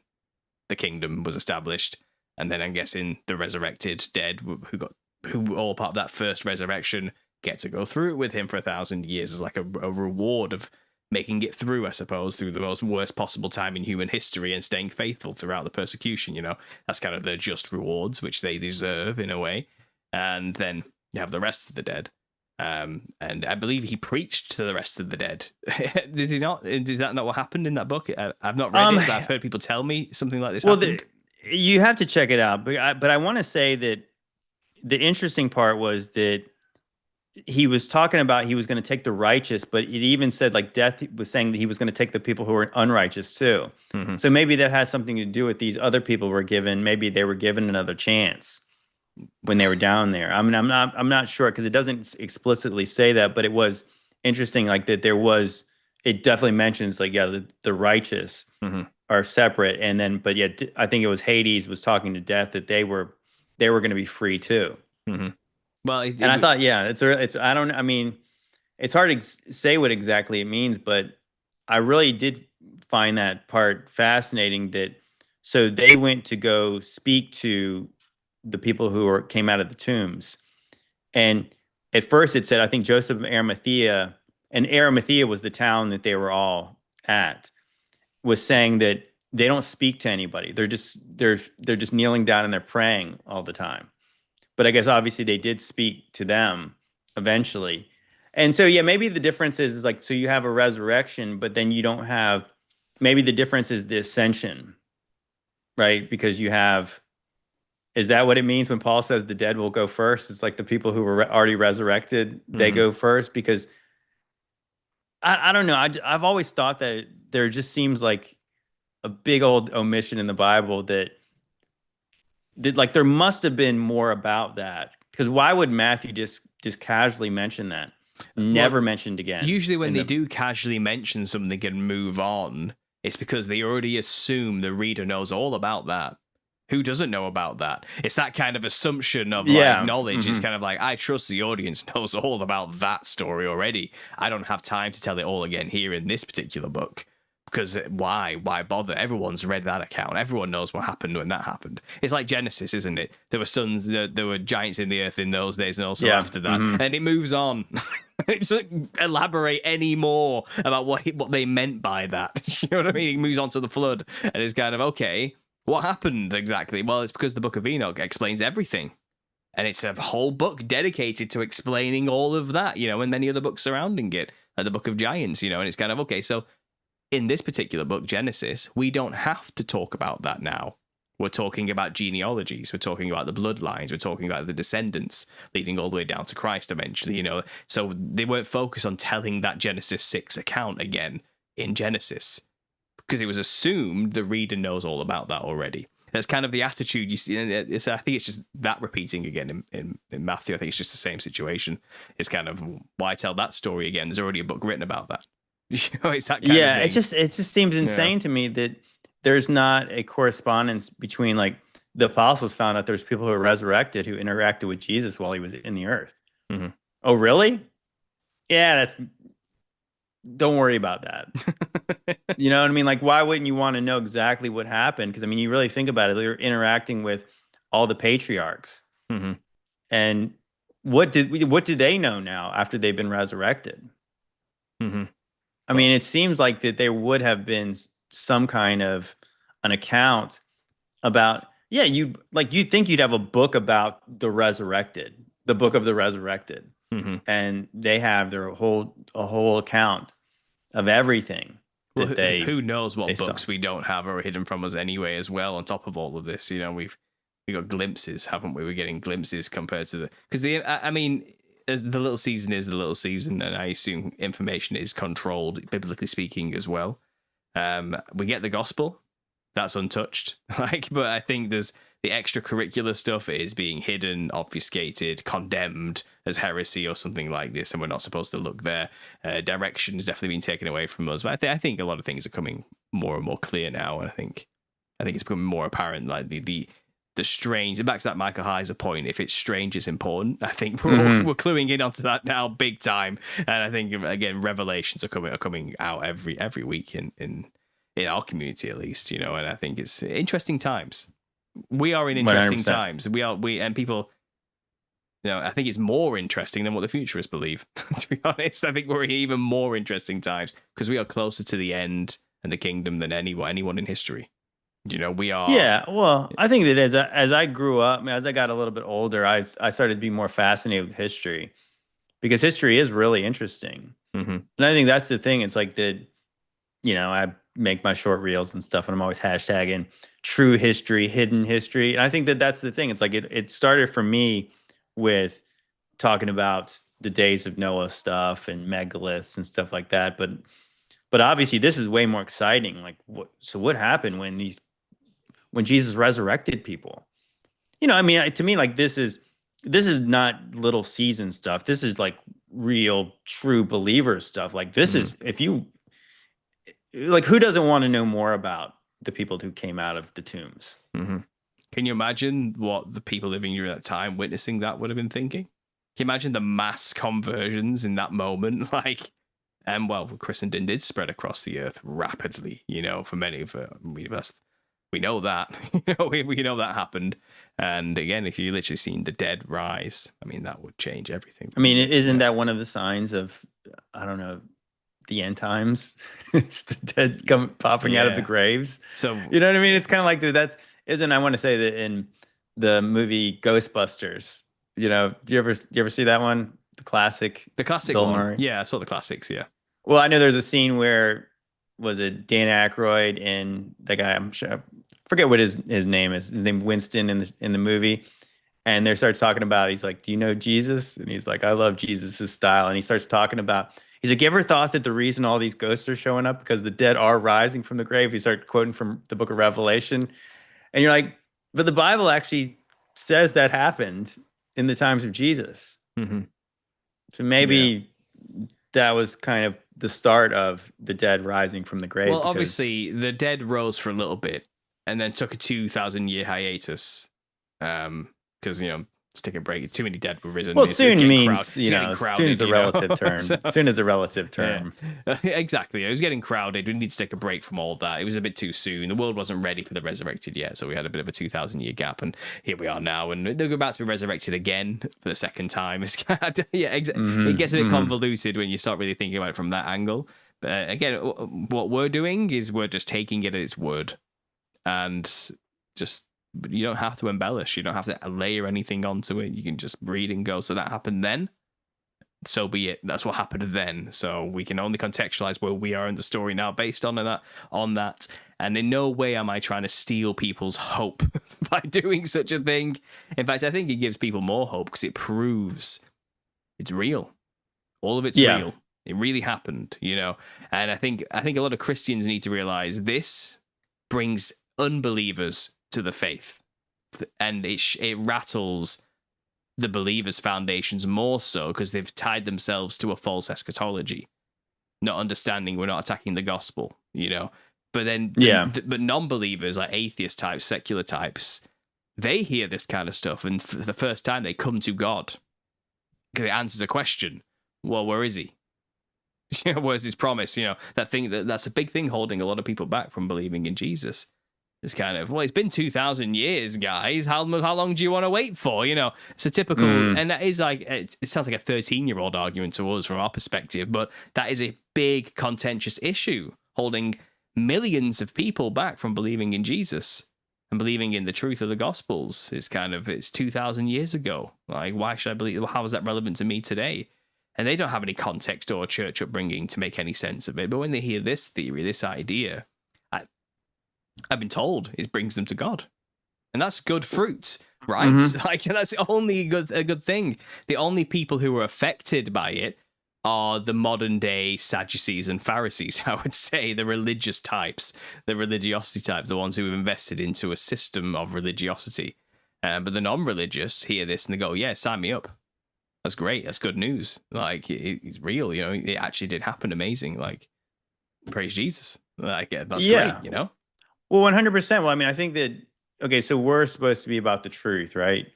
S1: the kingdom was established, and then I'm guessing the resurrected dead who all part of that first resurrection get to go through it with him for 1,000 years as like a reward of making it through, I suppose, through the most worst possible time in human history and staying faithful throughout the persecution. That's kind of their just rewards, which they deserve in a way. And then you have the rest of the dead. And I believe he preached to the rest of the dead. Did he not? Is that not what happened in that book? I've not read it, but I've heard people tell me something like this
S2: Well,
S1: happened.
S2: you have to check it out, but I want to say that the interesting part was that he was talking about he was going to take the righteous, but it even said like death was saying that he was going to take the people who were unrighteous too.
S1: Hmm.
S2: So maybe that has something to do with these other people were given. Maybe they were given another chance when they were down there. I mean, I'm not sure because it doesn't explicitly say that, but it was interesting. Like that there was. It definitely mentions like, yeah, the righteous
S1: Hmm.
S2: are separate, and then but yet I think it was Hades was talking to death that they were going to be free too.
S1: Hmm. Well,
S2: And I thought, yeah, it's I don't I mean, it's hard to say what exactly it means, but I really did find that part fascinating that so they went to go speak to the people who came out of the tombs. And at first it said, I think Joseph of Arimathea, and Arimathea was the town that they were all at, was saying that they don't speak to anybody. They're just kneeling down and they're praying all the time. But I guess obviously they did speak to them eventually. And so yeah, maybe the difference is like so you have a resurrection, but then you don't have, maybe the difference is the ascension, right? Because you have, is that what it means when Paul says the dead will go first? It's like the people who were already resurrected, they
S1: Mhm.
S2: go first because I don't know. I've always thought that there just seems like a big old omission in the Bible that like there must have been more about that. Because why would Matthew just just casually mention that.
S1: Well,
S2: Never mentioned again.
S1: usually when
S2: In
S1: they
S2: the
S1: do casually mention something and move on, it's because they already assume the reader knows all about that. Who doesn't know about that? It's that kind of assumption of like
S2: yeah.
S1: knowledge. It's
S2: Mhm.
S1: kind of like, I trust the audience knows all about that story already. I don't have time to tell it all again here in this particular book. Because why? Why bother? Everyone's read that account. Everyone knows what happened when that happened. It's like Genesis, isn't it? There were suns, there were giants in the earth in those days, and also
S2: Yeah.
S1: after that,
S2: Mhm.
S1: and it moves on. It doesn't elaborate any more about what they meant by that. You know what I mean? It moves on to the flood, and it's kind of okay. What happened exactly? Well, it's because the Book of Enoch explains everything. And it's a whole book dedicated to explaining all of that, and many other books surrounding it, like the Book of Giants, and it's kind of okay. So in this particular book, Genesis, we don't have to talk about that now. We're talking about genealogies. We're talking about the bloodlines. We're talking about the descendants leading all the way down to Christ eventually, So they weren't focused on telling that Genesis 6 account again in Genesis because it was assumed the reader knows all about that already. That's kind of the attitude you see. I think it's just that repeating again in Matthew. I think it's just the same situation. It's kind of, why tell that story again? There's already a book written about that. It's that kind
S2: Yeah,
S1: of thing.
S2: it just seems insane to me that there's not a correspondence between like the apostles found out there's people who are resurrected who interacted with Jesus while he was in the earth.
S1: Mm-hmm.
S2: Oh, really? Yeah, don't worry about that. You know what I mean? Like, why wouldn't you want to know exactly what happened? Because I mean, you really think about it, they're interacting with all the patriarchs.
S1: Mm-hmm.
S2: And what do they know now after they've been resurrected?
S1: Mm-hmm.
S2: I mean, it seems like that there would have been some kind of an account about, yeah, you'd think you'd have a book about the resurrected, the book of the resurrected.
S1: Mm-hmm.
S2: And they have a whole account of everything
S1: Well,
S2: that
S1: who knows
S2: they
S1: what
S2: saw.
S1: books we don't have or hidden from us anyway as well. On top of all of this, we got glimpses, haven't we? We're getting glimpses compared to I mean, as the little season is the little season, and I assume information is controlled, biblically speaking, as well. We get the gospel, that's untouched. But I think there's the extracurricular stuff is being hidden, obfuscated, condemned as heresy or something like this, and we're not supposed to look there. Direction has definitely been taken away from us, but I think a lot of things are coming more and more clear now, and I think it's becoming more apparent. Like the strange, back to that Michael Heiser point, if it's strange is important, I think we're cluing in onto that now big time. And I think, again, revelations are coming out every week in our community, at least, and I think it's interesting times. We are in interesting
S2: 100%.
S1: times. And people, I think it's more interesting than what the futurists believe. To be honest, I think we're in even more interesting times because we are closer to the end and the kingdom than anyone in history. We are.
S2: Yeah, well, I think that as I grew up, as I got a little bit older, I started to be more fascinated with history because history is really interesting.
S1: Mm-hmm.
S2: And I think that's the thing. It's like I make my short reels and stuff, and I'm always hashtagging true history, hidden history. And I think that that's the thing. It's like it started for me with talking about the days of Noah stuff and megaliths and stuff like that. But obviously, this is way more exciting. Like, what happened when Jesus resurrected people? I mean, to me, like this is not little season stuff. This is like real, true believer stuff. Like this is if you like, who doesn't want to know more about the people who came out of the tombs?
S1: Mm-hmm. Can you imagine what the people living during that time witnessing that would have been thinking? Can you imagine the mass conversions in that moment? Christendom did spread across the earth rapidly, for many of us. We know that. We know that happened. And again, if you literally seen the dead rise, I mean, that would change everything.
S2: I mean, isn't that one of the signs of, I don't know, the end times? It's the dead popping out of the graves.
S1: So
S2: you know what I mean? It's kind of like I want to say that in the movie Ghostbusters, do you ever see that one? The classic
S1: Bill one.
S2: Murray?
S1: Yeah, I saw the classics, yeah.
S2: Well, I know there's a scene where, was it Dan Aykroyd and the guy, I'm sure, I forget what his name is. His name Winston in the movie. And they start talking about, he's like, do you know Jesus? And he's like, I love Jesus's style. And he starts talking about, he's like, you ever thought that the reason all these ghosts are showing up because the dead are rising from the grave? He started quoting from the book of Revelation. And you're like, but the Bible actually says that happened in the times of Jesus.
S1: Mm-hmm.
S2: So
S1: Yeah.
S2: maybe that was kind of the start of the dead rising from the grave
S1: Well,
S2: because
S1: obviously, the dead rose for a little bit and then took a 2,000 year hiatus. Because let's take a break. Too many dead were risen.
S2: well,
S1: It's
S2: soon
S1: getting crowd.
S2: means,
S1: It's getting
S2: soon is
S1: crowded.
S2: a relative
S1: So
S2: term. Soon is a relative
S1: yeah,
S2: term.
S1: exactly. It was getting crowded. We need to take a break from all that. It was a bit too soon. The world wasn't ready for the resurrected yet, so we had a bit of a 2,000 year gap, and here we are now, and they're about to be resurrected again for the second time. It's yeah, it gets a bit convoluted when you start really thinking about it from that angle. But again, what we're doing is we're just taking it at its word, and just you don't have to embellish. You don't have to layer anything onto it. You can just read and go. So that happened then. So be it. That's what happened then. So we can only contextualize where we are in the story now based on that. And in no way am I trying to steal people's hope by doing such a thing. In fact, I think it gives people more hope because it proves it's real. All of it's real. It really happened, And I think a lot of Christians need to realize this brings unbelievers to the faith, and it rattles the believers' foundations more so because they've tied themselves to a false eschatology, not understanding we're not attacking the gospel, But then, but non-believers like atheist types, secular types, they hear this kind of stuff, and for the first time they come to God because it answers a question. Well, where is he? Where's his promise? That thing that's a big thing holding a lot of people back from believing in Jesus. It's kind of, well, it's been 2,000 years, guys. How long do you want to wait for? It's a typical, and that is like, it sounds like a 13-year-old argument to us from our perspective, but that is a big contentious issue holding millions of people back from believing in Jesus and believing in the truth of the Gospels. It's 2,000 years ago. Like, why should I believe? How is that relevant to me today? And they don't have any context or church upbringing to make any sense of it. But when they hear this theory, this idea, I've been told it brings them to God, and that's good fruit, right? Like that's only a good thing. The only people who are affected by it are the modern day Sadducees and Pharisees. I would say the religious types, the religiosity types, the ones who have invested into a system of religiosity. But the non-religious hear this and they go, "Yeah, sign me up. That's great. That's good news. Like it's real. It actually did happen. Amazing. Like praise Jesus. Like that's great.
S2: Well, 100%. Well, I mean, I think that, okay, so we're supposed to be about the truth, right?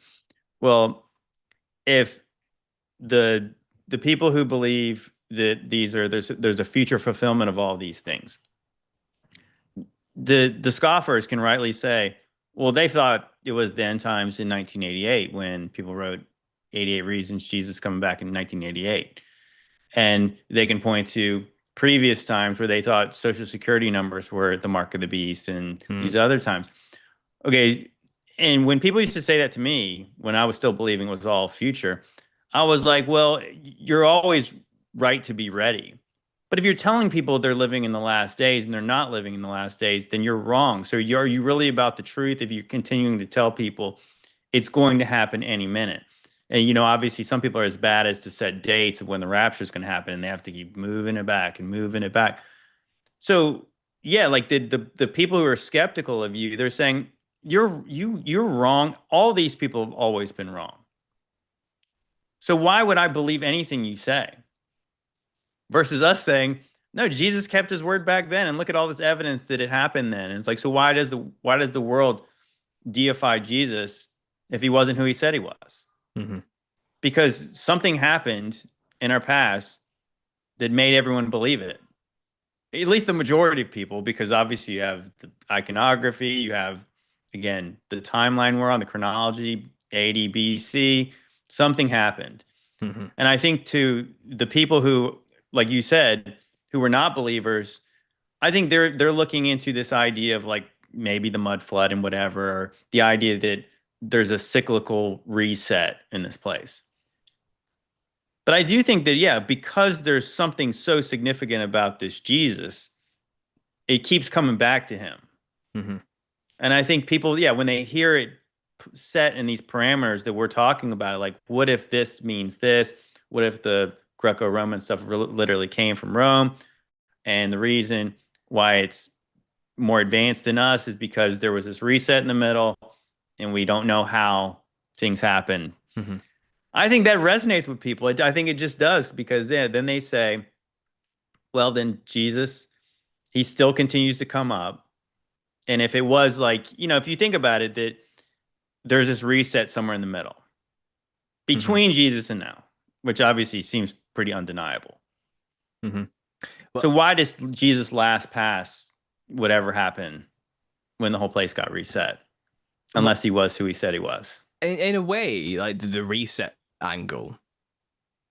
S2: Well, if the people who believe that there's a future fulfillment of all these things, the scoffers can rightly say, well, they thought it was the end times in 1988 when people wrote 88 Reasons Jesus Coming Back in 1988. And they can point to previous times where they thought Social Security numbers were the mark of the beast and these other times. Okay. And when people used to say that to me, when I was still believing it was all future, I was like, well, you're always right to be ready. But if you're telling people they're living in the last days and they're not living in the last days, then you're wrong. So are you really about the truth if you're continuing to tell people it's going to happen any minute? And, obviously some people are as bad as to set dates of when the rapture is going to happen and they have to keep moving it back and moving it back. So yeah, like the people who are skeptical of you, they're saying you're wrong. All these people have always been wrong. So why would I believe anything you say? Versus us saying, no, Jesus kept his word back then, and look at all this evidence that it happened then. And it's like, so why does the world deify Jesus if he wasn't who he said he was? Because something happened in our past that made everyone believe it. At least the majority of people, because obviously you have the iconography, you have, again, the timeline we're on, the chronology, AD, BC, something happened. And I think to the people who, like you said, who were not believers, I think they're looking into this idea of like maybe the mud flood and whatever, or the idea that there's a cyclical reset in this place. But I do think that, yeah, because there's something so significant about this Jesus, it keeps coming back to him. And I think people, yeah, when they hear it set in these parameters that we're talking about, like, what if this means this? What if the Greco-Roman stuff literally came from Rome? And the reason why it's more advanced than us is because there was this reset in the middle and we don't know how things happen. I think that resonates with people. I think it just does because then they say, well, then Jesus, he still continues to come up. And if it was like, if you think about it, that there's this reset somewhere in the middle
S1: Hmm.
S2: between Jesus and now, which obviously seems pretty undeniable.
S1: Hmm.
S2: So
S1: Well,
S2: why does Jesus last past whatever happened when the whole place got reset?
S1: well,
S2: Unless he was who he said he was.
S1: in a way, like the reset angle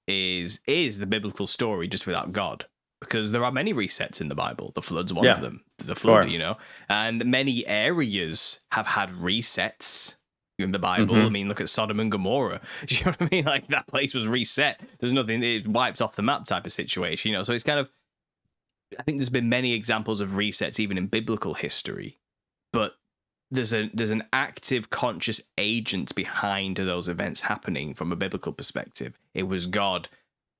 S1: is the biblical story just without God. Because there are many resets in the Bible. The flood's one of
S2: Yeah,
S1: them. The flood,
S2: sure.
S1: and many areas have had resets in the Bible. I
S2: Hmm.
S1: mean, look at Sodom and Gomorrah. Do you know what I mean? Like that place was reset. There's nothing, it wiped off the map type of situation, So it's kind of, I think there's been many examples of resets even in biblical history, but there's an active conscious agent behind those events happening from a biblical perspective. It was God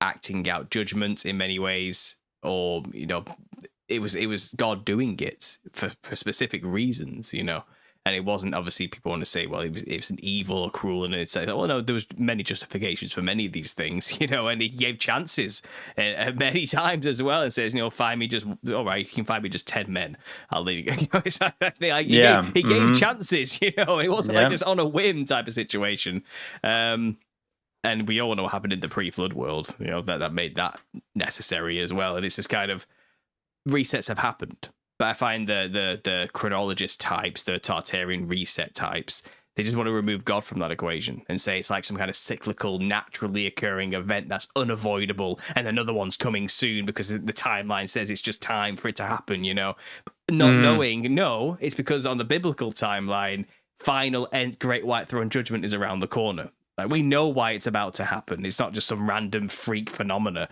S1: acting out judgment in many ways, or it was God doing it for specific reasons, and it wasn't, obviously people want to say, well, it was an evil or cruel, and it's like, well, no, there was many justifications for many of these things, and he gave chances many times as well, and says, find me just, all right, you can find me just 10 men, I'll leave you. It's like,
S2: Yeah.
S1: he gave chances, and it wasn't like
S2: Yeah.
S1: just on a whim type of situation. And we all know what happened in the pre-flood world, that made that necessary as well, and it's just kind of, resets have happened. But I find the chronologist types, the Tartarian reset types, they just want to remove God from that equation and say it's like some kind of cyclical, naturally occurring event that's unavoidable, and another one's coming soon because the timeline says it's just time for it to happen, Not knowing, no, it's because on the biblical timeline, final end, great white throne judgment is around the corner. Like, we know why it's about to happen. It's not just some random freak phenomena.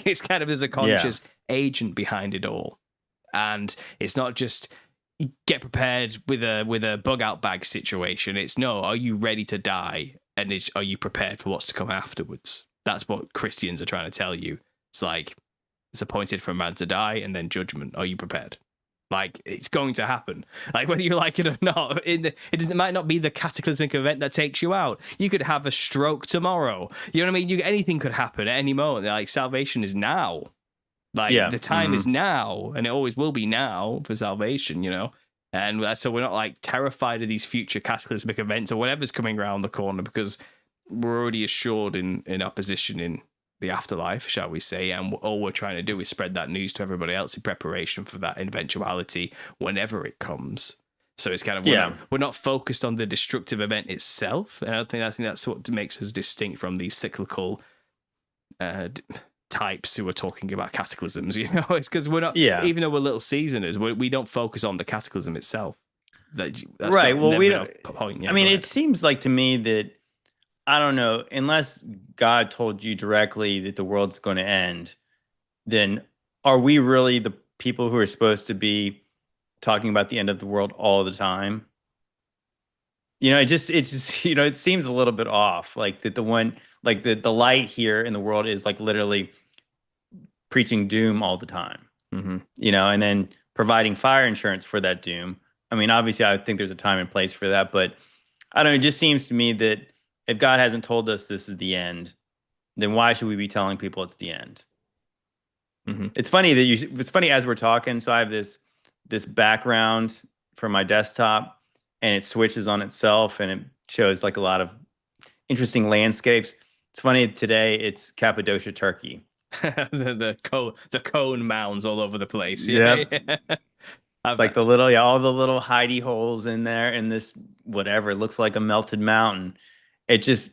S1: It's kind of, there's a
S2: Yeah.
S1: conscious agent behind it all. And it's not just get prepared with a bug out bag situation. It's no, are you ready to die? And are you prepared for what's to come afterwards? That's what Christians are trying to tell you. It's like, it's appointed for a man to die and then judgment. Are you prepared? Like, it's going to happen. Like, whether you like it or not, it might not be the cataclysmic event that takes you out. You could have a stroke tomorrow. You know what I mean? Anything could happen at any moment. Like, salvation is now. Like,
S2: Yeah.
S1: the time is now, and it always will be now for salvation, And so we're not like terrified of these future cataclysmic events or whatever's coming around the corner, because we're already assured in our position in the afterlife, shall we say, and all we're trying to do is spread that news to everybody else in preparation for that eventuality whenever it comes. So it's kind of, we're not focused on the destructive event itself, and I think that's what makes us distinct from these cyclical types who are talking about cataclysms. It's because we're not, even though we're little seasoners, we don't focus on the cataclysm itself. That's
S2: right. Well, we don't.
S1: Point. Yeah,
S2: I mean, it seems like to me that, I don't know, unless God told you directly that the world's going to end, then are we really the people who are supposed to be talking about the end of the world all the time? It just it seems a little bit off. Like that the one, like the light here in the world is like literally preaching doom all the time.
S1: Mm-hmm.
S2: And then providing fire insurance for that doom. I mean, obviously, I think there's a time and place for that, but I don't know. It just seems to me that if God hasn't told us this is the end, then why should we be telling people it's the end?
S1: Mm-hmm.
S2: It's funny it's funny as we're talking. So I have this background for my desktop, and it switches on itself, and it shows like a lot of interesting landscapes. It's funny today. It's Cappadocia, Turkey.
S1: the cone mounds all over the place.
S2: Yep. Like all the little hidey holes in there, and this whatever, it looks like a melted mountain. It just,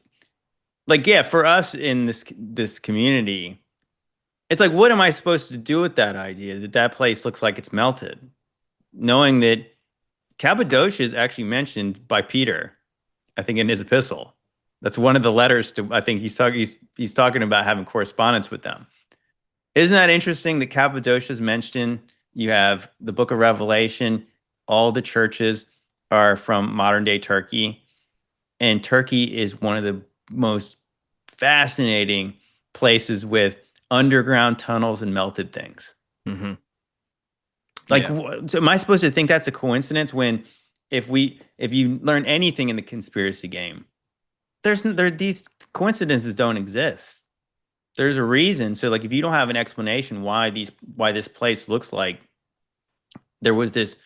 S2: like, yeah, for us in this community, it's like, what am I supposed to do with that idea that place looks like it's melted, knowing that Cappadocia is actually mentioned by Peter, I think, in his epistle. That's one of the letters to, I think he's talking about having correspondence with them. Isn't that interesting that Cappadocia is mentioned? You have the book of Revelation. All the churches are from modern day Turkey. And Turkey is one of the most fascinating places with underground tunnels and melted things.
S1: Mm-hmm.
S2: Like, so am I supposed to think that's a coincidence when if you learn anything in the conspiracy game, these coincidences don't exist. There's a reason. So like if you don't have an explanation why this place looks like there was this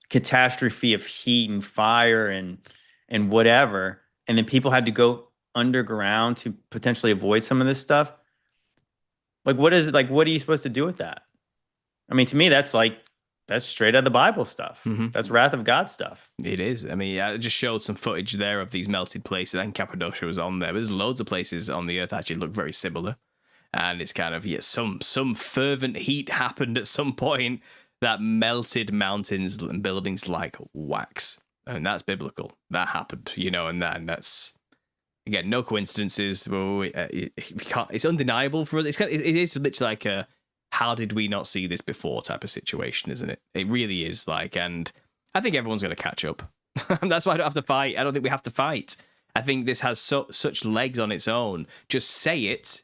S2: catastrophe of heat and fire and whatever, and then people had to go underground to potentially avoid some of this stuff. Like what is it like what are you supposed to do with that? I mean, to me that's straight out of the Bible stuff.
S1: Mm-hmm.
S2: That's wrath of God stuff.
S1: It is. I mean, I just showed some footage there of these melted places, and Cappadocia was on there. There's loads of places on the Earth that actually look very similar, and it's kind of some fervent heat happened at some point that melted mountains and buildings like wax, and that's biblical. That happened, and that's again no coincidences. We can't. It's undeniable for us. It is literally like a how did we not see this before type of situation, isn't it? It really is like, and I think everyone's going to catch up. That's why I don't have to fight. I don't think we have to fight. I think this has such legs on its own. Just say it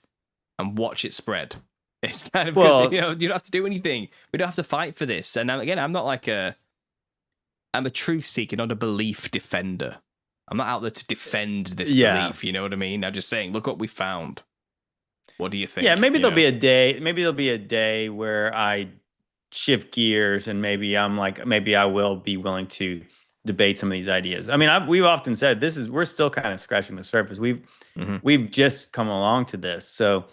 S1: and watch it spread. It's kind of, you don't have to do anything. We don't have to fight for this. And again, I'm a truth seeker, not a belief defender. I'm not out there to defend this belief. You know what I mean? I'm just saying, look what we found. What do you think?
S2: Yeah, maybe there'll be a day. Maybe there'll be a day where I shift gears, and maybe I will be willing to debate some of these ideas. I mean, we've often said we're still kind of scratching the surface. We've just come along to this. So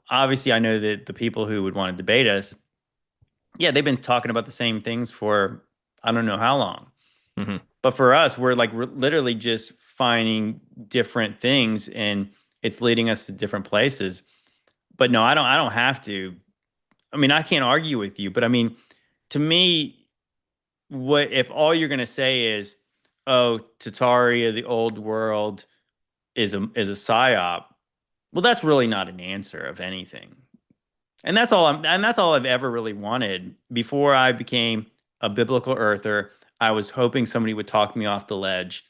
S2: obviously, I know that the people who would want to debate us, they've been talking about the same things for I don't know how long. Mm-hmm. But for us, we're literally just finding different things, and it's leading us to different places. But no, I don't have to. I mean, I can't argue with you, but I mean, to me, what if all you're going to say is, "Oh, Tartaria, the old world, is a psyop"? Well, that's really not an answer of anything. And that's all I've ever really wanted. Before I became a biblical earther, I was hoping somebody would talk me off the ledge.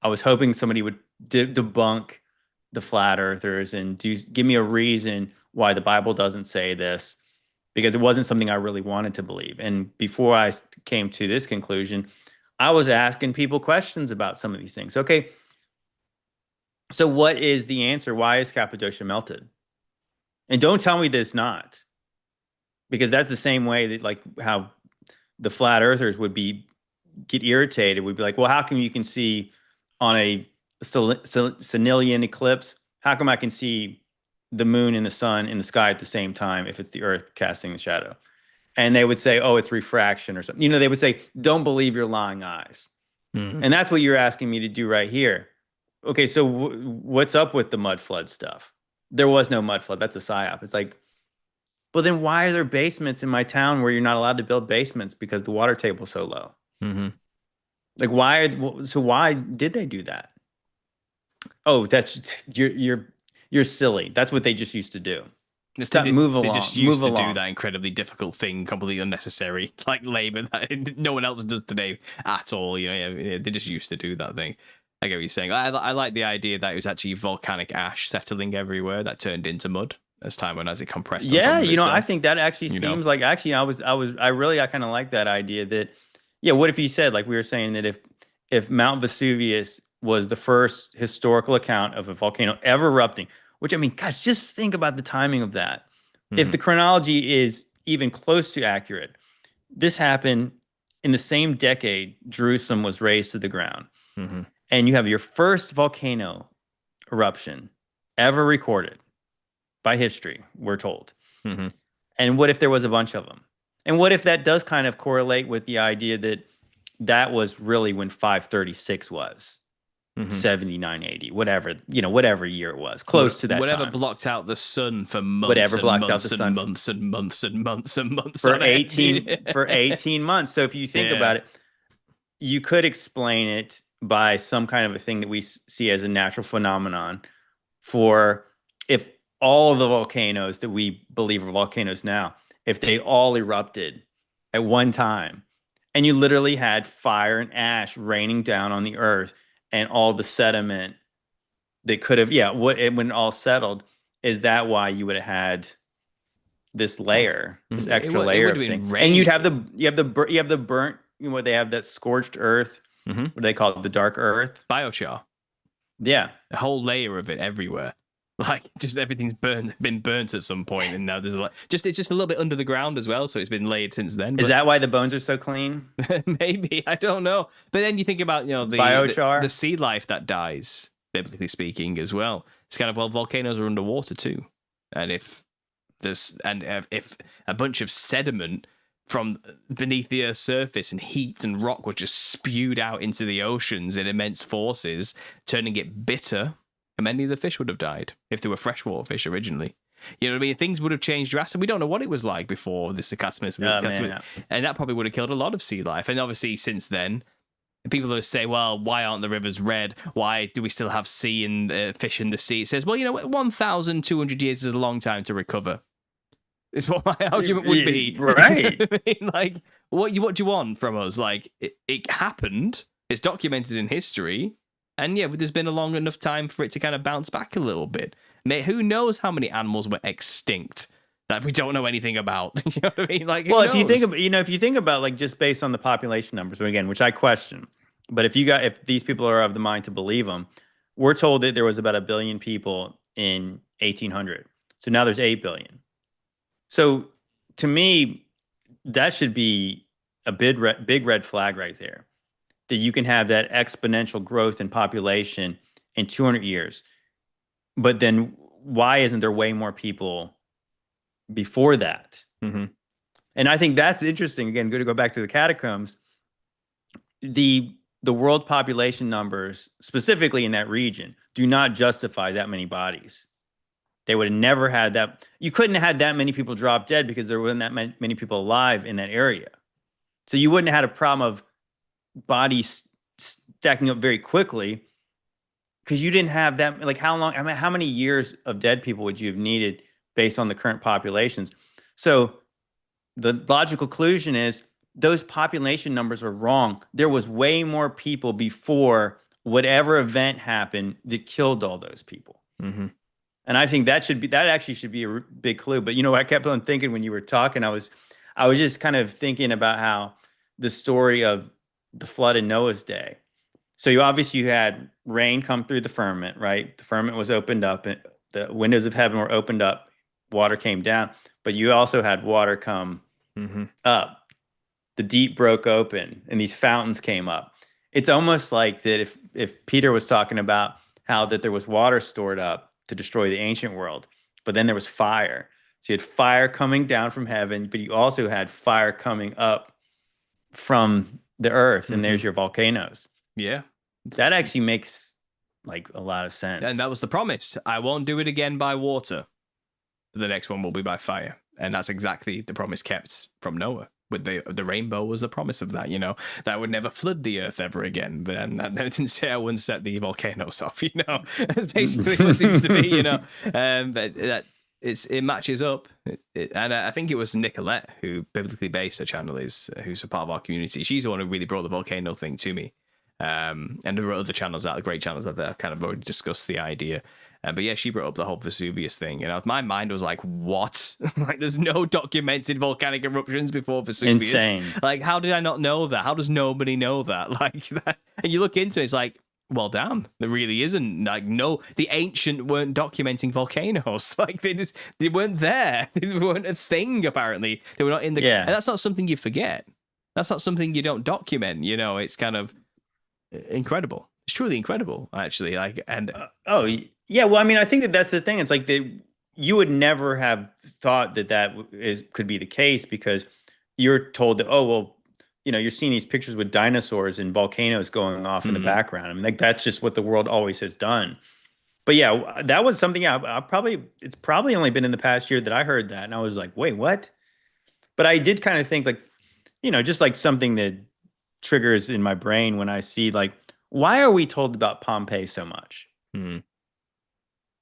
S2: I was hoping somebody would debunk the flat earthers and give me a reason why the Bible doesn't say this, because it wasn't something I really wanted to believe. And before I came to this conclusion, I was asking people questions about some of these things. Okay, so what is the answer? Why is Cappadocia melted? And don't tell me that it's not, because that's the same way that like how the flat earthers would get irritated. We'd be like, well, how come you can see on a Senilian eclipse? How come I can see the moon and the sun in the sky at the same time if it's the earth casting the shadow? And they would say, oh, it's refraction or something. They would say, don't believe your lying eyes. Mm-hmm. And that's what you're asking me to do right here. Okay, so what's up with the mud flood stuff? There was no mud flood. That's a psyop. It's like, well, then why are there basements in my town where you're not allowed to build basements because the water table is so low? Mm-hmm. Like, why did they do that? Oh, that's you're silly. That's what they just used to do. Move along. They just used to do that
S1: incredibly difficult thing, completely unnecessary, like labor that no one else does today at all. They just used to do that thing. I get what you're saying. I like the idea that it was actually volcanic ash settling everywhere that turned into mud as time went, as it compressed.
S2: Yeah, I think that actually seems like I kind of like that idea that, what if you said, like we were saying, that if Mount Vesuvius was the first historical account of a volcano ever erupting, which, I mean, gosh, just think about the timing of that. Mm-hmm. If the chronology is even close to accurate, this happened in the same decade Jerusalem was razed to the ground. Mm-hmm. And you have your first volcano eruption ever recorded by history, we're told. Mm-hmm. And what if there was a bunch of them? And what if that does kind of correlate with the idea that was really when 536 was? Mm-hmm. 79, 80, whatever year it was, close to that
S1: whatever
S2: time.
S1: Blocked out the sun for months.
S2: Whatever blocked out the sun
S1: for months and months and months and months
S2: for 18 months. So if you think about it, you could explain it by some kind of a thing that we see as a natural phenomenon. For if all of the volcanoes that we believe are volcanoes now, if they all erupted at one time, and you literally had fire and ash raining down on the earth, and all the sediment that could have, when it all settled, is that why you would have had this layer, this extra layer of thing? And you'd have the burnt, they have that scorched earth. Mm-hmm. What do they call it? The dark earth?
S1: Biochar.
S2: Yeah.
S1: A whole layer of it everywhere. Like just everything's been burnt at some point, and now there's it's just a little bit under the ground as well, so it's been laid since then.
S2: Is
S1: But
S2: that why the bones are so clean?
S1: maybe, I don't know. But then you think about the
S2: Biochar?
S1: sea life that dies, biblically speaking, as well. It's kind of, well, volcanoes are underwater too, and if if a bunch of sediment from beneath the Earth's surface and heat and rock were just spewed out into the oceans in immense forces, turning it bitter, many of the fish would have died if they were freshwater fish originally. You know what I mean? Things would have changed drastically. We don't know what it was like before the Catacombs, and that probably would have killed a lot of sea life. And obviously, since then, people always say, well, why aren't the rivers red? Why do we still have sea and fish in the sea? It says, well, 1,200 years is a long time to recover. It's what my argument would be.
S2: Right.
S1: You know what I mean? Like, what do you want from us? Like, it happened. It's documented in history. And yeah, there's been a long enough time for it to kind of bounce back a little bit. Mate, who knows how many animals were extinct that we don't know anything about? You know what I mean? Like,
S2: well, if you think about like just based on the population numbers, again, which I question, but if these people are of the mind to believe them, we're told that there was about 1 billion people in 1800. So now there's 8 billion. So to me, that should be a big red flag right there. That you can have that exponential growth in population in 200 years. But then why isn't there way more people before that?
S1: Mm-hmm.
S2: And I think that's interesting. Again, good to go back to the catacombs. The world population numbers, specifically in that region, do not justify that many bodies. They would have never had that. You couldn't have had that many people drop dead because there wasn't that many people alive in that area. So you wouldn't have had a problem of bodies stacking up very quickly because you didn't have that. Like how many years of dead people would you have needed based on the current populations? So the logical conclusion is those population numbers are wrong. There was way more people before whatever event happened that killed all those people.
S1: Mm-hmm.
S2: And I think that actually should be a big clue. But I kept on thinking when you were talking, I was just kind of thinking about how the story of the flood in Noah's day. So you had rain come through the firmament, right? The firmament was opened up, and the windows of heaven were opened up. Water came down, but you also had water come up. The deep broke open, and these fountains came up. It's almost like that if Peter was talking about how that there was water stored up to destroy the ancient world, but then there was fire. So you had fire coming down from heaven, but you also had fire coming up from the earth, and there's your volcanoes.
S1: Yeah.
S2: That actually makes like a lot of sense.
S1: And that was the promise. I won't do it again by water. The next one will be by fire. And that's exactly the promise kept from Noah. With the rainbow was the promise of that, that would never flood the earth ever again. But that didn't say I wouldn't set the volcanoes off, That's basically what it seems to be, But it matches up. And I think it was Nicolette who biblically based her channel who's a part of our community. She's the one who really brought the volcano thing to me. And there were other channels out, great channels out there, kind of already discussed the idea. But yeah, she brought up the whole Vesuvius thing. My mind was like, what? Like, there's no documented volcanic eruptions before Vesuvius.
S2: Insane.
S1: Like, how did I not know that? How does nobody know that? Like, that? And you look into it, it's like, well, damn, there really isn't. Like, no, the ancient weren't documenting volcanoes. Like, they weren't there. They weren't a thing, apparently. They were not in the...
S2: Yeah.
S1: And that's not something you forget. That's not something you don't document, It's kind of incredible. It's truly incredible, actually. Like, and...
S2: Yeah, well, I mean, I think that's the thing. It's like you would never have thought that could be the case because you're told that, oh, well, you're seeing these pictures with dinosaurs and volcanoes going off in the background. I mean, like that's just what the world always has done. But yeah, that was something it's probably only been in the past year that I heard that. And I was like, wait, what? But I did kind of think like, just like something that triggers in my brain when I see like, why are we told about Pompeii so much?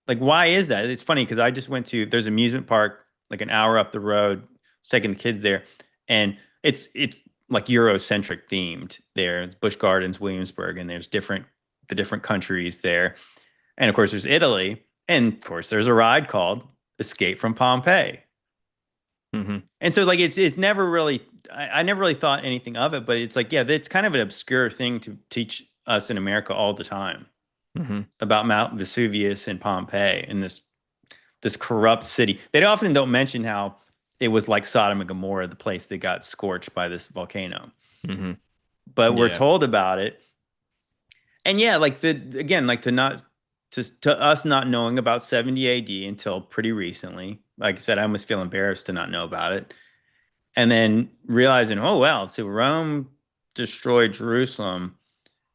S2: Like, why is that? It's funny because I just went there's an amusement park like an hour up the road, taking the kids there, and it's like Eurocentric themed there. It's Busch Gardens, Williamsburg, and there's the different countries there, and of course there's Italy, and of course there's a ride called Escape from Pompeii. And so like it's never really I never really thought anything of it, but it's like, yeah, it's kind of an obscure thing to teach us in America all the time.
S1: Mm-hmm.
S2: about Mount Vesuvius and Pompeii and this corrupt city. They often don't mention how it was like Sodom and Gomorrah, the place that got scorched by this volcano.
S1: Mm-hmm.
S2: But we're
S1: Yeah.
S2: told about it. And yeah, like to us not knowing about 70 AD until pretty recently. Like I said, I almost feel embarrassed to not know about it. And then realizing, oh well, so Rome destroyed Jerusalem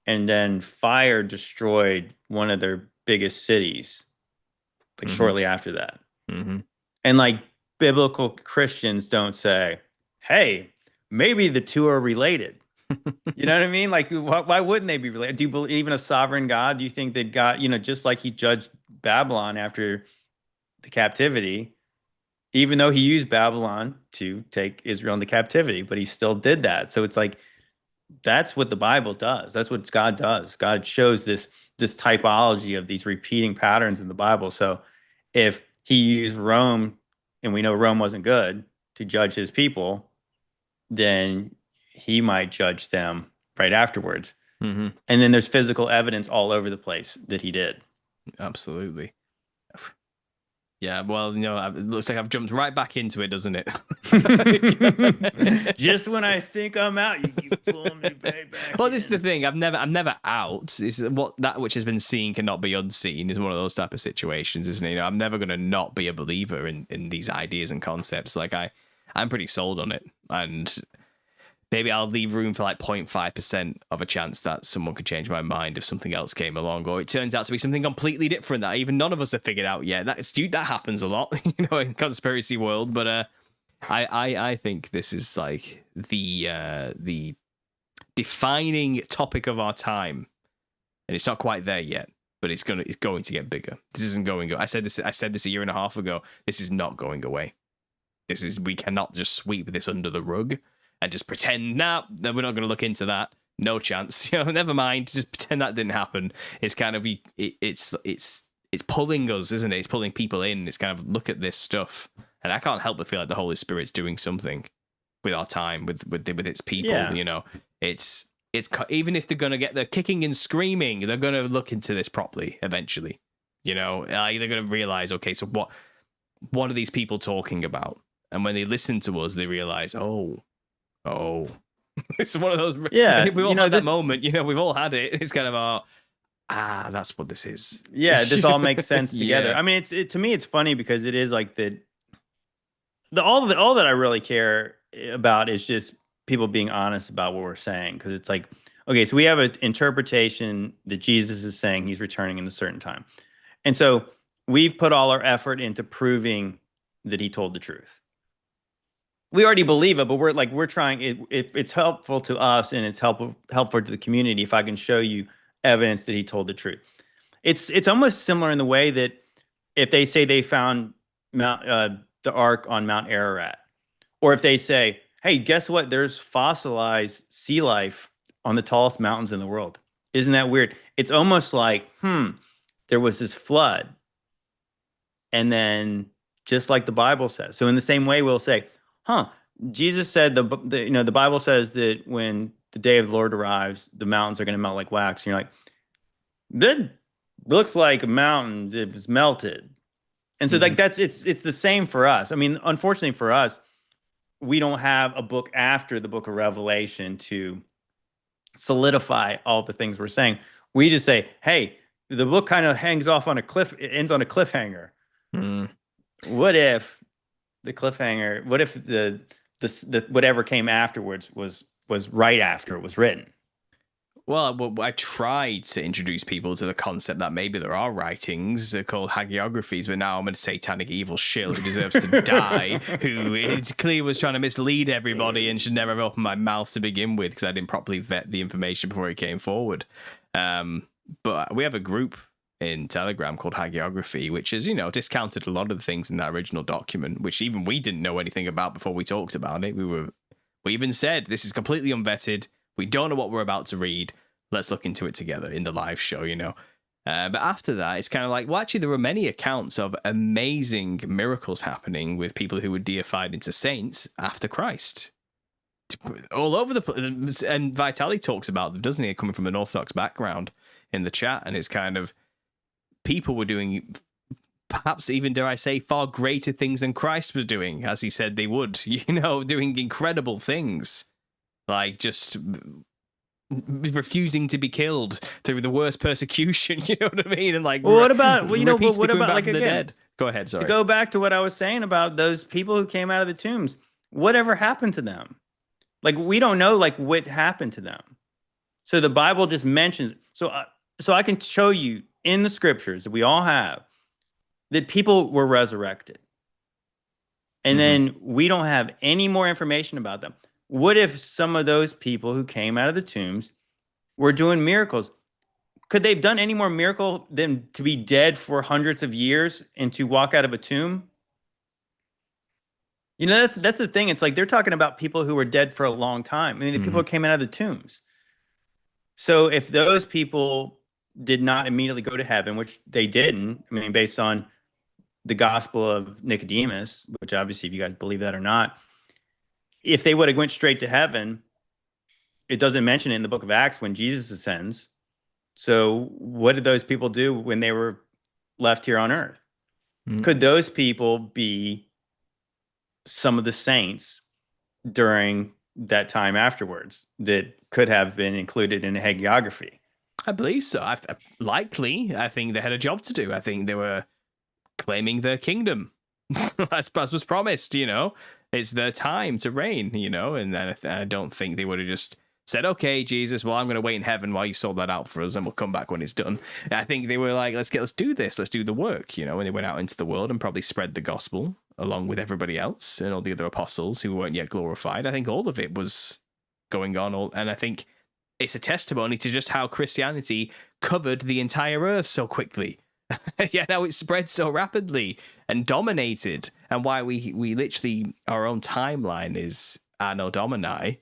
S2: and then fire destroyed one of their biggest cities like
S1: Mm-hmm.
S2: shortly after that.
S1: Mm-hmm.
S2: And like biblical Christians don't say, hey, maybe the two are related. You know what I mean? Like, why wouldn't they be related? Do you believe in a sovereign God? Do you think that God, just like he judged Babylon after the captivity, even though he used Babylon to take Israel into captivity, but he still did that. So it's like, that's what the Bible does. That's what God does. God shows this typology of these repeating patterns in the Bible. So if he used Rome, and we know Rome wasn't good, to judge his people, then he might judge them right afterwards.
S1: Mm-hmm.
S2: And then there's physical evidence all over the place that he did.
S1: Absolutely. Yeah, well, it looks like I've jumped right back into it, doesn't it?
S2: Just when I think I'm out, you keep pulling me back.
S1: Well, this is the thing. I'm never out. It's what that which has been seen cannot be unseen is one of those type of situations, isn't it? I'm never going to not be a believer in these ideas and concepts. Like I'm pretty sold on it, and maybe I'll leave room for like 0.5% of a chance that someone could change my mind if something else came along, or it turns out to be something completely different that even none of us have figured out yet. That happens a lot, in conspiracy world. But I think this is like the defining topic of our time, and it's not quite there yet. But it's going to get bigger. This isn't going. I said this a year and a half ago. This is not going away. We cannot just sweep this under the rug and just pretend, that we're not going to look into that. No chance. Never mind. Just pretend that didn't happen. It's kind of it's pulling us, isn't it? It's pulling people in. It's kind of look at this stuff, and I can't help but feel like the Holy Spirit's doing something with our time, with its people.
S2: Yeah.
S1: It's even if they're going to get the kicking and screaming, they're going to look into this properly eventually. They're going to realize, okay, so what are these people talking about? And when they listen to us, they realize, oh, it's one of those.
S2: Yeah,
S1: we've all had that moment. We've all had it. It's kind of that's what this is.
S2: Yeah, this all makes sense together.
S1: Yeah.
S2: I mean, to me, it's funny because it is like all that I really care about is just people being honest about what we're saying. Because it's like, okay, so we have an interpretation that Jesus is saying he's returning in a certain time, and so we've put all our effort into proving that he told the truth. We already believe it, but we're trying. If it's helpful to us and it's helpful to the community, if I can show you evidence that he told the truth, it's almost similar in the way that if they say they found the Ark on Mount Ararat, or if they say, "Hey, guess what? There's fossilized sea life on the tallest mountains in the world." Isn't that weird? It's almost like, there was this flood, and then just like the Bible says. So in the same way, we'll say, Jesus said the Bible says that when the day of the Lord arrives, the mountains are going to melt like wax. And you're like, that looks like a mountain that was melted. And so like it's the same for us. I mean, unfortunately for us, we don't have a book after the book of Revelation to solidify all the things we're saying. We just say, hey, the book kind of hangs off on a cliff, it ends on a cliffhanger. What if the cliffhanger, what if the whatever came afterwards was right after it was written?
S1: Well, I tried to introduce people to the concept that maybe there are writings called hagiographies, but now I'm going to satanic evil shill who deserves to die, who is clearly was trying to mislead everybody and should never have opened my mouth to begin with because I didn't properly vet the information before he came forward. But we have a group in Telegram called Hagiography, which has, discounted a lot of the things in that original document, which even we didn't know anything about before we talked about it. We even said, this is completely unvetted. We don't know what we're about to read. Let's look into it together in the live show, But after that, it's kind of like, well, actually, there were many accounts of amazing miracles happening with people who were deified into saints after Christ. All over the place. And Vitali talks about them, doesn't he? Coming from an Orthodox background. in the chat, and it's kind of people were doing perhaps even, dare I say, far greater things than Christ was doing, as he said they would, doing incredible things, like just refusing to be killed through the worst persecution, you know what I mean? And like,
S2: well, what about,
S1: repeats
S2: what
S1: the coming
S2: about,
S1: back
S2: like,
S1: from the
S2: again,
S1: dead. Go ahead, sorry.
S2: to go back to what I was saying about those people who came out of the tombs, whatever happened to them? Like, we don't know, like, what happened to them. So the Bible just mentions, so I can show you in the scriptures that we all have that people were resurrected. And then we don't have any more information about them. What if some of those people who came out of the tombs were doing miracles? Could they have done any more miracle than to be dead for hundreds of years and to walk out of a tomb? That's the thing. It's like they're talking about people who were dead for a long time. I mean, the people who came out of the tombs. So if those people did not immediately go to heaven, which they didn't, I mean, based on the gospel of Nicodemus, which obviously, if you guys believe that or not, if they would have went straight to heaven, it doesn't mention it in the book of Acts when Jesus ascends. So what did those people do when they were left here on earth? Could those people be some of the saints during that time afterwards that could have been included in a hagiography?
S1: I believe so. Likely, I think they had a job to do. I think they were claiming their kingdom. As was promised, it's their time to reign, and then I don't think they would have just said, okay, Jesus, well, I'm going to wait in heaven while you sort that out for us, and we'll come back when it's done. I think they were like, let's do this, let's do the work, and they went out into the world and probably spread the gospel along with everybody else and all the other apostles who weren't yet glorified. I think all of it was going on, and I think it's a testimony to just how Christianity covered the entire earth so quickly. Yeah, now it spread so rapidly and dominated, and why we literally, our own timeline is Anno Domini,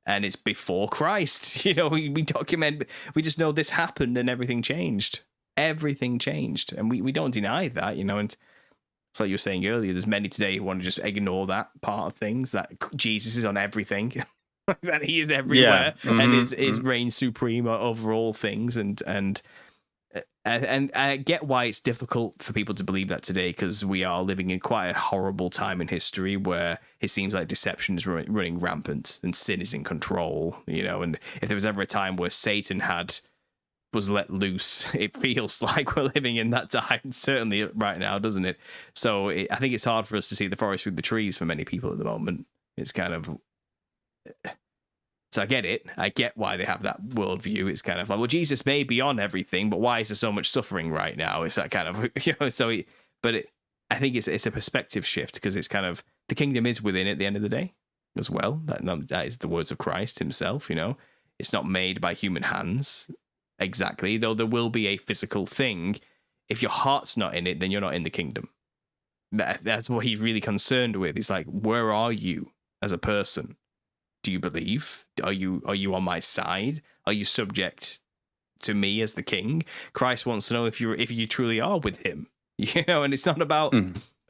S1: and it's before Christ. We document, we just know this happened and everything changed. Everything changed, and we don't deny that, and it's like you were saying earlier, there's many today who want to just ignore that part of things, that Jesus is on everything, that he is everywhere, and is reigns supreme over all things, and I get why it's difficult for people to believe that today, because we are living in quite a horrible time in history where it seems like deception is running rampant and sin is in control, and if there was ever a time where Satan was let loose, it feels like we're living in that time, certainly right now, doesn't it? So I think it's hard for us to see the forest through the trees for many people at the moment. It's kind of... So I get it. I get why they have that worldview. It's kind of like, well, Jesus may be on everything, but why is there so much suffering right now? It's that kind of, I think it's a perspective shift, because it's kind of, the kingdom is within at the end of the day as well. That is the words of Christ himself, It's not made by human hands, exactly, though there will be a physical thing. If your heart's not in it, then you're not in the kingdom. That's what he's really concerned with. He's like, where are you as a person? Do you believe? Are you on my side? Are you subject to me as the king? Christ wants to know if you truly are with him. And it's not about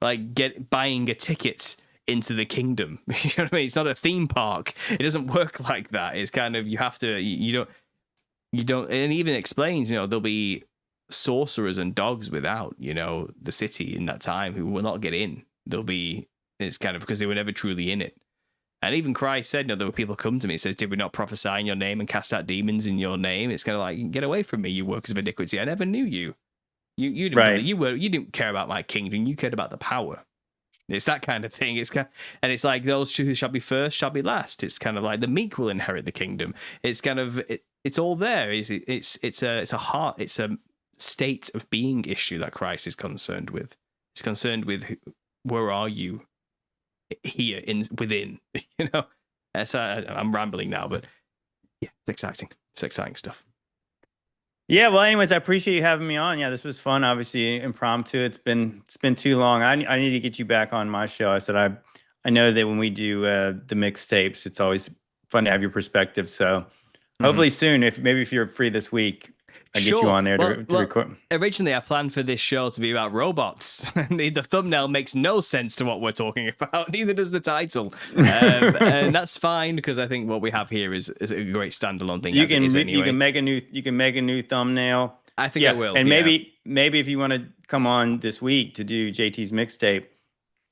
S1: like buying a ticket into the kingdom. You know what I mean? It's not a theme park. It doesn't work like that. It's kind of, you have to, you don't, and it even explains, there'll be sorcerers and dogs without, the city in that time who will not get in. It's kind of because they were never truly in it. And even Christ said, there were people come to me and says, did we not prophesy in your name and cast out demons in your name? It's kind of like, get away from me, you workers of iniquity. I never knew you. You didn't you didn't care about my kingdom. You cared about the power. It's that kind of thing. And it's like, those who shall be first shall be last. It's kind of like the meek will inherit the kingdom. It's kind of, it's all there. It's a state of being issue that Christ is concerned with. He's concerned with, where are you here within? I'm rambling now, but yeah, it's exciting. It's exciting stuff.
S2: Yeah, well, anyways, I appreciate you having me on. Yeah, this was fun. Obviously, impromptu. It's been too long. I need to get you back on my show. I said I know that when we do the mixtapes, it's always fun to have your perspective. So hopefully soon, if you're free this week. I get you on there to record.
S1: Originally, I planned for this show to be about robots. The thumbnail makes no sense to what we're talking about. Neither does the title, and that's fine because I think what we have here is a great standalone thing.
S2: You can make a new thumbnail.
S1: I think I will.
S2: And maybe if you want to come on this week to do JT's mixtape,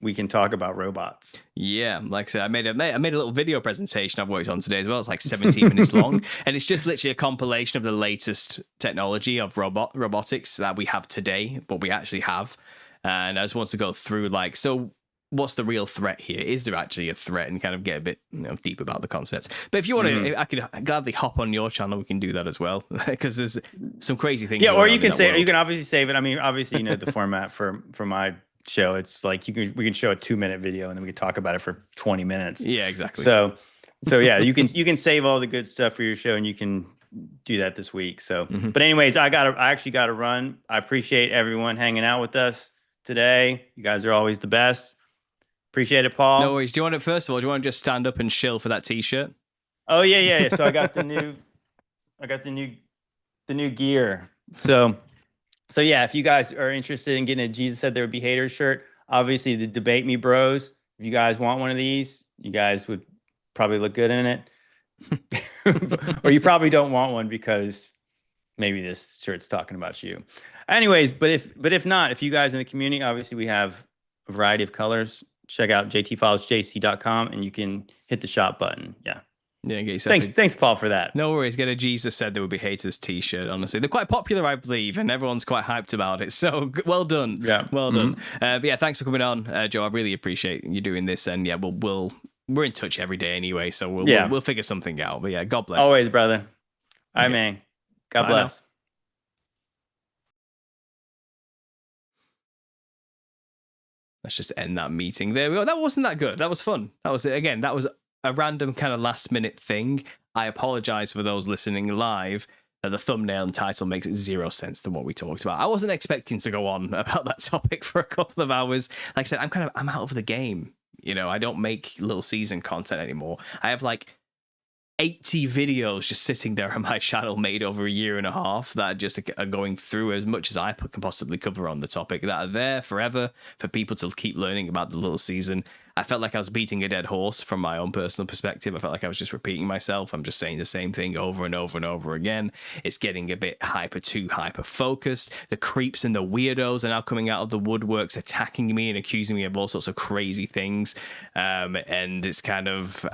S2: we can talk about robots.
S1: Yeah, like I said, I made a little video presentation I've worked on today as well. It's like 17 minutes long, and it's just literally a compilation of the latest technology of robotics that we have today, what we actually have. And I just want to go through so what's the real threat here? Is there actually a threat? And kind of get a bit deep about the concepts. But if you want to, I could gladly hop on your channel. We can do that as well because there's some crazy things.
S2: Yeah, or you can say you can obviously save it. I mean, obviously the format for my show, it's like we can show a 2-minute video and then we can talk about it for 20 minutes.
S1: Yeah, exactly.
S2: So yeah, you can save all the good stuff for your show and you can do that this week. So but anyways, I actually gotta run. I appreciate everyone hanging out with us today. You guys are always the best. Appreciate it, Paul.
S1: No worries. Do you want it first of all? Do you want to just stand up and shill for that t-shirt?
S2: Oh yeah. So I got the new gear. So yeah, if you guys are interested in getting a Jesus Said There Would Be Haters shirt, obviously the Debate Me Bros, if you guys want one of these, you guys would probably look good in it. Or you probably don't want one because maybe this shirt's talking about you. Anyways, but if not, if you guys in the community, obviously we have a variety of colors. Check out jtfollows.jc.com and you can hit the shop button. Yeah.
S1: Yeah, get yourself
S2: thanks, Paul, for that.
S1: No worries. Get a Jesus Said There Would Be Haters t-shirt, honestly. They're quite popular, I believe, and everyone's quite hyped about it. So, well done.
S2: Yeah.
S1: Well done. But yeah, thanks for coming on, Joe. I really appreciate you doing this. And yeah, we're in touch every day anyway, so we'll figure something out. But yeah, God bless.
S2: Always, brother. All right, man. God bless.
S1: Now. Let's just end that meeting. There we go. That wasn't that good. That was fun. That was a random kind of last minute thing. I apologize for those listening live. The thumbnail and title makes zero sense to what we talked about. I wasn't expecting to go on about that topic for a couple of hours. Like I said, I'm out of the game. I don't make little season content anymore. I have 80 videos just sitting there on my channel made over a year and a half that just are going through as much as I can possibly cover on the topic that are there forever for people to keep learning about the little season. I felt like I was beating a dead horse from my own personal perspective. I felt like I was just repeating myself. I'm just saying the same thing over and over and over again. It's getting a bit too hyper focused. The creeps and the weirdos are now coming out of the woodworks, attacking me and accusing me of all sorts of crazy things. And it's kind of...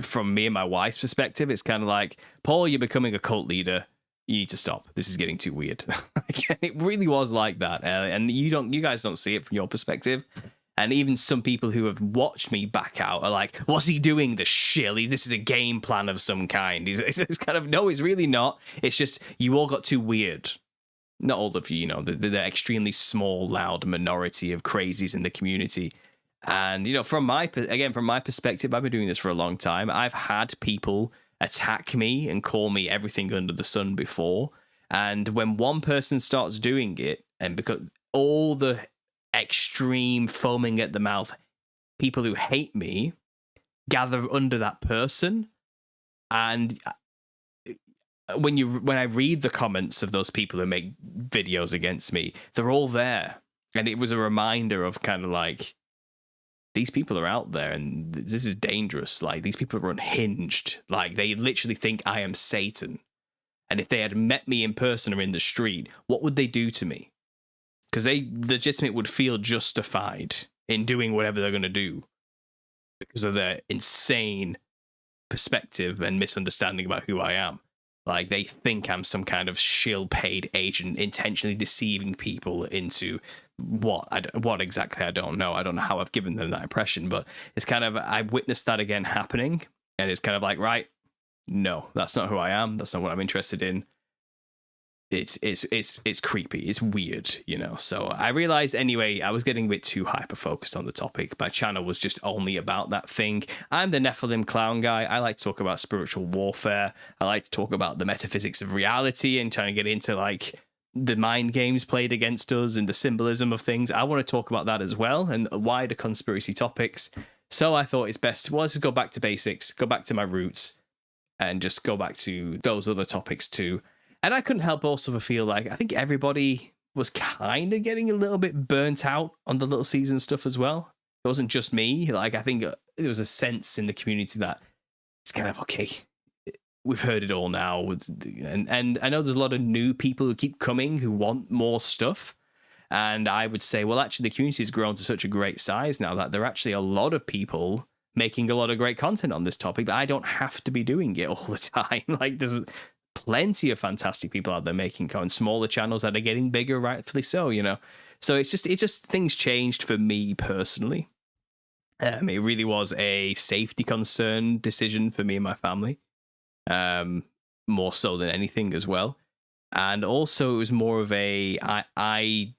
S1: from me and my wife's perspective, it's kind of like, Paul, you're becoming a cult leader. You need to stop. This is getting too weird. It really was like that, and you guys don't see it from your perspective. And even some people who have watched me back out are like, "What's he doing? The shilly? This is a game plan of some kind." It's kind of no, it's really not. It's just you all got too weird. Not all of you, the extremely small, loud minority of crazies in the community. And, from my perspective, I've been doing this for a long time. I've had people attack me and call me everything under the sun before. And when one person starts doing it, and because all the extreme foaming at the mouth, people who hate me gather under that person. And when I read the comments of those people who make videos against me, they're all there. And it was a reminder of kind of these people are out there and this is dangerous. These people are unhinged. They literally think I am Satan. And if they had met me in person or in the street, what would they do to me? Because they legitimately would feel justified in doing whatever they're going to do because of their insane perspective and misunderstanding about who I am. They think I'm some kind of shill-paid agent intentionally deceiving people into what exactly, I don't know. I don't know how I've given them that impression, but it's kind of, I witnessed that again happening, and it's kind of right, no, that's not who I am. That's not what I'm interested in. It's creepy. It's weird, So I realized anyway, I was getting a bit too hyper focused on the topic. My channel was just only about that thing. I'm the Nephilim clown guy. I like to talk about spiritual warfare. I like to talk about the metaphysics of reality and trying to get into the mind games played against us and the symbolism of things. I want to talk about that as well and wider conspiracy topics. So I thought it's best, let's just go back to basics, go back to my roots and just go back to those other topics too. And I couldn't help also to feel like I think everybody was kind of getting a little bit burnt out on the little season stuff as well. It wasn't just me. Like, I think there was a sense in the community that it's kind of, okay, we've heard it all now. And I know there's a lot of new people who keep coming who want more stuff. And I would say, well, actually, the community has grown to such a great size now that there are actually a lot of people making a lot of great content on this topic that I don't have to be doing it all the time. Like, there's plenty of fantastic people out there making content, smaller channels that are getting bigger, rightfully so, you know. So it just things changed for me personally. It really was a safety concern decision for me and my family, more so than anything as well. And also it was more of I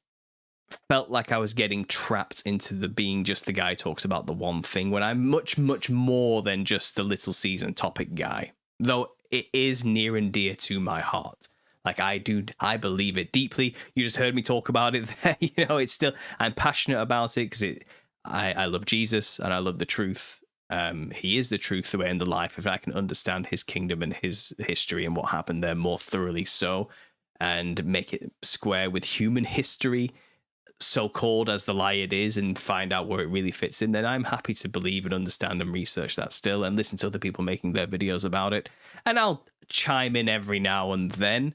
S1: felt like I was getting trapped into the being just the guy who talks about the one thing when I'm much, much more than just the little season topic guy, though it is near and dear to my heart. Like, I believe it deeply. You just heard me talk about it there. You know, it's still, I'm passionate about it because I love Jesus and I love the truth. He is the truth, the way, and the life. If I can understand his kingdom and his history and what happened there more thoroughly so, and make it square with human history, so-called as the lie it is, and find out where it really fits in, then I'm happy to believe and understand and research that still and listen to other people making their videos about it. And I'll chime in every now and then,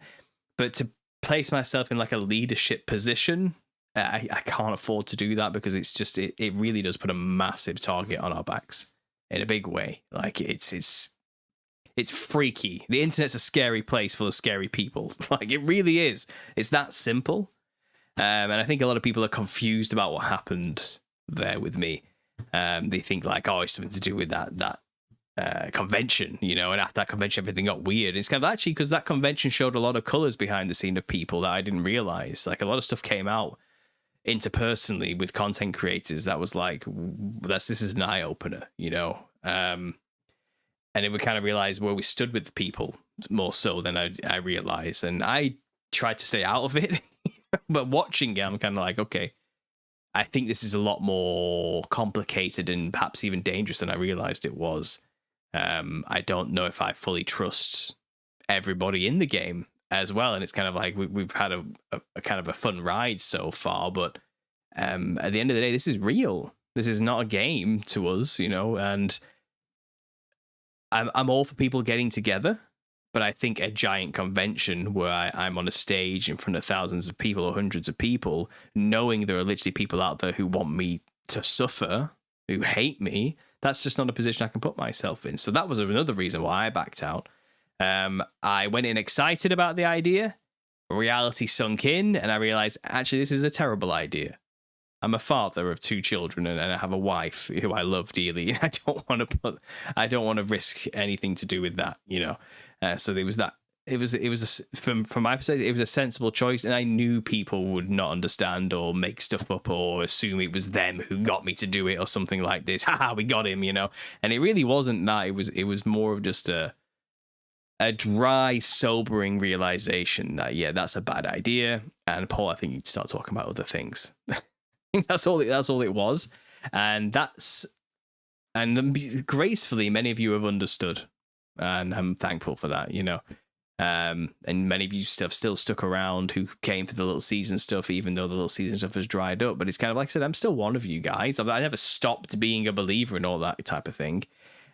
S1: but to place myself in like a leadership position, I can't afford to do that because it's just, it really does put a massive target on our backs in a big way. Like, it's freaky. The internet's a scary place full of scary people. Like, it really is. It's that simple. And I think a lot of people are confused about what happened there with me. They think like, oh, it's something to do with that convention, you know, and after that convention, everything got weird. It's kind of actually because that convention showed a lot of colors behind the scene of people that I didn't realize. Like, a lot of stuff came out interpersonally with content creators that was like, this is an eye opener, you know. And then we kind of realized where we stood with people more so than I realized. And I tried to stay out of it. But watching it, I'm kind of like, okay, I think this is a lot more complicated and perhaps even dangerous than I realized it was. I don't know if I fully trust everybody in the game as well. And it's kind of like we've had a kind of a fun ride so far. But at the end of the day, this is real. This is not a game to us, you know, and I'm all for people getting together. But I think a giant convention where I'm on a stage in front of thousands of people or hundreds of people, knowing there are literally people out there who want me to suffer, who hate me, that's just not a position I can put myself in. So that was another reason why I backed out. I went in excited about the idea. Reality sunk in, and I realized, actually, this is a terrible idea. I'm a father of 2 children, and I have a wife who I love dearly. I don't want to risk anything to do with that, you know. So there was that. From my perspective, it was a sensible choice, and I knew people would not understand or make stuff up or assume it was them who got me to do it or something like this. Haha, we got him, you know. And it really wasn't that. It was more of just a dry, sobering realization that, yeah, that's a bad idea. And Paul, I think you'd start talking about other things. That's all it was. And gracefully, many of you have understood. And I'm thankful for that, you know. And many of you have still stuck around who came for the little season stuff, even though the little season stuff has dried up. But it's kind of like I said, I'm still one of you guys. I never stopped being a believer in all that type of thing.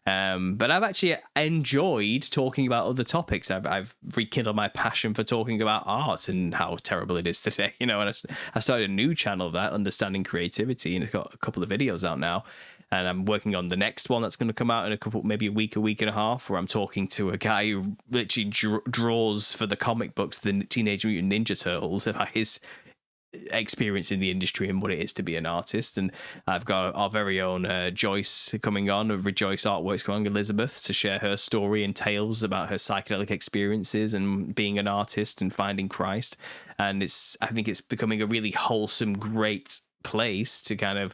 S1: But I've actually enjoyed talking about other topics. I've rekindled my passion for talking about art and how terrible it is today, you know. And I started a new channel of that, Understanding Creativity, and it's got a couple of videos out now. And I'm working on the next one that's going to come out in maybe a week and a half, where I'm talking to a guy who literally draws for the comic books, the Teenage Mutant Ninja Turtles, about his experience in the industry and what it is to be an artist. And I've got our very own Joyce coming on, of Rejoice Artworks coming on, Elizabeth, to share her story and tales about her psychedelic experiences and being an artist and finding Christ. And I think it's becoming a really wholesome, great place to kind of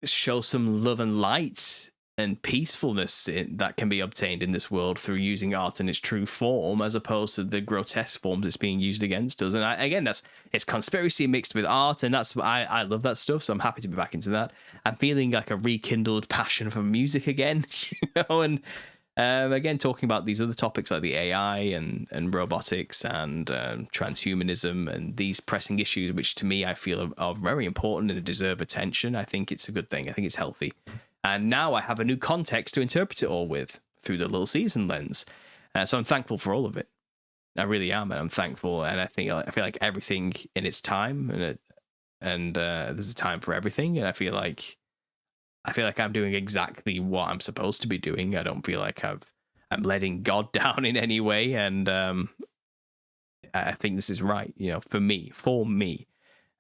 S1: show some love and light and peacefulness that can be obtained in this world through using art in its true form, as opposed to the grotesque forms it's being used against us. And again, it's conspiracy mixed with art, and I love that stuff, so I'm happy to be back into that. I'm feeling like a rekindled passion for music again, you know, and Again, talking about these other topics like the AI and robotics and transhumanism and these pressing issues, which to me I feel are very important and deserve attention. I think it's a good thing. I think it's healthy. And now I have a new context to interpret it all with through the little season lens. So I'm thankful for all of it. I really am, and I'm thankful. And I feel like everything in its time, and there's a time for everything. And I feel like I'm doing exactly what I'm supposed to be doing. I don't feel like I'm letting God down in any way, and I think this is right. For me.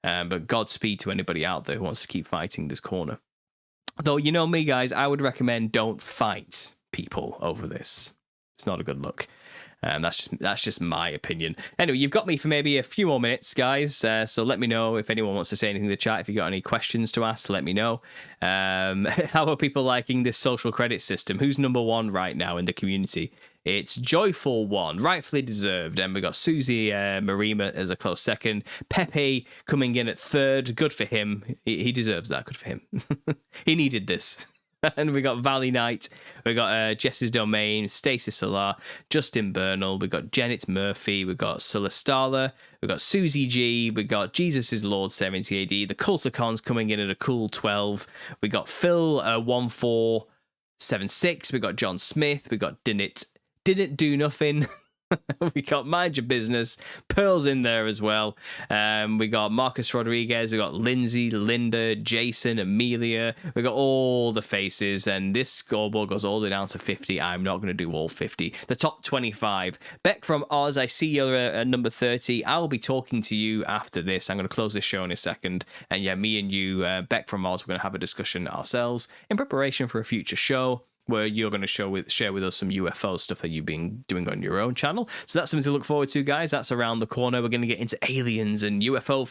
S1: But Godspeed to anybody out there who wants to keep fighting this corner. Though, me, guys, I would recommend don't fight people over this. It's not a good look. That's just my opinion. Anyway, you've got me for maybe a few more minutes, guys. So let me know if anyone wants to say anything in the chat. If you got any questions to ask, let me know. How are people liking this social credit system? Who's number one right now in the community? It's Joyful One, rightfully deserved. And we got Susie Marima as a close second. Pepe coming in at third. Good for him. He deserves that. Good for him. He needed this. And we got Valley Knight, we got Jess's Domain, Stacey Solar, Justin Bernal, we got Janet Murphy, we got Celestala, we got Susie G, we got Jesus is Lord 70 AD, the Culticons coming in at a cool 12, we got Phil 1476, we got John Smith, we got Didn't Do Nothing. We got Mind Your Business, Pearl's in there as well. We got Marcus Rodriguez, we got Lindsay, Linda, Jason, Amelia. We got all the faces, and this scoreboard goes all the way down to 50. I'm not going to do all 50. The top 25. Beck from Oz, I see you're at number 30. I'll be talking to you after this. I'm going to close this show in a second. And yeah, me and you, Beck from Oz, we're going to have a discussion ourselves in preparation for a future show, where you're going to share with us some UFO stuff that you've been doing on your own channel. So that's something to look forward to, guys. That's around the corner. We're going to get into aliens and UFO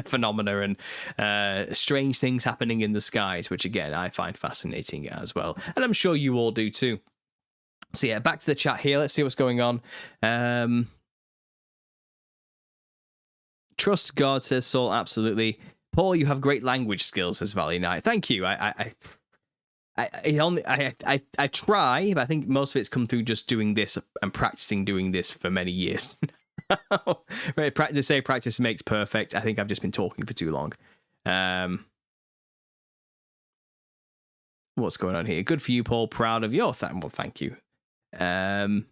S1: phenomena and strange things happening in the skies, which, again, I find fascinating as well. And I'm sure you all do too. So, yeah, back to the chat here. Let's see what's going on. Trust God, says Saul. Absolutely. Paul, you have great language skills, says Valley Knight. Thank you. I try, but I think most of it's come through just doing this and practicing doing this for many years. Right, practice makes perfect. I think I've just been talking for too long. What's going on here? Good for you, Paul. Proud of your well, thank you. Hi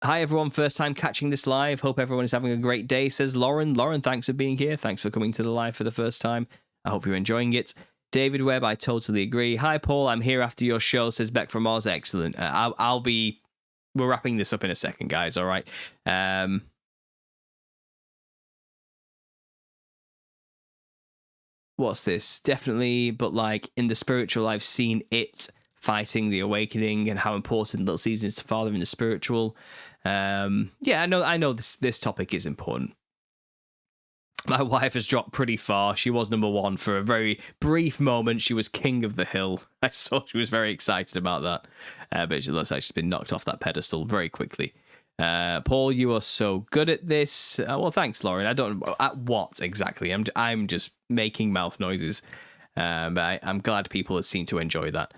S1: everyone, first time catching this live. Hope everyone is having a great day, says Lauren. Lauren, thanks for being here. Thanks for coming to the live for the first time. I hope you're enjoying it. David Webb, I totally agree. Hi, Paul. I'm here after your show, says Beck from Oz. Excellent. I'll be... We're wrapping this up in a second, guys, all right? What's this? Definitely, but like in the spiritual, I've seen it fighting the awakening and how important Little Season is to Father in the spiritual. Yeah, I know this topic is important. My wife has dropped pretty far. She was number one for a very brief moment. She was king of the hill. I saw she was very excited about that. But she looks like she's been knocked off that pedestal very quickly. Paul, you are so good at this. Well, thanks, Lauren. I don't know at what exactly. I'm just making mouth noises. But I'm glad people seem to enjoy that.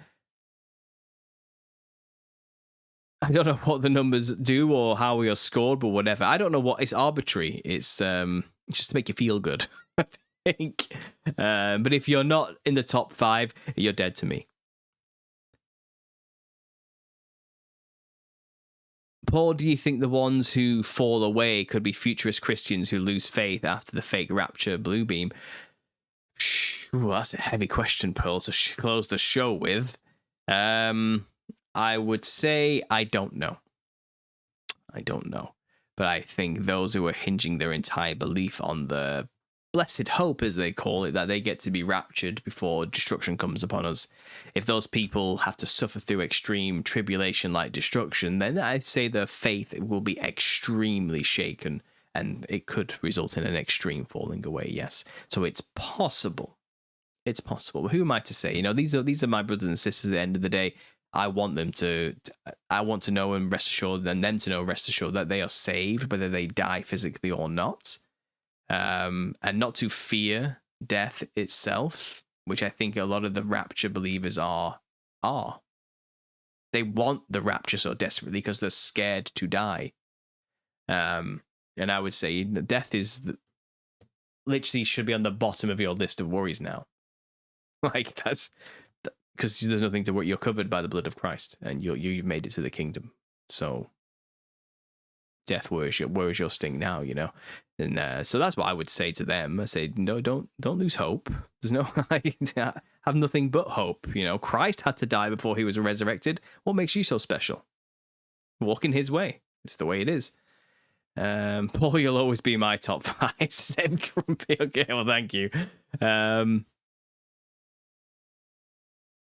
S1: I don't know what the numbers do or how we are scored, but whatever. I don't know what. It's arbitrary. It's just to make you feel good, I think. But if you're not in the top 5, you're dead to me. Paul, do you think the ones who fall away could be futurist Christians who lose faith after the fake rapture blue beam? Ooh, that's a heavy question, Paul, to close the show with. I would say I don't know. But I think those who are hinging their entire belief on the blessed hope, as they call it, that they get to be raptured before destruction comes upon us, if those people have to suffer through extreme tribulation like destruction, then I'd say their faith will be extremely shaken and it could result in an extreme falling away, yes. So it's possible. It's possible. But who am I to say? These are my brothers and sisters at the end of the day. I want them I want to know and rest assured, and them to know, rest assured, that they are saved, whether they die physically or not. And not to fear death itself, which I think a lot of the rapture believers are. They want the rapture so desperately because they're scared to die. And I would say that death is literally should be on the bottom of your list of worries now. Like that's because there's nothing to worry. You're covered by the blood of Christ, and you've made it to the kingdom. So, death, where is your sting now? You know, and so that's what I would say to them. I say, no, don't lose hope. There's no have nothing but hope. You know, Christ had to die before he was resurrected. What makes you so special? Walk in his way. It's the way it is. Paul, you'll always be my top 5. Said Grumpy. Okay, well, thank you.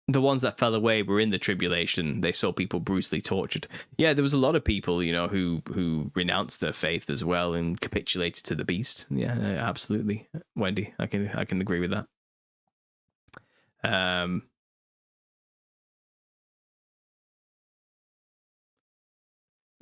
S1: The ones that fell away were in the tribulation. They saw people brutally tortured. Yeah, there was a lot of people, you know, who renounced their faith as well and capitulated to the beast. Yeah, absolutely, Wendy. I can agree with that.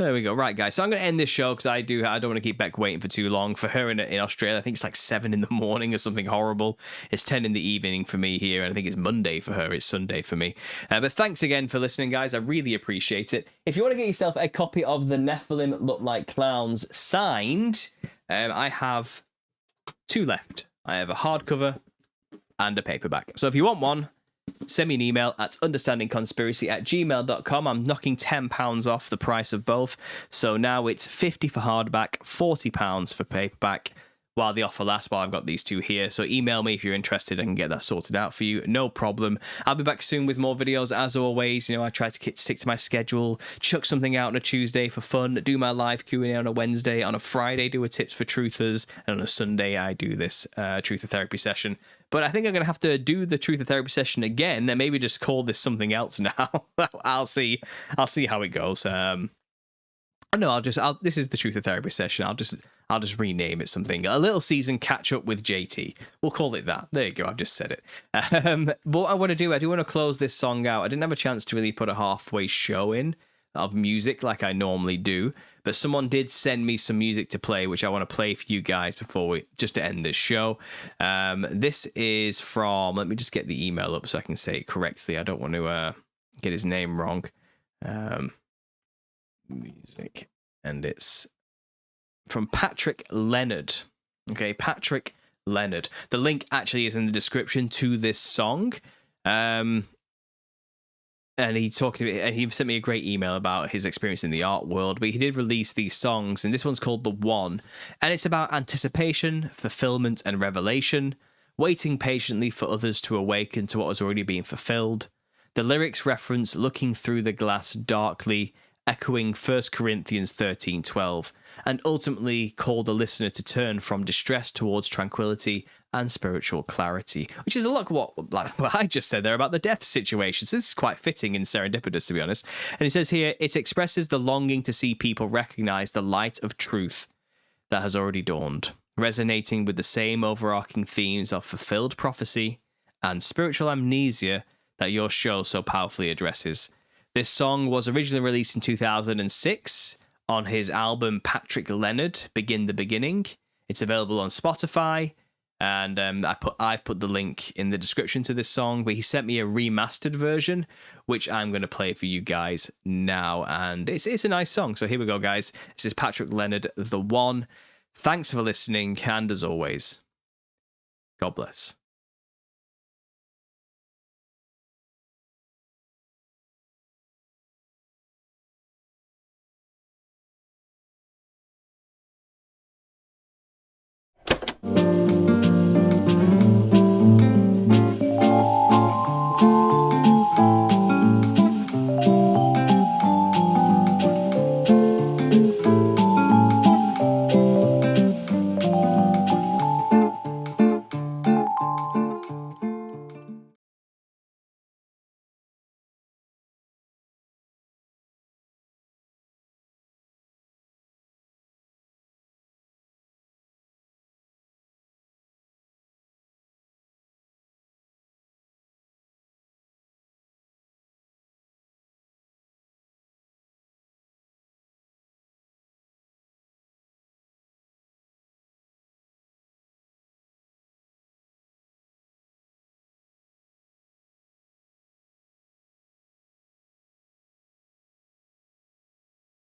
S1: There we go. Right, guys. So I'm going to end this show because I don't want to keep Beck waiting for too long. For her in Australia, I think it's like 7 in the morning or something horrible. It's 10 in the evening for me here, and I think it's Monday for her. It's Sunday for me. But thanks again for listening, guys. I really appreciate it. If you want to get yourself a copy of The Nephilim Look Like Clowns signed, I have 2 left. I have a hardcover and a paperback. So if you want one, send me an email at understandingconspiracy@gmail.com. I'm knocking £10 off the price of both. So now it's £50 for hardback, £40 for paperback while the offer lasts, while I've got these 2 here. So email me if you're interested. I can get that sorted out for you. No problem. I'll be back soon with more videos as always. You know, I try to stick to my schedule, chuck something out on a Tuesday for fun, do my live Q&A on a Wednesday, on a Friday do a tips for truthers, and on a Sunday I do this truth or therapy session. But I think I'm going to have to do the truth or therapy session again and maybe just call this something else now. I'll see how it goes. No, this is the truth or therapy session. I'll just rename it something. A little season catch up with JT. We'll call it that. There you go. I've just said it. But what I want to do, I do want to close this song out. I didn't have a chance to really put a halfway show in of music like I normally do, but someone did send me some music to play, which I want to play for you guys just to end this show. This is from, let me just get the email up so I can say it correctly. I don't want to get his name wrong. Music, and it's from Patrick Leonard. Okay, Patrick Leonard. The link actually is in the description to this song. And he sent me a great email about his experience in the art world, but he did release these songs, and this one's called The One, and it's about anticipation, fulfillment, and revelation, waiting patiently for others to awaken to what has already been fulfilled. The lyrics reference looking through the glass darkly, echoing 1 Corinthians 13:12, and ultimately call the listener to turn from distress towards tranquility and spiritual clarity, which is a lot what I just said there about the death situation. So this is quite fitting and serendipitous, to be honest. And he says here, it expresses the longing to see people recognize the light of truth that has already dawned, resonating with the same overarching themes of fulfilled prophecy and spiritual amnesia that your show so powerfully addresses. This song was originally released in 2006 on his album Patrick Leonard, Begin the Beginning. It's available on Spotify, and I've put the link in the description to this song, but he sent me a remastered version, which I'm going to play for you guys now, and it's a nice song. So here we go, guys. This is Patrick Leonard, The One. Thanks for listening, and as always, God bless.